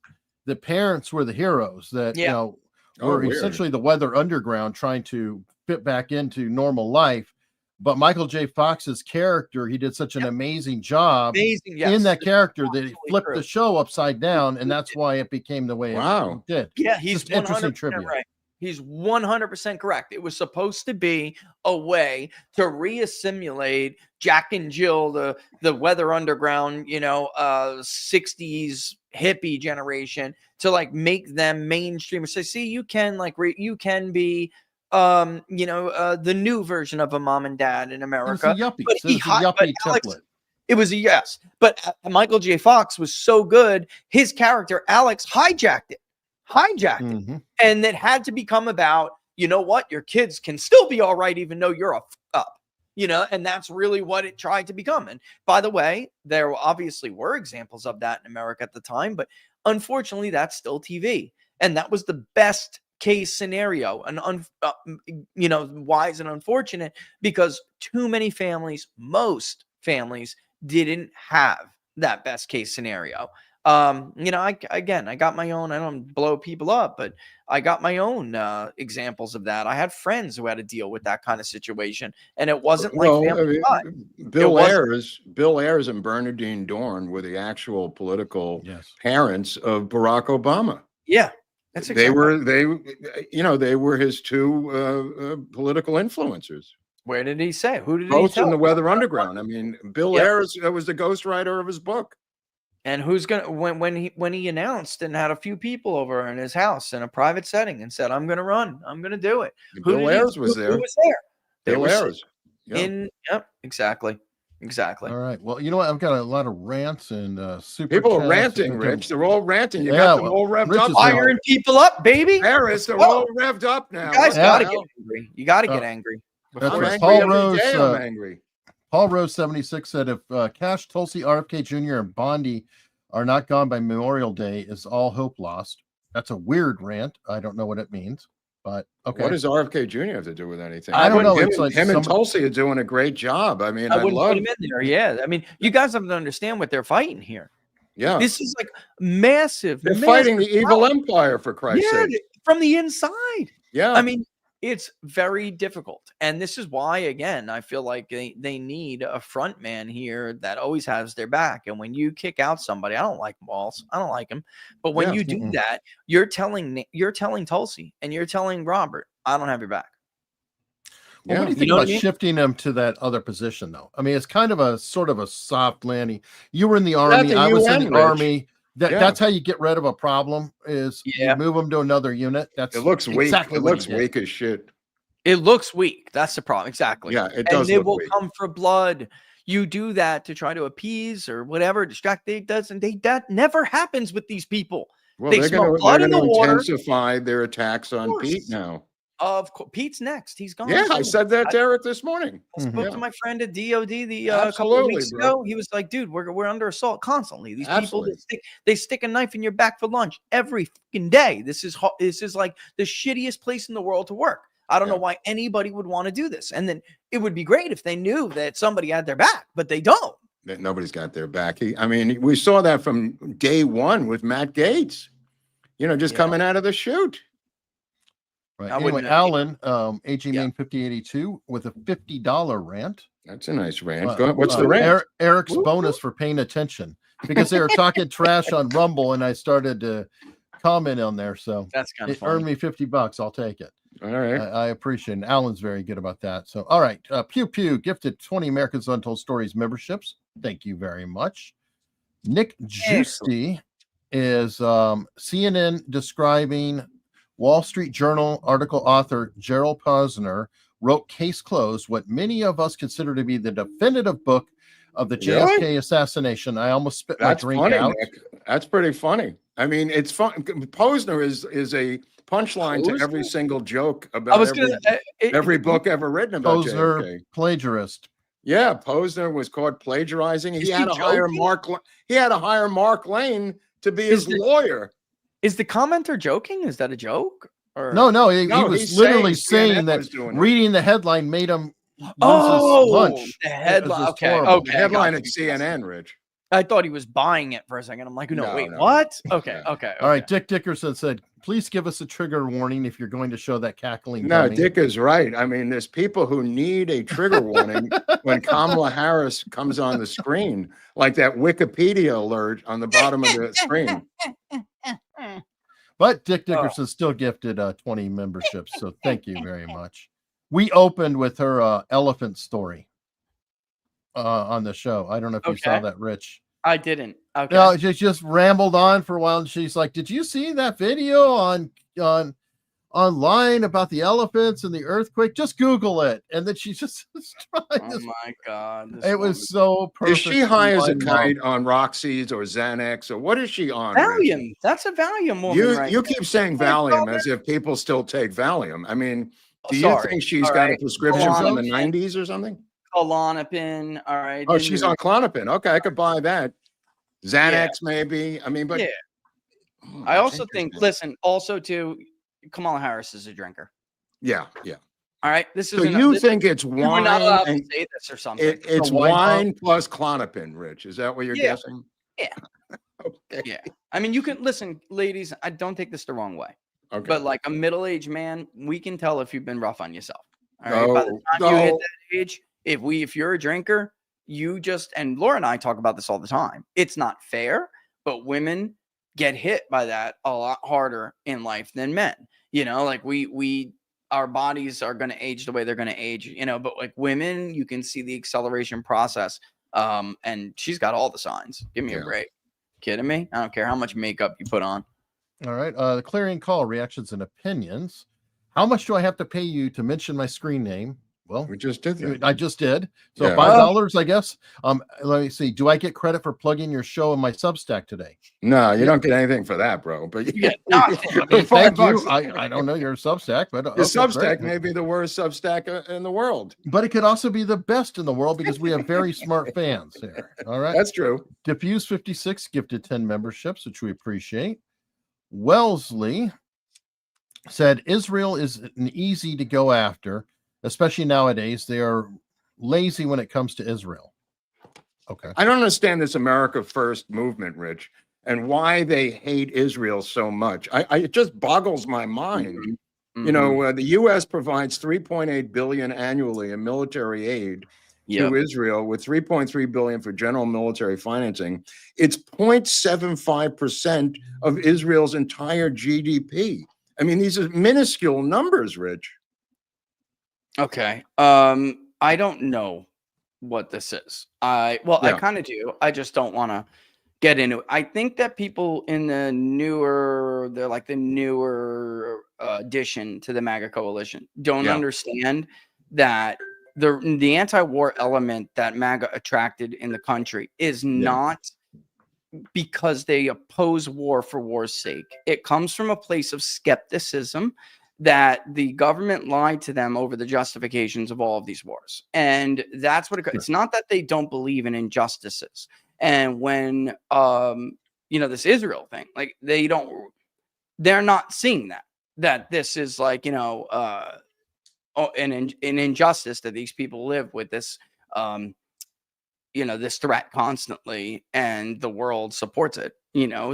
the parents were the heroes that
Oh,
were
weird.
essentially the weather underground trying to fit back into normal life. But Michael J. Fox's character, he did such an amazing job
Amazing, yes.
in that character that he
Absolutely
flipped
true.
the show upside down, and that's why it became the way
Wow.
it did.
Yeah, he's
Just interesting
100%
trivia.
right. He's 100% correct. It was supposed to be a way to reassimilate Jack and Jill, the weather underground, 60s hippie generation, to like make them mainstream. So see, you can you can be the new version of a mom and dad in
It was
America.
a yuppie.
But
It was a yuppie
Alex,
template.
it was a yes. But Michael J. Fox was so good. His character, Alex, hijacked it.
Mhm.
And it had to become about, your kids can still be all right, even though you're a up, and that's really what it tried to become. And by the way, there obviously were examples of that in America at the time, but unfortunately that's still TV. And that was the best case scenario. And, why is it unfortunate? Because too many families, most families didn't have that best case scenario. I got my own, I don't blow people up, but I got my own examples of that. I had friends who had to deal with that kind of situation, and it wasn't like Family Ties.
Bill Ayers and Bernardine Dorn were the actual political parents of Barack Obama.
Yeah, that's exactly.
They were his two political influencers.
Where did he say? Who did he
Both
tell?
in the Weather Underground. I mean, Bill Ayers was the ghostwriter of his book.
And who's gonna when he announced and had a few people over in his house in a private setting and said, "I'm gonna run, I'm gonna do it."
Bill Ayers was there.
Who was there?
Bill Ayers.
Exactly.
All right. Well, you know what? I've got a lot of rants and super.
People are
chats.
ranting, Rich. They're all ranting. You
Yeah,
got them
well,
all revved
Rich
up.
is
Firing people up, baby.
Harris, they're all revved up now.
You guys
What
gotta
the
get
hell?
angry. You gotta get angry.
That's
I'm
right.
angry
Paul
every
Rose,
day, I'm angry.
Paul Rose 76 said if Cash, Tulsi, RFK Jr., and Bondi are not gone by Memorial Day, is all hope lost. That's a weird rant. I don't know what it means, but okay.
What does RFK Jr. have to do with anything?
I don't know.
Him,
It's like
him and
somebody-
Tulsi are doing a great job. I mean,
I
I
wouldn't
love.
put him in there. Yeah, I mean, you guys have to understand what they're fighting here.
Yeah,
This is like massive.
they're
massive
fighting the evil
power.
empire, for Christ's
Yeah,
sake.
from the inside.
Yeah,
I mean, it's very difficult. And this is why, again, I feel like they need a front man here that always has their back. And when you kick out somebody, I don't like Walls. I don't like him. But when you do that, you're telling Tulsi and you're telling Robert, I don't have your back.
Well, what do you think about shifting them to that other position, though? I mean, it's kind of a sort of a soft landing. You were in the Army. I was in the Army. That's how you get rid of a problem is you move them to another unit. It
looks weak. It looks weak as shit.
It looks weak. That's the problem. Exactly.
Yeah, it does.
And they
look
will
weak.
come for blood. you do that to try to appease or whatever, distract. That never happens with these people.
Well,
They
they're
smell
going
blood in the
to
water.
intensify their attacks on Pete
course.
now.
Of course, Pete's next. He's gone.
Yeah, I
too.
said that to Eric this morning.
I spoke
Yeah.
to my friend at DOD the couple of
Absolutely,
weeks
bro.
ago. He was like, "Dude, we're under assault constantly. These
Absolutely.
people they stick a knife in your back for lunch every fucking day. This is like the shittiest place in the world to work. I don't know why anybody would want to do this. And then it would be great if they knew that somebody had their back, but they don't.
That nobody's got their back. I mean, we saw that from day one with Matt Gaetz. Just coming out of the chute."
Right.
I
Anyway,
wouldn't-
Alan, AG Main 5082 with a $50 rant.
That's a nice rant. Go ahead. What's the rant?
Eric's bonus for paying attention because they were talking trash on Rumble, and I started to comment on there. So
That's kind of
it
funny.
earned me $50. I'll take it.
All right.
I appreciate it. Alan's very good about that. So, all right. Pew Pew gifted 20 Americans Untold Stories memberships. Thank you very much. Nick Giusti is CNN describing Wall Street Journal article author Gerald Posner wrote Case Closed, what many of us consider to be the definitive book of the JFK assassination. I almost spit my
That's
drink
funny,
out.
Nick. That's pretty funny. I mean, it's fun. Posner is a punchline to every single joke about every book ever written about
Posner,
JFK.
plagiarist.
Yeah, Posner was caught plagiarizing. He
Is
had
he
to hire
joking?
He had to hire Mark Lane to be his lawyer.
Is the commenter joking? Is that a joke? Or
No, he
No,
was
he's
literally
saying
saying
CNN
that
was doing it.
reading the headline made him lose his
Oh,
lunch.
the
It was
headline.
just
Okay,
horrible.
okay.
The headline
got
at
you.
CNN, Rich.
I thought he was buying it for a second. I'm like, no, wait,
no.
what? Okay,
Yeah.
okay.
All right, Dick Dickerson said, please give us a trigger warning if you're going to show that cackling
No,
dummy.
Dick is right. I mean, there's people who need a trigger warning when Kamala Harris comes on the screen, like that Wikipedia alert on the bottom of the screen.
But Dick Dickerson still gifted 20 memberships, so thank you very much. We opened with her elephant story on the show. I don't know if you saw that, Rich.
I didn't. Okay.
No, she just rambled on for a while, and she's like, "Did you see that video online about the elephants and the earthquake? Just Google it." And then she just
Oh my God.
It was so perfect.
Is she high as a kite on Roxy's or Xanax, or what is she on? Rich?
Valium. That's a Valium woman.
You keep saying Valium as if people still take Valium. I mean, do you
Sorry.
think she's
All
got
right.
a prescription from the 90s or something?
Klonopin. All right.
Oh, she's on Klonopin. Okay, I could buy that. Xanax, maybe. I mean, but
I also think, listen, also too, Kamala Harris is a drinker.
Yeah.
All right. This is
So you think it's
we're
wine?
not allowed to
and
say this or something.
it's wine plus Klonopin, Rich. Is that what you're guessing?
Yeah.
Okay.
Yeah. I mean, you can listen, ladies. I don't take this the wrong way,
Okay.
but like a middle-aged man, we can tell if you've been rough on yourself. All right. By the time you hit that age, if you're a drinker, you just, and Laura and I talk about this all the time. It's not fair, but women get hit by that a lot harder in life than men. Like our bodies are going to age the way they're going to age, but like women, you can see the acceleration process. And she's got all the signs. Give me a break. Kidding me? I don't care how much makeup you put on.
All right. The Clarion Call, reactions and opinions. How much do I have to pay you to mention my screen name? Well,
we just did that.
I just did. So
Yeah.
$5, I guess. Let me see. Do I get credit for plugging your show in my Substack today?
No, you don't get anything for that, bro. But
You get nothing.
Thank you.
$5.
I don't know your Substack, but
Your
okay,
Substack
great.
may be the worst Substack in the world.
But it could also be the best in the world because we have very smart fans here. All right.
That's true.
Diffuse 56 gifted 10 memberships, which we appreciate. Wellesley said Israel is easy to go after, especially nowadays. They are lazy when it comes to Israel. Okay.
I don't understand this America First movement, Rich, and why they hate Israel so much. It just boggles my mind.
Mm-hmm.
The U.S. provides $3.8 billion annually in military aid to Israel, with $3.3 billion for general military financing. It's 0.75% of Israel's entire GDP. I mean, these are minuscule numbers, Rich.
Okay. I don't know what this is. I kind of do. I just don't want to get into it. I think that people in the newer addition to the MAGA coalition don't understand that the anti-war element that MAGA attracted in the country is not because they oppose war for war's sake. It comes from a place of skepticism that the government lied to them over the justifications of all of these wars. And that's what it's not that they don't believe in injustices. And when, this Israel thing, like they're not seeing that this is like, an injustice that these people live with this, this threat constantly, and the world supports it,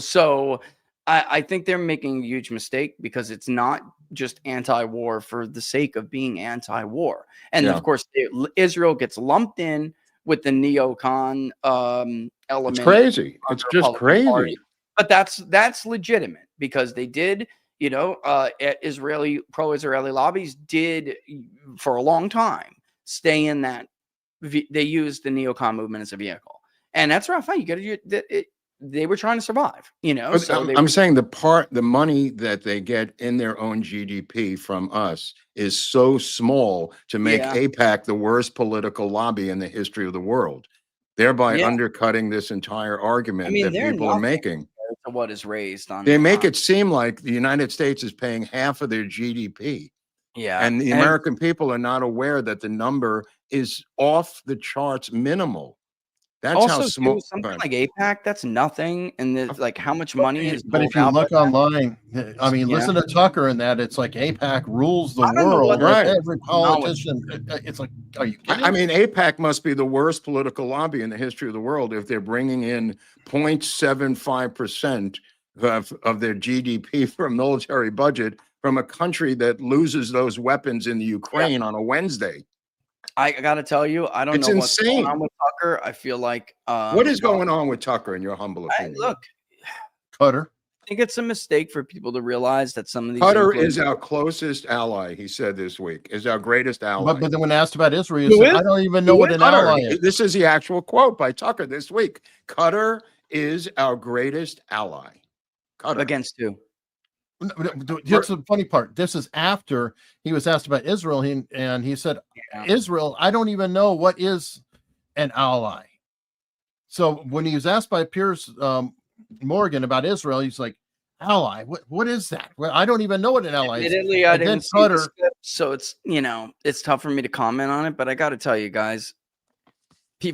So I think they're making a huge mistake, because it's not just anti-war for the sake of being anti-war. And of course, Israel gets lumped in with the neocon element.
It's crazy. It's just crazy.
Party. But that's legitimate, because they did, pro-Israeli lobbies did for a long time stay in that. They used the neocon movement as a vehicle, and that's rough. You got to. They were trying to survive, So
I'm saying the money that they get in their own GDP from us is so small to make AIPAC the worst political lobby in the history of the world, thereby undercutting this entire argument that people are making.
To what is raised on,
they make it seem like the United States is paying half of their GDP. And the American people are not aware that the number is off the charts minimal. That's
also,
how small
something like AIPAC, that's nothing. And like how much money is.
But if you look online, I mean, listen to Tucker and that, it's like AIPAC rules the world.
Right.
Every politician, it's like, are you kidding?
I mean, AIPAC must be the worst political lobby in the history of the world if they're bringing in 0.75% of their GDP from military budget from a country that loses those weapons in the Ukraine on a Wednesday.
I got to tell you, I don't know what's going on with Tucker. I feel like
what is going on with Tucker, in your humble opinion?
Look,
Cutter.
I think it's a mistake for people to realize that some of these
Cutter is our closest ally. He said this week is our greatest ally.
But then when asked about Israel, he said, I don't even know what an ally is.
This is the actual quote by Tucker this week. Cutter is our greatest ally. Cutter.
Against who?
Here's the funny part. This is after he was asked about Israel, and he said, Israel, I don't even know what is an ally. So when he was asked by Piers Morgan about Israel, he's like, ally, what is that? Well, I don't even know what an ally is.
Admittedly, I didn't see the script, so it's tough for me to comment on it, but I got to tell you guys,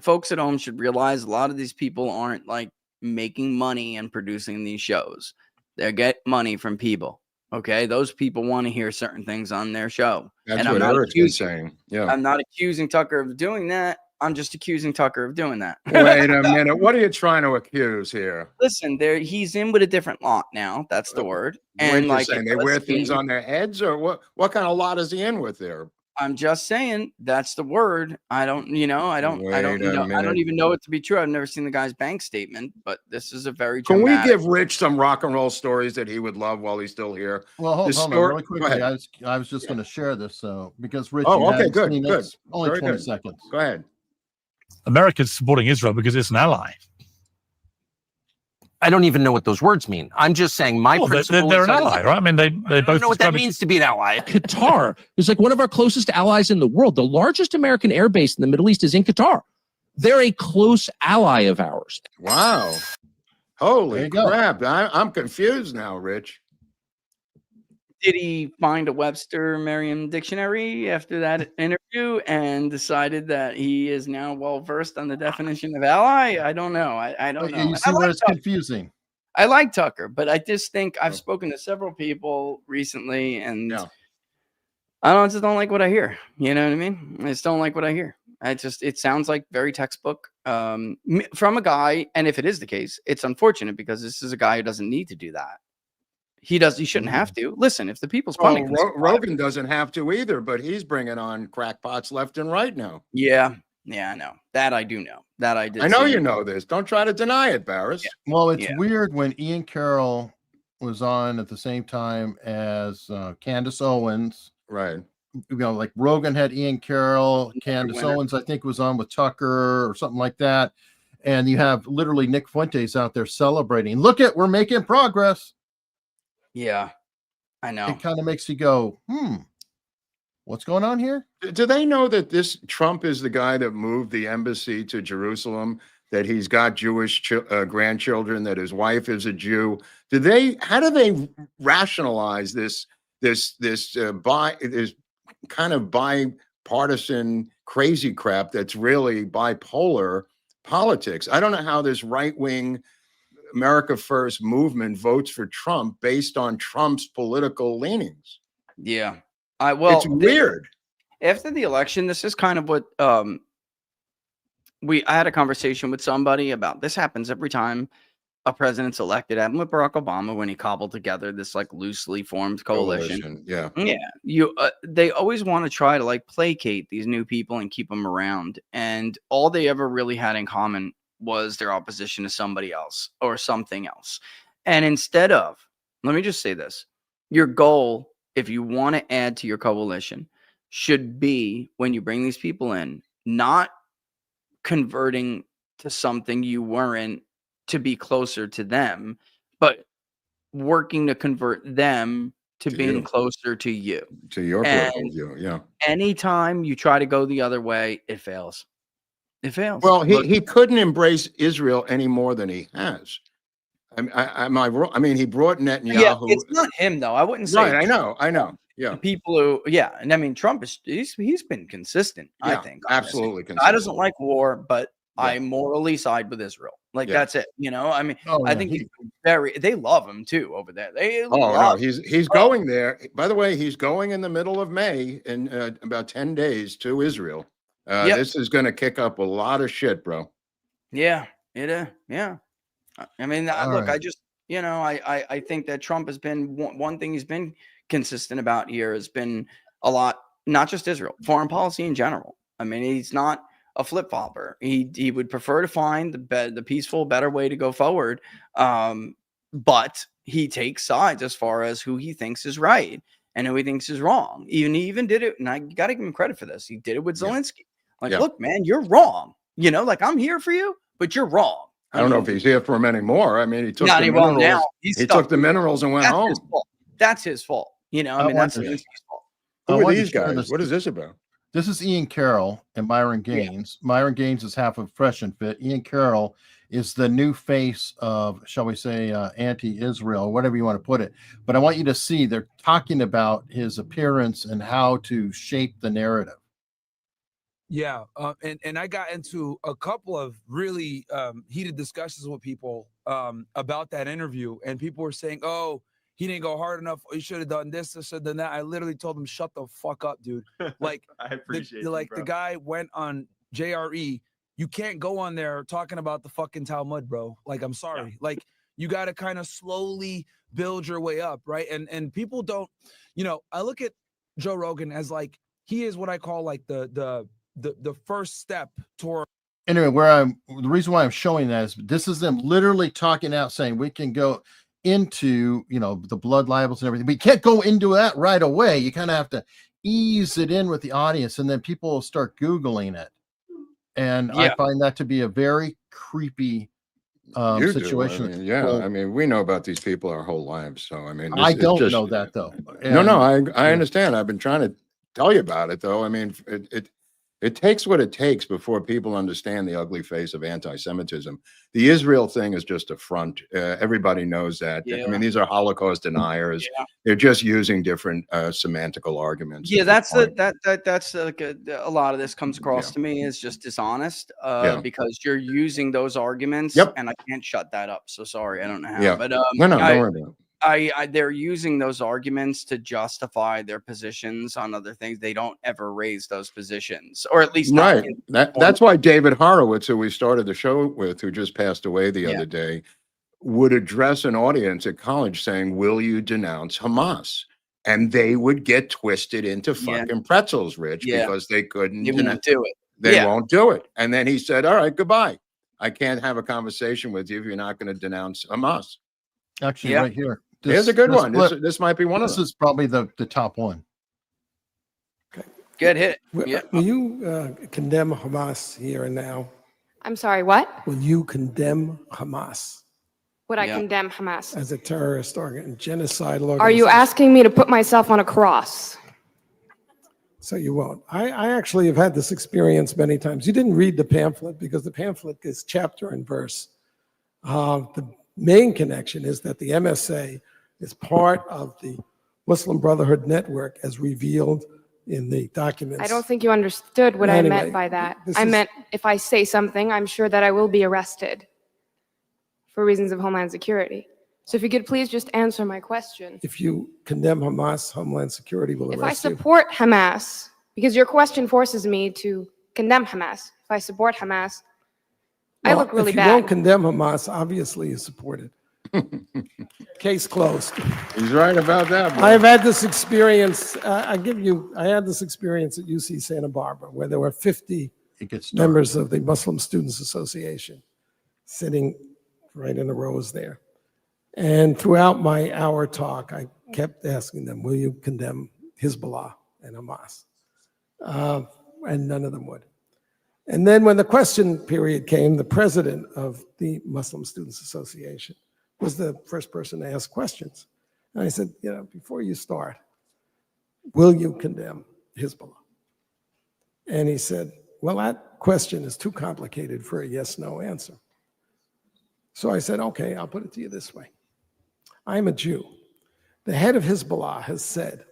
folks at home should realize a lot of these people aren't like making money and producing these shows. They get money from people. Okay, those people want to hear certain things on their show.
That's what Eric's been saying. Yeah,
I'm not accusing Tucker of doing that. I'm just accusing Tucker of doing that.
Wait a minute. What are you trying to accuse here?
Listen, he's in with a different lot now. That's the word. And like
they wear things on their heads, or what kind of lot is he in with there?
I'm just saying that's the word. I don't even know it to be true. I've never seen the guy's bank statement, but this is a very
Can we give Rich some rock and roll stories that he would love while he's still here?
Well, hold on really quickly. I was just going to share this because Rich.
Oh, okay, good.
Only
very
20
good.
seconds.
Go ahead.
America's supporting Israel because it's an ally.
I don't even know what those words mean. I'm just saying
they're an ally, right? I mean, they both.
I don't know what that means to be an ally.
Qatar is like one of our closest allies in the world. The largest American air base in the Middle East is in Qatar. They're a close ally of ours.
Wow. Holy crap. I'm confused now, Rich.
Did he find a Webster Merriam dictionary after that interview and decided that he is now well versed on the definition of ally? I don't know. I don't know.
You see where it's confusing.
I like Tucker, but I just think I've spoken to several people recently, and I just don't like what I hear. You know what I mean? I just don't like what I hear. It sounds like very textbook from a guy. And if it is the case, it's unfortunate because this is a guy who doesn't need to do that. He shouldn't have to. Listen, if the people's money,
Rogan doesn't have to either, but he's bringing on crackpots left and right now.
Yeah, I know that. I do know that. I did.
I know you know this. Don't try to deny it, Barris.
Yeah. Well, it's weird when Ian Carroll was on at the same time as Candace Owens.
Right.
Like Rogan had Ian Carroll, Candace Owens, I think, was on with Tucker or something like that. And you have literally Nick Fuentes out there celebrating. Look we're making progress.
Yeah, I know.
It kind of makes you go, What's going on here?
Do they know that this Trump is the guy that moved the embassy to Jerusalem, that he's got Jewish grandchildren, that his wife is a Jew? How do they rationalize this kind of bipartisan crazy crap that's really bipolar politics? I don't know how this right-wing America First movement votes for Trump based on Trump's political leanings.
Yeah. It's
weird.
After the election, this is kind of what I had a conversation with somebody about. This happens every time a president's elected. Happened with Barack Obama when he cobbled together this like loosely formed coalition.
Yeah.
They always want to try to like placate these new people and keep them around. And all they ever really had in common was their opposition to somebody else or something else. And instead of, let me just say this, your goal, if you want to add to your coalition, should be, when you bring these people in, not converting to something you weren't to be closer to them, but working to convert them to being closer to you.
To your political view, yeah.
Anytime you try to go the other way, it fails. It fails.
Well, he couldn't embrace Israel any more than he has. Am I wrong? I mean, he brought Netanyahu.
Yeah, it's not him though. I wouldn't say.
Right, I know. Yeah,
the people who, and I mean, Trump he's been consistent.
Yeah,
I think
absolutely consistent.
I doesn't like war, but I morally side with Israel. Like that's it. You know, I mean, I think he's they love him too over there.
He's going there. By the way, he's going in the middle of May in about 10 days to Israel. This is going to kick up a lot of shit, bro.
Yeah, it is. Yeah. I mean, look, I just, I think that Trump has been one thing he's been consistent about here has been a lot, not just Israel, foreign policy in general. I mean, he's not a flip-flopper. He would prefer to find the peaceful, better way to go forward. But he takes sides as far as who he thinks is right and who he thinks is wrong. He even did it, and I got to give him credit for this. He did it with Zelensky. Look, man, you're wrong. Like, I'm here for you, but you're wrong.
I don't know if he's here for him anymore. I mean, he took the minerals. Now. He took the minerals and went home.
That's his fault. I mean, that's Zelensky's fault.
Who are these guys? What is this about?
This is Ian Carroll and Myron Gaines. Yeah. Myron Gaines is half of Fresh and Fit. Ian Carroll is the new face of, shall we say, anti-Israel, whatever you want to put it. But I want you to see they're talking about his appearance and how to shape the narrative.
Yeah, and I got into a couple of really heated discussions with people about that interview, and people were saying, "Oh, he didn't go hard enough. He should have done this, should have done that." I literally told him, "Shut the fuck up, dude." Like,
I appreciate
the guy went on JRE. You can't go on there talking about the fucking Talmud, bro. Like, I'm sorry. Yeah. Like, you got to kind of slowly build your way up, right? And people don't, I look at Joe Rogan as like he is what I call like the first step toward.
Anyway, the reason why I'm showing that is this is them literally talking out saying we can go into, the blood libels and everything. We can't go into that right away. You kind of have to ease it in with the audience, and then people will start Googling it. And I find that to be a very creepy situation.
I mean, we know about these people our whole lives. So, I mean,
I don't know that though.
No, I understand. I've been trying to tell you about it though. I mean, it takes what it takes before people understand the ugly face of anti-Semitism. The Israel thing is just a front. Everybody knows that. Yeah. I mean, these are Holocaust deniers. Yeah. They're just using different semantical arguments.
Yeah, that's like a lot of this comes across to me as just dishonest because you're using those arguments, and I can't shut that up. So sorry, I don't know how.
Yeah.
But
no, don't worry about it.
They're using those arguments to justify their positions on other things. They don't ever raise those positions, or at least not.
Right. That's why David Horowitz, who we started the show with, who just passed away the other day, would address an audience at college saying, "Will you denounce Hamas?" And they would get twisted into fucking pretzels, Rich, because they couldn't
do it.
They won't do it. And then he said, "All right, goodbye. I can't have a conversation with you if you're not going to denounce Hamas."
Actually, right here.
Here's a good one. This might be one of them.
This is probably the top one.
Okay. Good hit.
Will you condemn Hamas here and now?
I'm sorry, what?
Will you condemn Hamas?
Would I condemn Hamas?
As a terrorist genocidal organization?
Are you asking me to put myself on a cross?
So you won't. I actually have had this experience many times. You didn't read the pamphlet because the pamphlet is chapter and verse. The main connection is that the MSA is part of the Muslim Brotherhood network as revealed in the documents.
I don't think you understood what I
Anyway,
meant by that.
this
I
is-
meant if I say something, I'm sure that I will be arrested for reasons of Homeland Security. So if you could please just answer my question.
If you condemn Hamas, Homeland Security will
If I
arrest you.
support Hamas, because your question forces me to condemn Hamas. If I support Hamas, I
Well,
look really
if you don't
bad.
condemn Hamas, obviously you support it. Case closed.
He's right about that. boy.
I've had this experience. I had this experience at UC Santa Barbara where there were 50
It gets
members of the Muslim Students Association sitting right in the rows there. And throughout my hour talk, I kept asking them, will you condemn Hezbollah and Hamas? And none of them would. And then when the question period came, the president of the Muslim Students Association was the first person to ask questions. And I said, before you start, will you condemn Hezbollah? And he said, well, that question is too complicated for a yes-no answer. So I said, okay, I'll put it to you this way. I'm a Jew. The head of Hezbollah has said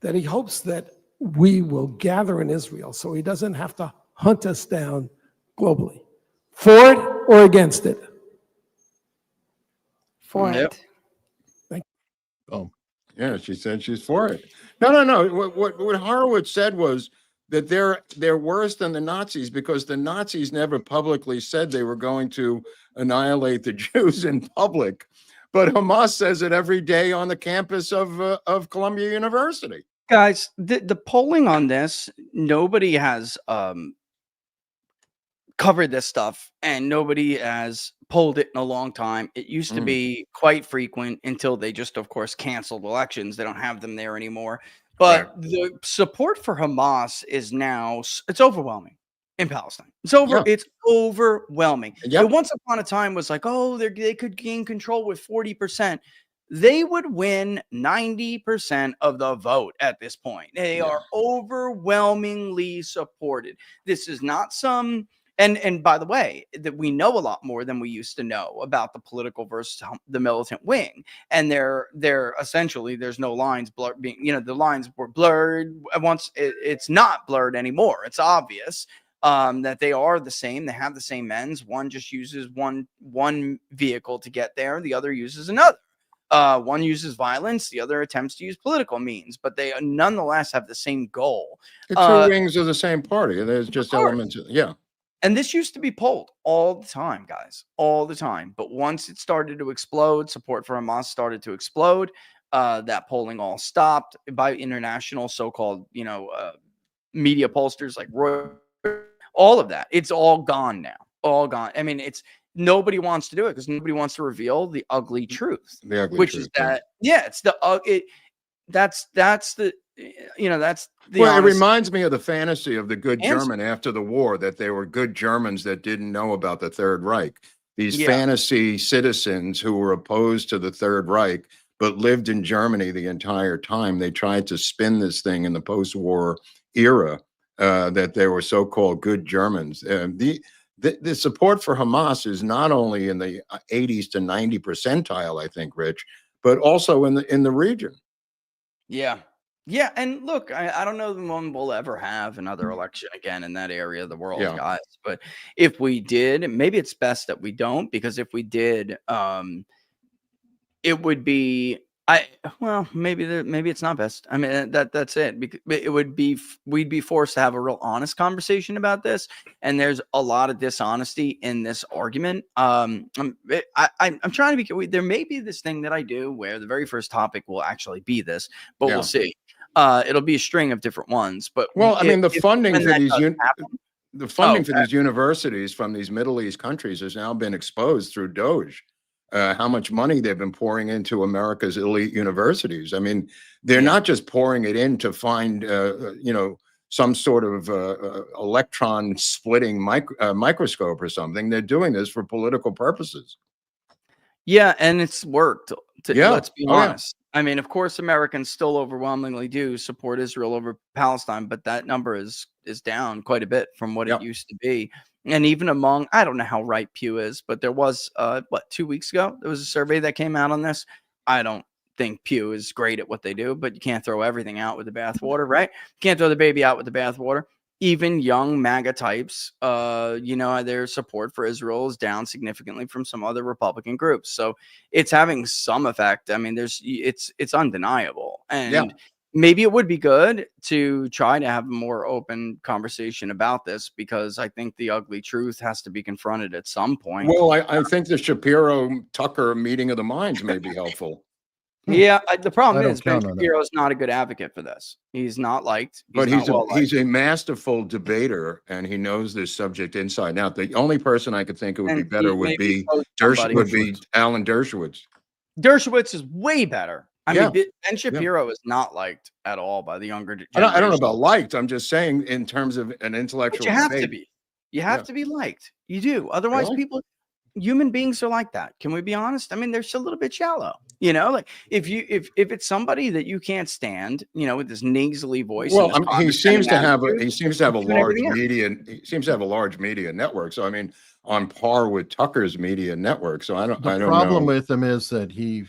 that he hopes that we will gather in Israel so he doesn't have to hunt us down globally. For it or against it?
For
Yep.
it.
Thank
you. Oh,
Yeah, she said she's for it. No. What Horowitz said was that they're worse than the Nazis because the Nazis never publicly said they were going to annihilate the Jews in public, but Hamas says it every day on the campus of Columbia University.
Guys, the polling on this, nobody has covered this stuff and nobody has polled it in a long time. It used to be quite frequent until they just, of course, canceled elections. They don't have them there anymore. But the support for Hamas is now, it's overwhelming in Palestine. It's overwhelming.
Yep.
It once upon a time was like, oh, they could gain control with 40%. They would win 90% of the vote at this point. They are overwhelmingly supported. This is not some, and by the way, that we know a lot more than we used to know about the political versus the militant wing. And they're essentially, there's no lines being, the lines were blurred once. It's not blurred anymore. It's obvious that they are the same. They have the same ends. One just uses one vehicle to get there. The other uses another. One uses violence, the other attempts to use political means, but they nonetheless have the same goal.
The two wings of the same party. There's just elements of,
And this used to be polled all the time, guys, all the time. But once it started to explode, support for Hamas started to explode. That polling all stopped by international so-called, media pollsters like Reuters. All of that, it's all gone now. All gone. I mean, nobody wants to do it because nobody wants to reveal the ugly truth, which is that, it's the that's the
well, it reminds me of the fantasy of the good German after the war, that they were good Germans that didn't know about the Third Reich. These fantasy citizens who were opposed to the Third Reich but lived in Germany the entire time. They tried to spin this thing in the post-war era that they were so-called good Germans. The support for Hamas is not only in the 80s to 90 percentile, I think, Rich, but also in the region.
Yeah, and look, I don't know that one will ever have another election again in that area of the world, guys. But if we did, maybe it's best that we don't, because if we did, it would be maybe it's not best. I mean, that's it. Because it would be, we'd be forced to have a real honest conversation about this, and there's a lot of dishonesty in this argument. I'm trying to be. There may be this thing that I do where the very first topic will actually be this, but we'll see. It'll be a string of different ones. But
the funding for these universities from these Middle East countries has now been exposed through Doge. How much money they've been pouring into America's elite universities. I mean, they're not just pouring it in to find, some sort of electron splitting microscope or something. They're doing this for political purposes.
Yeah, and it's worked. Let's be honest. I mean, of course, Americans still overwhelmingly do support Israel over Palestine, but that number is down quite a bit from what it used to be. And even among, I don't know how right Pew is, but there was 2 weeks ago, there was a survey that came out on this. I don't think Pew is great at what they do, but you can't throw everything out with the bathwater, right? You can't throw the baby out with the bathwater. Even young MAGA types, their support for Israel is down significantly from some other Republican groups. So it's having some effect. I mean, it's undeniable. And maybe it would be good to try to have a more open conversation about this, because I think the ugly truth has to be confronted at some point.
Well, I think the Shapiro-Tucker meeting of the minds may be helpful.
Yeah, the problem is Ben Shapiro is not a good advocate for this. He's not liked.
But he's a masterful debater, and he knows this subject inside and out. The only person I could think it would be better would be Alan Dershowitz.
Dershowitz is way better. I mean, Ben Shapiro is not liked at all by the younger generation.
I don't know about liked. I'm just saying in terms of an intellectual
But you have
debate.
to be. You have to be liked. You do. Otherwise, human beings are like that. Can we be honest? I mean, they're still a little bit shallow. Like if it's somebody that you can't stand, with this nasally voice.
Well, he seems to have a large media network. So I mean, on par with Tucker's media network. So I don't know.
The problem with him is that he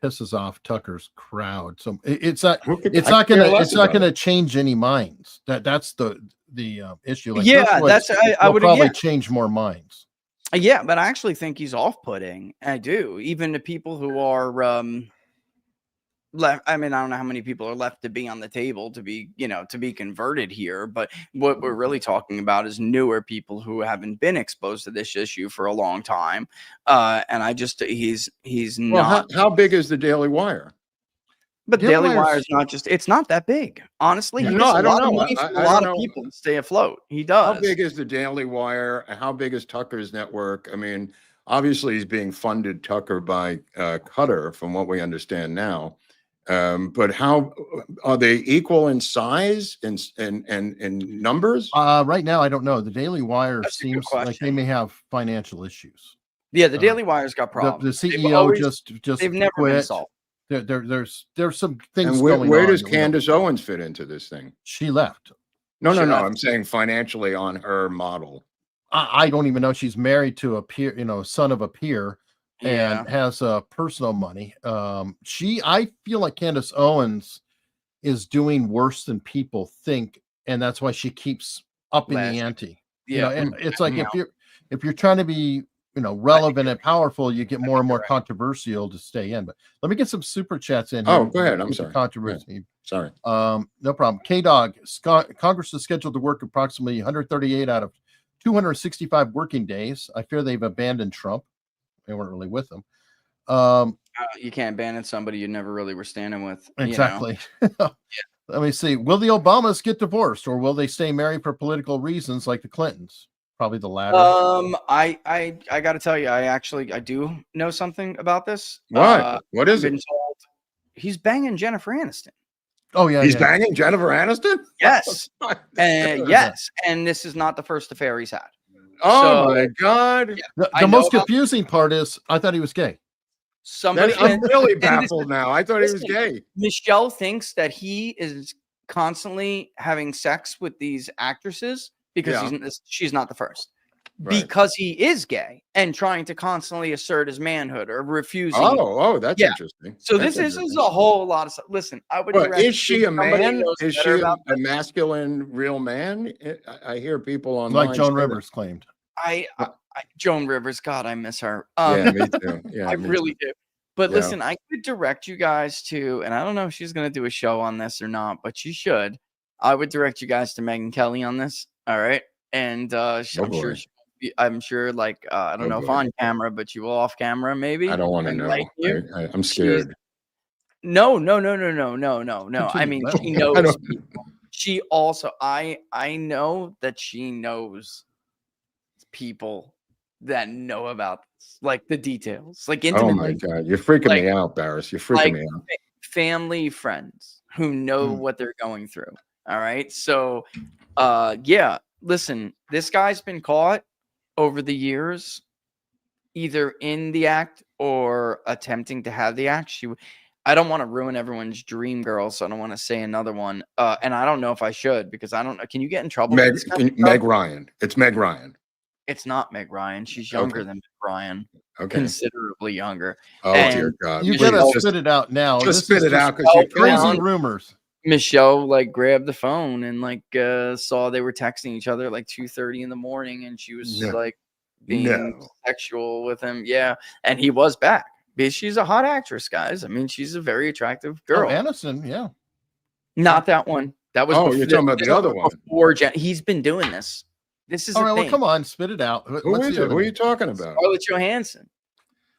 pisses off Tucker's crowd. So it's not gonna change any minds. That's the issue. Like, I would probably change more minds.
Yeah, but I actually think he's off-putting. I do, even to people who are left. I mean, I don't know how many people are left to be on the table to be converted here. But what we're really talking about is newer people who haven't been exposed to this issue for a long time. And he's not.
How big is the Daily Wire?
But Daily Wire is it's not that big, honestly.
No, I don't know.
A lot of people to stay afloat. He does.
How big is the Daily Wire? How big is Tucker's network? I mean, obviously he's being funded, Tucker, by Qatar, from what we understand now. But how are they equal in size and numbers?
Right now, I don't know. The Daily Wire seems like they may have financial issues.
Yeah, the Daily Wire's got problems.
The CEO
they've never been solved.
There's some things
and
going on.
Where does Candace Owens fit into this thing?
She left.
No. I'm saying financially on her model.
I don't even know. She's married to a peer, son of a peer, and has personal money. I feel like Candace Owens is doing worse than people think, and that's why she keeps upping the ante. And it's like if you're trying to be relevant and powerful, you get more and more controversial to stay in. But let me get some super chats in here.
Oh, go ahead. I'm sorry.
Controversy.
Yeah. Sorry.
No problem. K-Dog, Congress is scheduled to work approximately 138 out of 265 working days. I fear they've abandoned Trump. They weren't really with him.
You can't abandon somebody you never really were standing with.
Exactly. Let me see. Will the Obamas get divorced, or will they stay married for political reasons like the Clintons? Probably the latter.
I got to tell you, I do know something about this.
What is it?
He's banging Jennifer Aniston.
Oh yeah,
he's banging Jennifer Aniston.
Yes, yes, and this is not the first affair he's had.
Oh my God!
The most confusing part is I thought he was gay.
I'm really baffled now. I thought he was gay.
Michelle thinks that he is constantly having sex with these actresses because she's not the first. Right. Because he is gay and trying to constantly assert his manhood or refusing.
Oh, that's interesting.
So this is a whole lot of stuff. Listen, I would.
Is she a man? Is she a masculine, real man? I hear people online
like Joan Rivers claimed.
Joan Rivers, God, I miss her.
Yeah, me too. Yeah,
I really do. But listen, I could direct you guys to, and I don't know if she's going to do a show on this or not, but she should. I would direct you guys to Megyn Kelly on this. All right, and I'm sure, like I don't know if on camera, but you will off camera, maybe.
I don't want to know. I'm scared.
No. I mean, she knows. She also, I know that she knows people that know about this, like the details, like intimately.
Oh my God, you're freaking me out, Barris. You're freaking me out.
Family, friends who know what they're going through. All right, so listen, this guy's been caught over the years, either in the act or attempting to have the act. I don't want to ruin everyone's dream girl, so I don't want to say another one. And I don't know if I should because I don't know. Can you get in trouble?
Meg,
for this kind of
Meg
stuff?
Ryan. It's Meg Ryan.
It's not Meg Ryan. She's younger
Okay.
than Meg Ryan,
Okay.
considerably younger.
Oh
And
dear God!
You
Please,
gotta
just
spit it out now.
just
This
spit
is
it
just
out because you
crazy
can't.
rumors.
Michelle like grabbed the phone and like saw they were texting each other like 2:30 in the morning, and she was
No.
like being
No.
sexual with him. Yeah, and he was back because she's a hot actress, guys. I mean, she's a very attractive
Oh,
girl.
Aniston, yeah.
Not that one. That was.
Oh, you're talking about the
this
other
was
one.
Before he's been doing this. This is
All
a
right, well,
thing.
come on, spit it out.
Who
What's
is
the
it?
other
Who are
one?
you talking about?
Scarlett Johansson.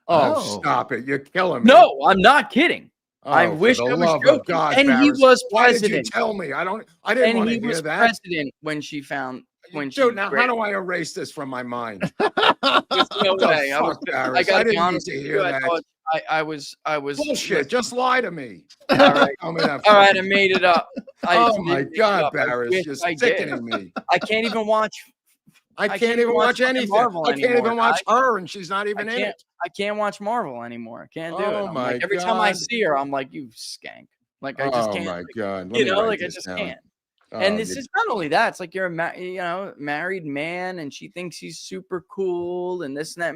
Oh,
Oh.
stop it! You're killing me.
No, I'm not kidding. I
Oh,
wish
for the
I was
love of
joking.
God,
And he
Barris.
was
Why did you
president.
tell me? I didn't
And
want
he
to hear
was
that.
president when she found when she.
Dude, now how
grabbed-
do I erase this from my mind?
There's no
What the
way.
fuck,
I
Barris?
gotta
I
be
didn't need
honest
to
with
hear
you.
that.
I was
Bullshit. Just lie to me.
All right.
Tell me that
All right, I
fucking-
made it up.
Oh my
did make it
God,
up. I
Barris,
wish
you're
I did.
sickening me.
I can't even watch.
I can't even watch
fucking
anything.
Marvel
I can't
anymore,
even watch
guys.
her, and she's not even in it.
I can't watch Marvel anymore. I can't do it.
Oh
I'm
my
like, every time I
God.
see her, I'm like, you skank. Like I just
Oh
can't.
my
like,
God! Let
you
me
know,
write
like I
this
just
down.
can't.
Oh,
And this
you-
is not only that, it's like you're a married man and she thinks he's super cool and this and that.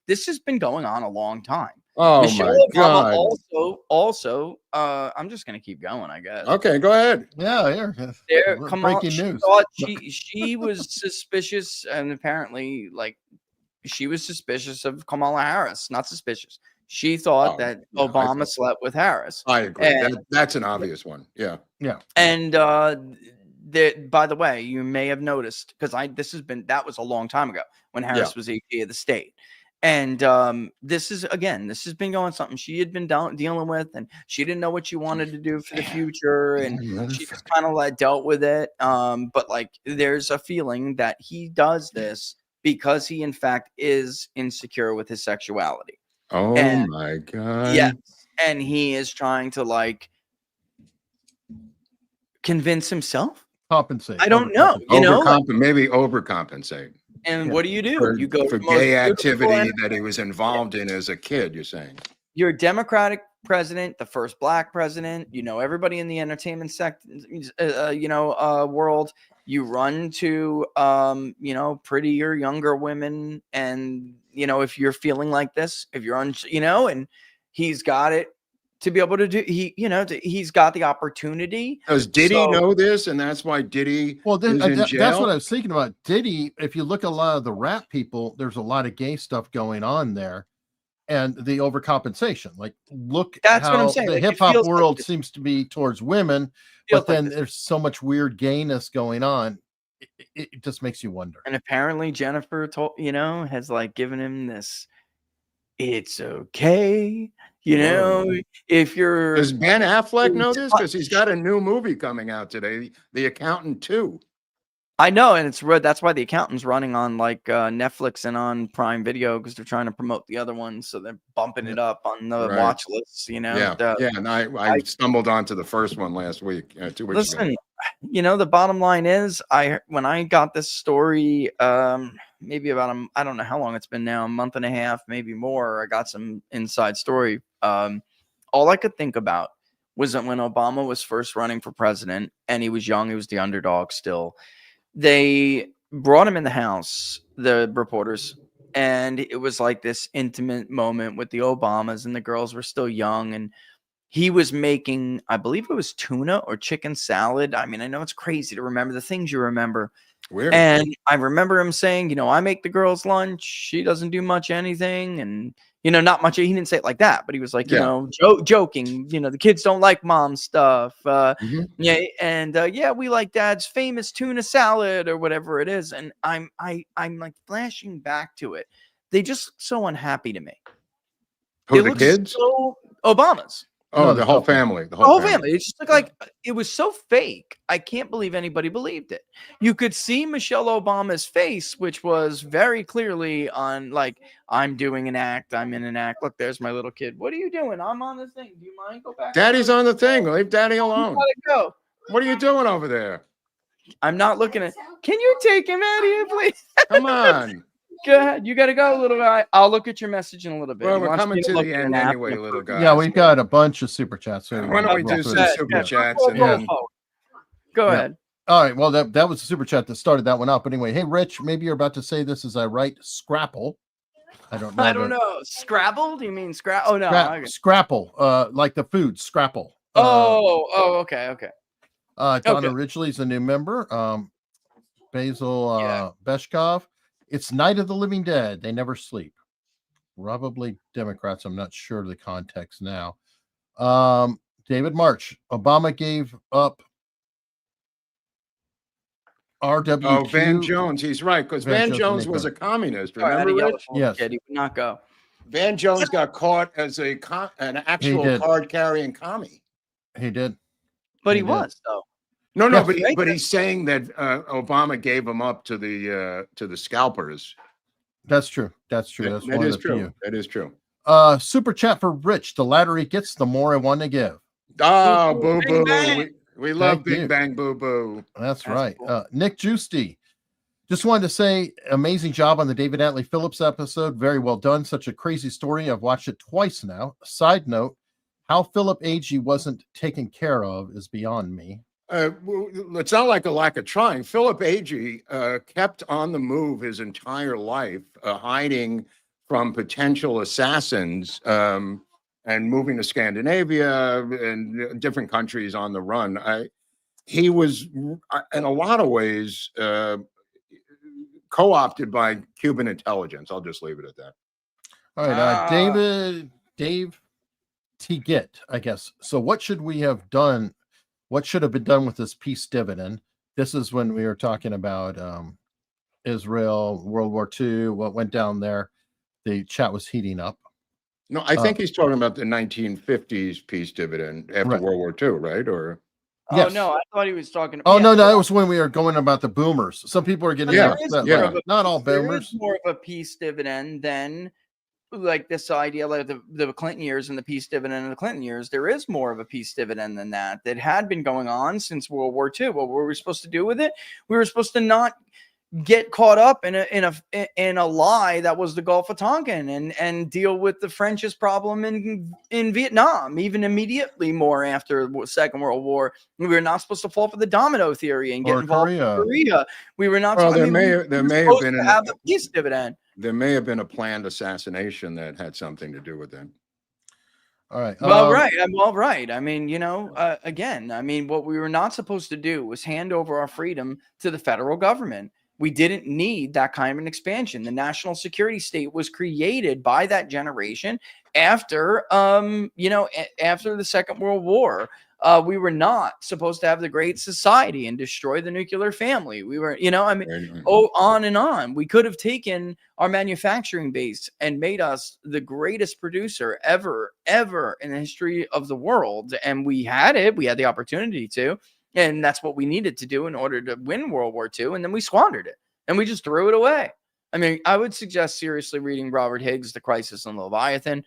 This has been going on a long time.
Oh
Michelle
my
Obama
God!
also, I'm just gonna keep going, I guess.
Okay, go ahead.
Yeah, here.
There,
We're
Kamala,
breaking
she
news.
thought she was suspicious, and apparently, like, she was suspicious of Kamala Harris. Not suspicious. She thought
Oh,
that
yeah, I
Obama
thought-
slept with Harris.
I agree.
And-
That's an obvious one. Yeah.
Yeah.
And by the way, you may have noticed because that was a long time ago when Harris was AG of the state. And this has been going something she had been dealing with, and she didn't know what she wanted to do for the future, and she just kind of dealt with it. But like, there's a feeling that he does this because he, in fact, is insecure with his sexuality.
Oh
And-
my God!
Yes, and he is trying to convince himself.
Compensate.
I don't know. You know,
Maybe overcompensate
and what do?
for,
You go
for
to the most
gay
beautiful
activity
and-
that he was involved in as a kid. You're saying?
You're a Democratic president, the first black president. You know everybody in the entertainment sector, world. You run to, prettier, younger women, and if you're feeling like this, if you're and he's got it to be able to do. He's got the opportunity.
Does Diddy know this, and that's why Diddy
Well,
is in jail?
that's what I was thinking about. Diddy, if you look at a lot of the rap people, there's a lot of gay stuff going on there, and the overcompensation. Like, look,
That's
how
what I'm saying.
the
Like, it
hip hop
feels like
world
this.
seems to be towards women,
Feels
but
like
then
this.
there's so much weird gayness going on. It just makes you wonder.
And apparently Jennifer has given him this. It's okay, if you're.
Does Ben Affleck know this? Because he's got a new movie coming out today, The Accountant 2.
I know, and that's why The Accountant's running on Netflix and on Prime Video because they're trying to promote the other ones, so they're bumping it up on the
Right.
watch lists.
Yeah. And I stumbled onto the first one last week, 2 weeks ago.
Listen, the bottom line is, when I got this story, maybe about I don't know how long it's been now, a month and a half, maybe more. I got some inside story. All I could think about was that when Obama was first running for president, and he was young, he was the underdog still. They brought him in the house, the reporters, and it was like this intimate moment with the Obamas, and the girls were still young, and he was making, I believe it was tuna or chicken salad. I mean, I know it's crazy to remember the things you remember.
Weird.
And I remember him saying, I make the girls lunch. She doesn't do much anything. And, not much. He didn't say it like that, but he was like, joking, the kids don't like mom stuff. Yeah. And we like dad's famous tuna salad or whatever it is. And I'm like flashing back to it. They just so unhappy to me.
Who,
It
the
looks
kids?
so Obama's.
Oh, the whole family.
The whole family. It just looked like it was so fake. I can't believe anybody believed it. You could see Michelle Obama's face, which was very clearly on I'm doing an act. I'm in an act. Look, there's my little kid. What are you doing? I'm on the thing. Do you mind? Go back.
Daddy's on the thing. Leave Daddy alone.
Let it go.
What are you doing over there?
I'm not looking at. Can you take him out of here, please?
Come on.
Go ahead. You got to go, little guy. I'll look at your message in a little bit.
Well,
He
we're
wants
coming
me
to
look
the
at
end
an app
anyway,
and
little
approve.
guy.
Yeah, we've got a bunch of super chats. So
Why don't we
roll
do
through
some
this.
super chats
Go
and then
forward. Go ahead.
All right. Well, that was the super chat that started that one up. Anyway, hey, Rich, maybe you're about to say this as I write Scrapple. I don't know.
I don't know. Scrabble? Do you mean scrap? Oh no.
Scrapple, like the food Scrapple.
Okay.
Donna Ridgely's a new member. Basil Beshkov. It's Night of the Living Dead. They never sleep. Probably Democrats. I'm not sure of the context now. David March. Obama gave up RWQ.
Oh, Van Jones. He's right, because Van Jones was a communist. Remember, Rich?
Yes. Kid, he would not go.
Van Jones got caught as an actual card-carrying commie.
He did.
But he was, though.
No, but he's saying that Obama gave him up to the scalpers.
That's true. That's true. That's
that
one
is
of the
true.
few.
That is true.
Super chat for Rich. The ladder he gets, the more I want to give.
Oh, boo boo. We love Big Bang Boo Boo.
That's right. Cool. Nick Giusti. Just wanted to say, amazing job on the David Atlee Phillips episode. Very well done. Such a crazy story. I've watched it twice now. Side note, how Philip Agee wasn't taken care of is beyond me.
It's not like a lack of trying. Philip Agee kept on the move his entire life, hiding from potential assassins and moving to Scandinavia and different countries on the run. He was, in a lot of ways, co-opted by Cuban intelligence. I'll just leave it at that.
All right, Dave Tigit, I guess. So what should we have done? What should have been done with this peace dividend? This is when we were talking about Israel, World War II, what went down there. The chat was heating up.
No, I think he's talking about the 1950s peace dividend after World War II, right? Or
yes. Oh no, I thought he was talking.
Oh no, that was when we were going about the boomers. Some people are getting upset. Not all boomers.
There is more of a peace dividend than like this idea, like the Clinton years and the peace dividend in the Clinton years. There is more of a peace dividend than that had been going on since World War II. What were we supposed to do with it? We were supposed to not get caught up in a lie that was the Gulf of Tonkin and deal with the French's problem in Vietnam, even immediately more after the Second World War. We were not supposed to fall for the domino theory and get involved in Korea. We were not.
Well, there may have been
the peace dividend.
There may have been a planned assassination that had something to do with it.
All right.
Well, right. I mean, again, I mean, what we were not supposed to do was hand over our freedom to the federal government. We didn't need that kind of an expansion. The national security state was created by that generation after, after the Second World War. We were not supposed to have the great society and destroy the nuclear family. We were, on and on. We could have taken our manufacturing base and made us the greatest producer ever in the history of the world. And we had it. We had the opportunity to. And that's what we needed to do in order to win World War II. And then we squandered it and we just threw it away. I mean, I would suggest seriously reading Robert Higgs' The Crisis on Leviathan.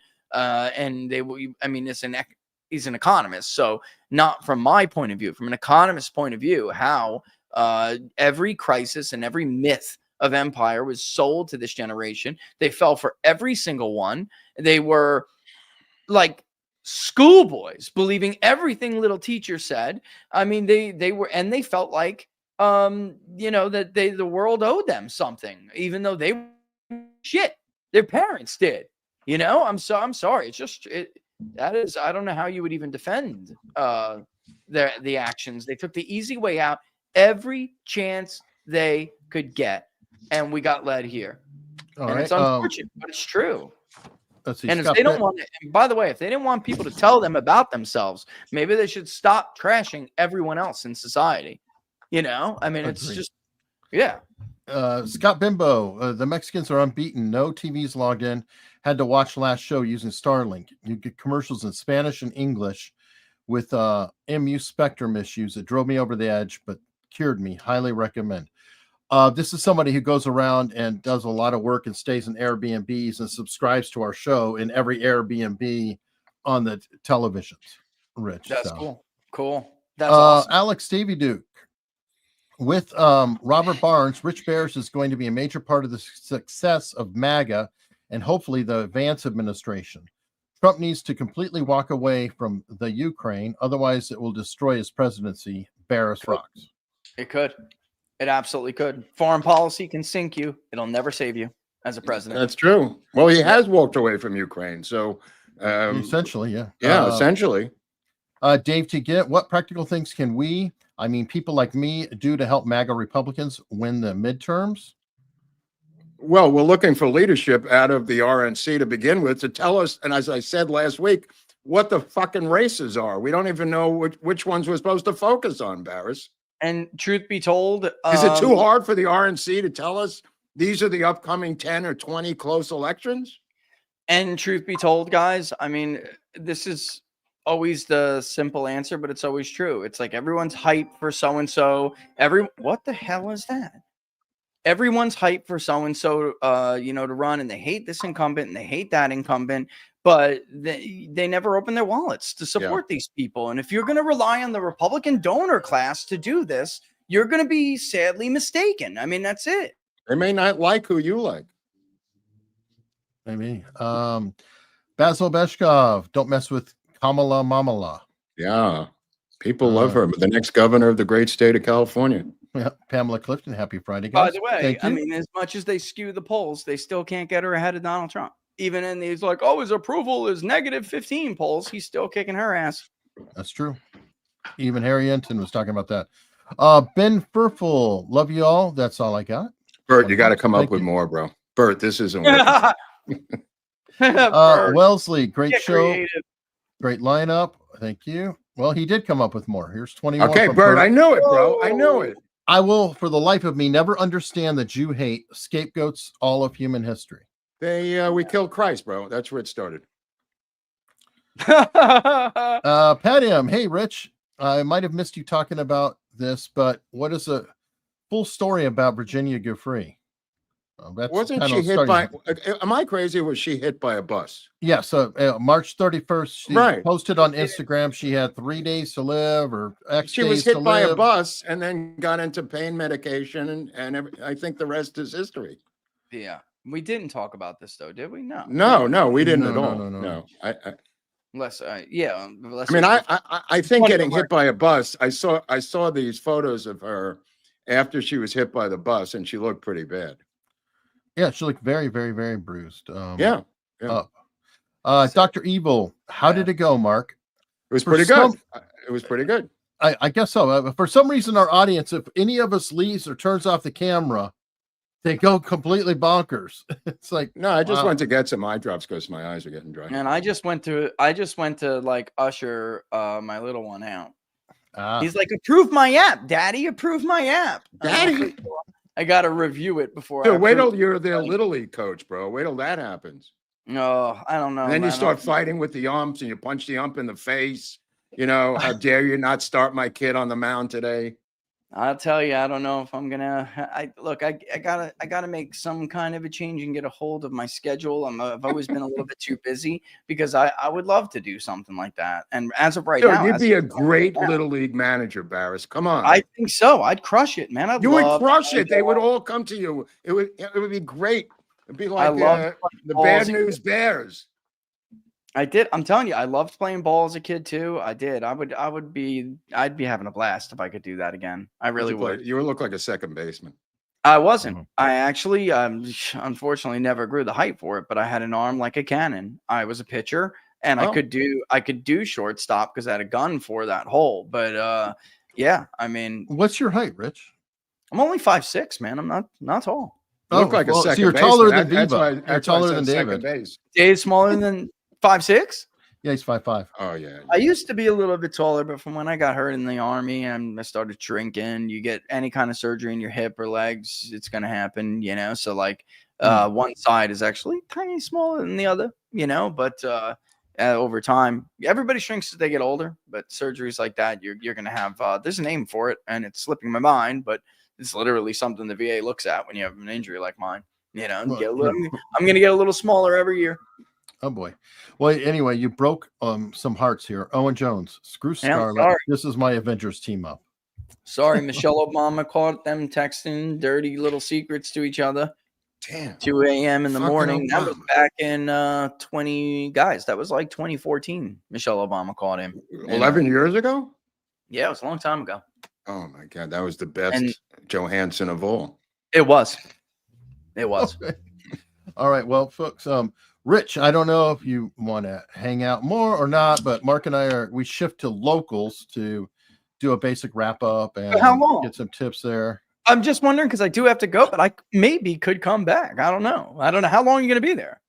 He's an economist. So not from my point of view, from an economist's point of view, how every crisis and every myth of empire was sold to this generation. They fell for every single one. They were like schoolboys believing everything little teacher said. I mean, they were, and they felt like that the world owed them something, even though they shit. Their parents did. I'm sorry. It's just that is, I don't know how you would even defend the actions. They took the easy way out every chance they could get, and we got led here. It's unfortunate, but it's true.
Let's see,
and if they don't want it, and by the way, if they didn't want people to tell them about themselves, maybe they should stop trashing everyone else in society. I mean, it's just,
Scott Bimbo, the Mexicans are unbeaten. No TVs logged in. Had to watch last show using Starlink. You get commercials in Spanish and English with MU Spectrum issues. It drove me over the edge, but cured me. Highly recommend. This is somebody who goes around and does a lot of work and stays in Airbnbs and subscribes to our show in every Airbnb on the televisions. Rich.
That's cool. That's awesome.
Alex Stevie Duke. With Robert Barnes, Rich Bears is going to be a major part of the success of MAGA and hopefully the Vance administration. Trump needs to completely walk away from the Ukraine, otherwise it will destroy his presidency. Barris rocks.
It could. It absolutely could. Foreign policy can sink you. It'll never save you as a president.
That's true. Well, he has walked away from Ukraine, so
essentially, yeah.
Yeah, essentially.
Dave, to get what practical things can we, I mean, people like me, do to help MAGA Republicans win the midterms?
Well, we're looking for leadership out of the RNC to begin with to tell us, and as I said last week, what the fucking races are. We don't even know which ones we're supposed to focus on, Barris.
And truth be told,
is it too hard for the RNC to tell us these are the upcoming 10 or 20 close elections?
And truth be told, guys, I mean, this is always the simple answer, but it's always true. It's like everyone's hyped for so-and-so. What the hell is that? Everyone's hyped for so-and-so, to run, and they hate this incumbent and they hate that incumbent, but they never open their wallets to support these people. And if you're going to rely on the Republican donor class to do this, you're going to be sadly mistaken. I mean, that's it.
They may not like who you like.
Maybe. Basil Beshkov, don't mess with Kamala Mamala.
Yeah. People love her, but the next governor of the great state of California.
Yeah, Pamela Clifton, happy Friday, guys.
By the way, I mean, as much as they skew the polls, they still can't get her ahead of Donald Trump. Even in these, like, his approval is -15 polls, he's still kicking her ass.
That's true. Even Harry Enton was talking about that. Ben Furful, love you all. That's all I got.
Bert, you got to come up with more, bro. Bert, this isn't working.
Wellesley, great show.
Creative.
Great lineup. Thank you. Well, he did come up with more. Here's 21.
Okay, Bert, I knew it, bro. I knew it.
I will, for the life of me, never understand the Jew hate. Scapegoats all of human history.
We killed Christ, bro. That's where it started.
Pat M. Hey, Rich. I might have missed you talking about this, but what is a full story about Virginia Giuffre?
Wasn't she hit by? Am I crazy? Was she hit by a bus?
Yeah. So March 31st, she posted on Instagram. She had 3 days to live, or
she was hit by a bus and then got into pain medication, and I think the rest is history.
Yeah, we didn't talk about this though, did we? No,
we didn't at all. No. I think getting hit by a bus. I saw these photos of her after she was hit by the bus, and she looked pretty bad.
Yeah, she looked very, very, very bruised.
Yeah.
Dr. Evil, how did it go, Mark?
It was pretty good. It was pretty good.
I guess so. For some reason, our audience, if any of us leaves or turns off the camera, they go completely bonkers. It's like,
no, I just went to get some eye drops because my eyes are getting dry.
And I just went to like usher my little one out. He's like, approve my app, Daddy. Approve my app,
Daddy.
I gotta review it before.
Dude, wait till you're their little league coach, bro. Wait till that happens.
No, I don't know.
And then you start fighting with the umps, and you punch the ump in the face. You know, how dare you not start my kid on the mound today?
I'll tell you, I don't know if I'm gonna. I gotta make some kind of a change and get a hold of my schedule. I've always been a little bit too busy because I would love to do something like that. And as of right now,
you'd be a great little league manager, Barris. Come on.
I think so. I'd crush it, man.
You would crush it. They would all come to you. It would be great. It'd be like the Bad News Bears.
I did. I'm telling you, I loved playing ball as a kid too. I did. I'd be having a blast if I could do that again. I really would.
You would look like a second baseman.
I wasn't. I actually, unfortunately, never grew the height for it. But I had an arm like a cannon. I was a pitcher, and I could do shortstop because I had a gun for that hole. But yeah, I mean,
what's your height, Rich?
I'm only 5'6", man. I'm not tall.
You look like a second.
So you're
baseman.
taller than Viva. You're taller than David.
Dave's smaller than 5'6".
Yeah, he's 5'5".
Oh yeah.
I used to be a little bit taller, but from when I got hurt in the army and I started shrinking, you get any kind of surgery in your hip or legs, it's gonna happen, you know. So like one side is actually tiny smaller than the other, you know, but over time, everybody shrinks as they get older, but surgeries like that, you're gonna have there's a name for it and it's slipping my mind, but it's literally something the VA looks at when you have an injury like mine. You know, I'm gonna get a little smaller every year.
Oh boy. Well, anyway, you broke some hearts here. Owen Jones, screw Scarlet. This is my Avengers team up.
Sorry, Michelle Obama caught them texting dirty little secrets to each other.
Damn.
2 a.m. in the
Fucking
morning. That was
Obama.
back in 2014. Michelle Obama caught him.
11 years ago?
Yeah, it was a long time ago.
Oh my God, that was the best
And-
Johansson of all.
It was. It was.
Okay. All right. Well, folks, Rich, I don't know if you want to hang out more or not, but Mark and we shift to locals to do a basic wrap up and
How long?
get some tips there.
I'm just wondering because I do have to go, but I maybe could come back. I don't know. How long are you going to be there?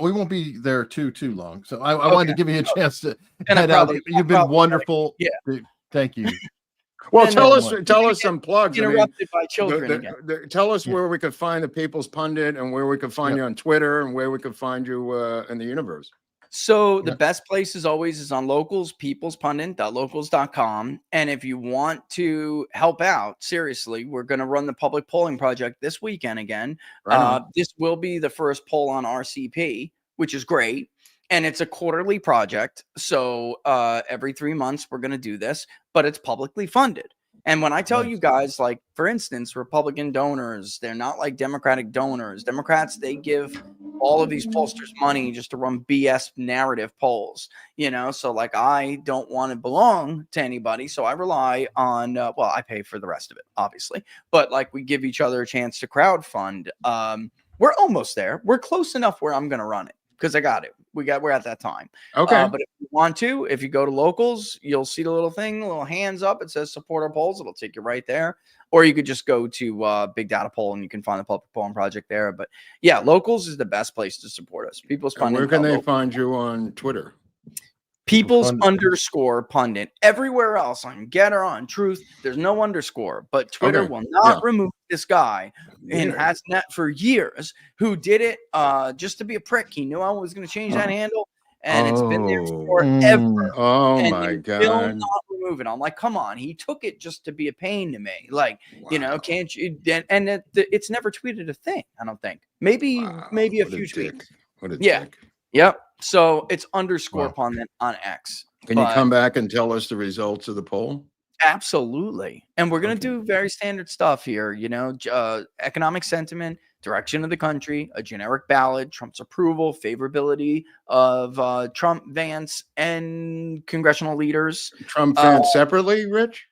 We won't be there too long. So I wanted to give you a chance to
And
head out. You've been wonderful.
Yeah.
Thank you.
Well,
And
tell
then
us some plugs. I mean,
Interrupted by children again.
tell us where we could find the People's Pundit and where we could find you on Twitter and where we could find you in the universe.
So the best place as always is on Locals, peoplespundit.locals.com. And if you want to help out, seriously, we're going to run the public polling project this weekend again. This will be the first poll on RCP, which is great. And it's a quarterly project. So every 3 months, we're going to do this, but it's publicly funded. And when I tell you guys, like, for instance, Republican donors, they're not like Democratic donors. Democrats, they give all of these pollsters money just to run BS narrative polls, you know? So, like, I don't want to belong to anybody. So I rely on, well, I pay for the rest of it, obviously. But, like, we give each other a chance to crowdfund. We're almost there. We're close enough where I'm going to run it because I got it. We're at that time.
Okay.
But if you want to, if you go to Locals, you'll see the little thing, little hands up. It says support our polls. It'll take you right there. Or you could just go to Big Data Poll and you can find the public polling project there. But yeah, Locals is the best place to support us. People's Pundit.
Where can they find you on Twitter?
People's_pundit. Everywhere else on Getter, on Truth, there's no underscore, but Twitter will not remove this guy and has not for years who did it just to be a prick. He knew I was going to change that handle, and it's been there forever.
Oh
and
my
Will
God.
not remove it. I'm like, come on. He took it just to be a pain to me. Like, you know, can't you? And it's never tweeted a thing. I don't think. Maybe a few tweets.
What a
dick. Yep. So it's _pundit on X.
Can you come back and tell us the results of the poll?
Absolutely. And we're going to do very standard stuff here, you know, economic sentiment, direction of the country, a generic ballot, Trump's approval, favorability of Trump, Vance, and congressional leaders.
Trump fans separately, Rich?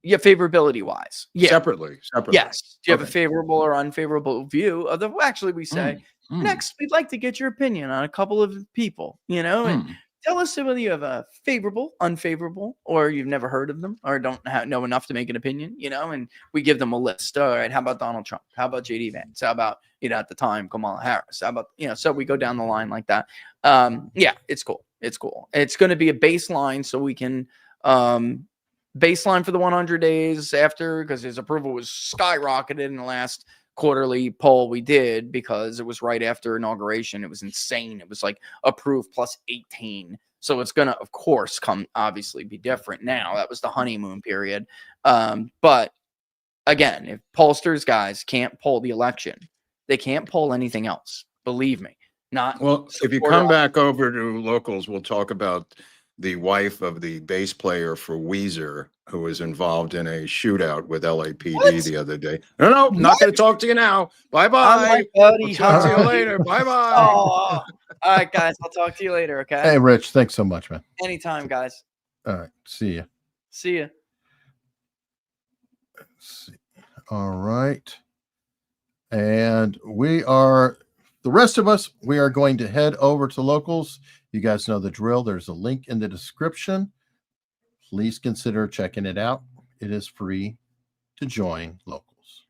Yeah, favorability wise. Yeah.
Separately.
Yes. Do you have a favorable or unfavorable view of the, actually, we say, next, we'd like to get your opinion on a couple of people, you know, and tell us whether you have a favorable, unfavorable, or you've never heard of them or don't know enough to make an opinion, you know, and we give them a list. All right. How about Donald Trump? How about JD Vance? How about, you know, at the time, Kamala Harris? How about, you know, so we go down the line like that. Yeah, it's cool. It's cool. It's going to be a baseline so we can, baseline for the 100 days after, because his approval was skyrocketed in the last quarterly poll we did because it was right after inauguration. It was insane. It was like approved plus 18. So it's going to, of course, obviously be different now. That was the honeymoon period. But again, if pollsters, guys, can't poll the election, they can't poll anything else. Believe me. Not
well. If you come back over to Locals, we'll talk about the wife of the bass player for Weezer, who was involved in a shootout with LAPD the other day. No, not going to talk to you now. Bye-bye. We'll talk to you later. Bye-bye.
All right, guys. I'll talk to you later, okay?
Hey, Rich. Thanks so much, man.
Anytime, guys.
All right. See you.
See ya.
Let's see. All right. And the rest of us, we are going to head over to Locals. You guys know the drill. There's a link in the description. Please consider checking it out. It is free to join Locals.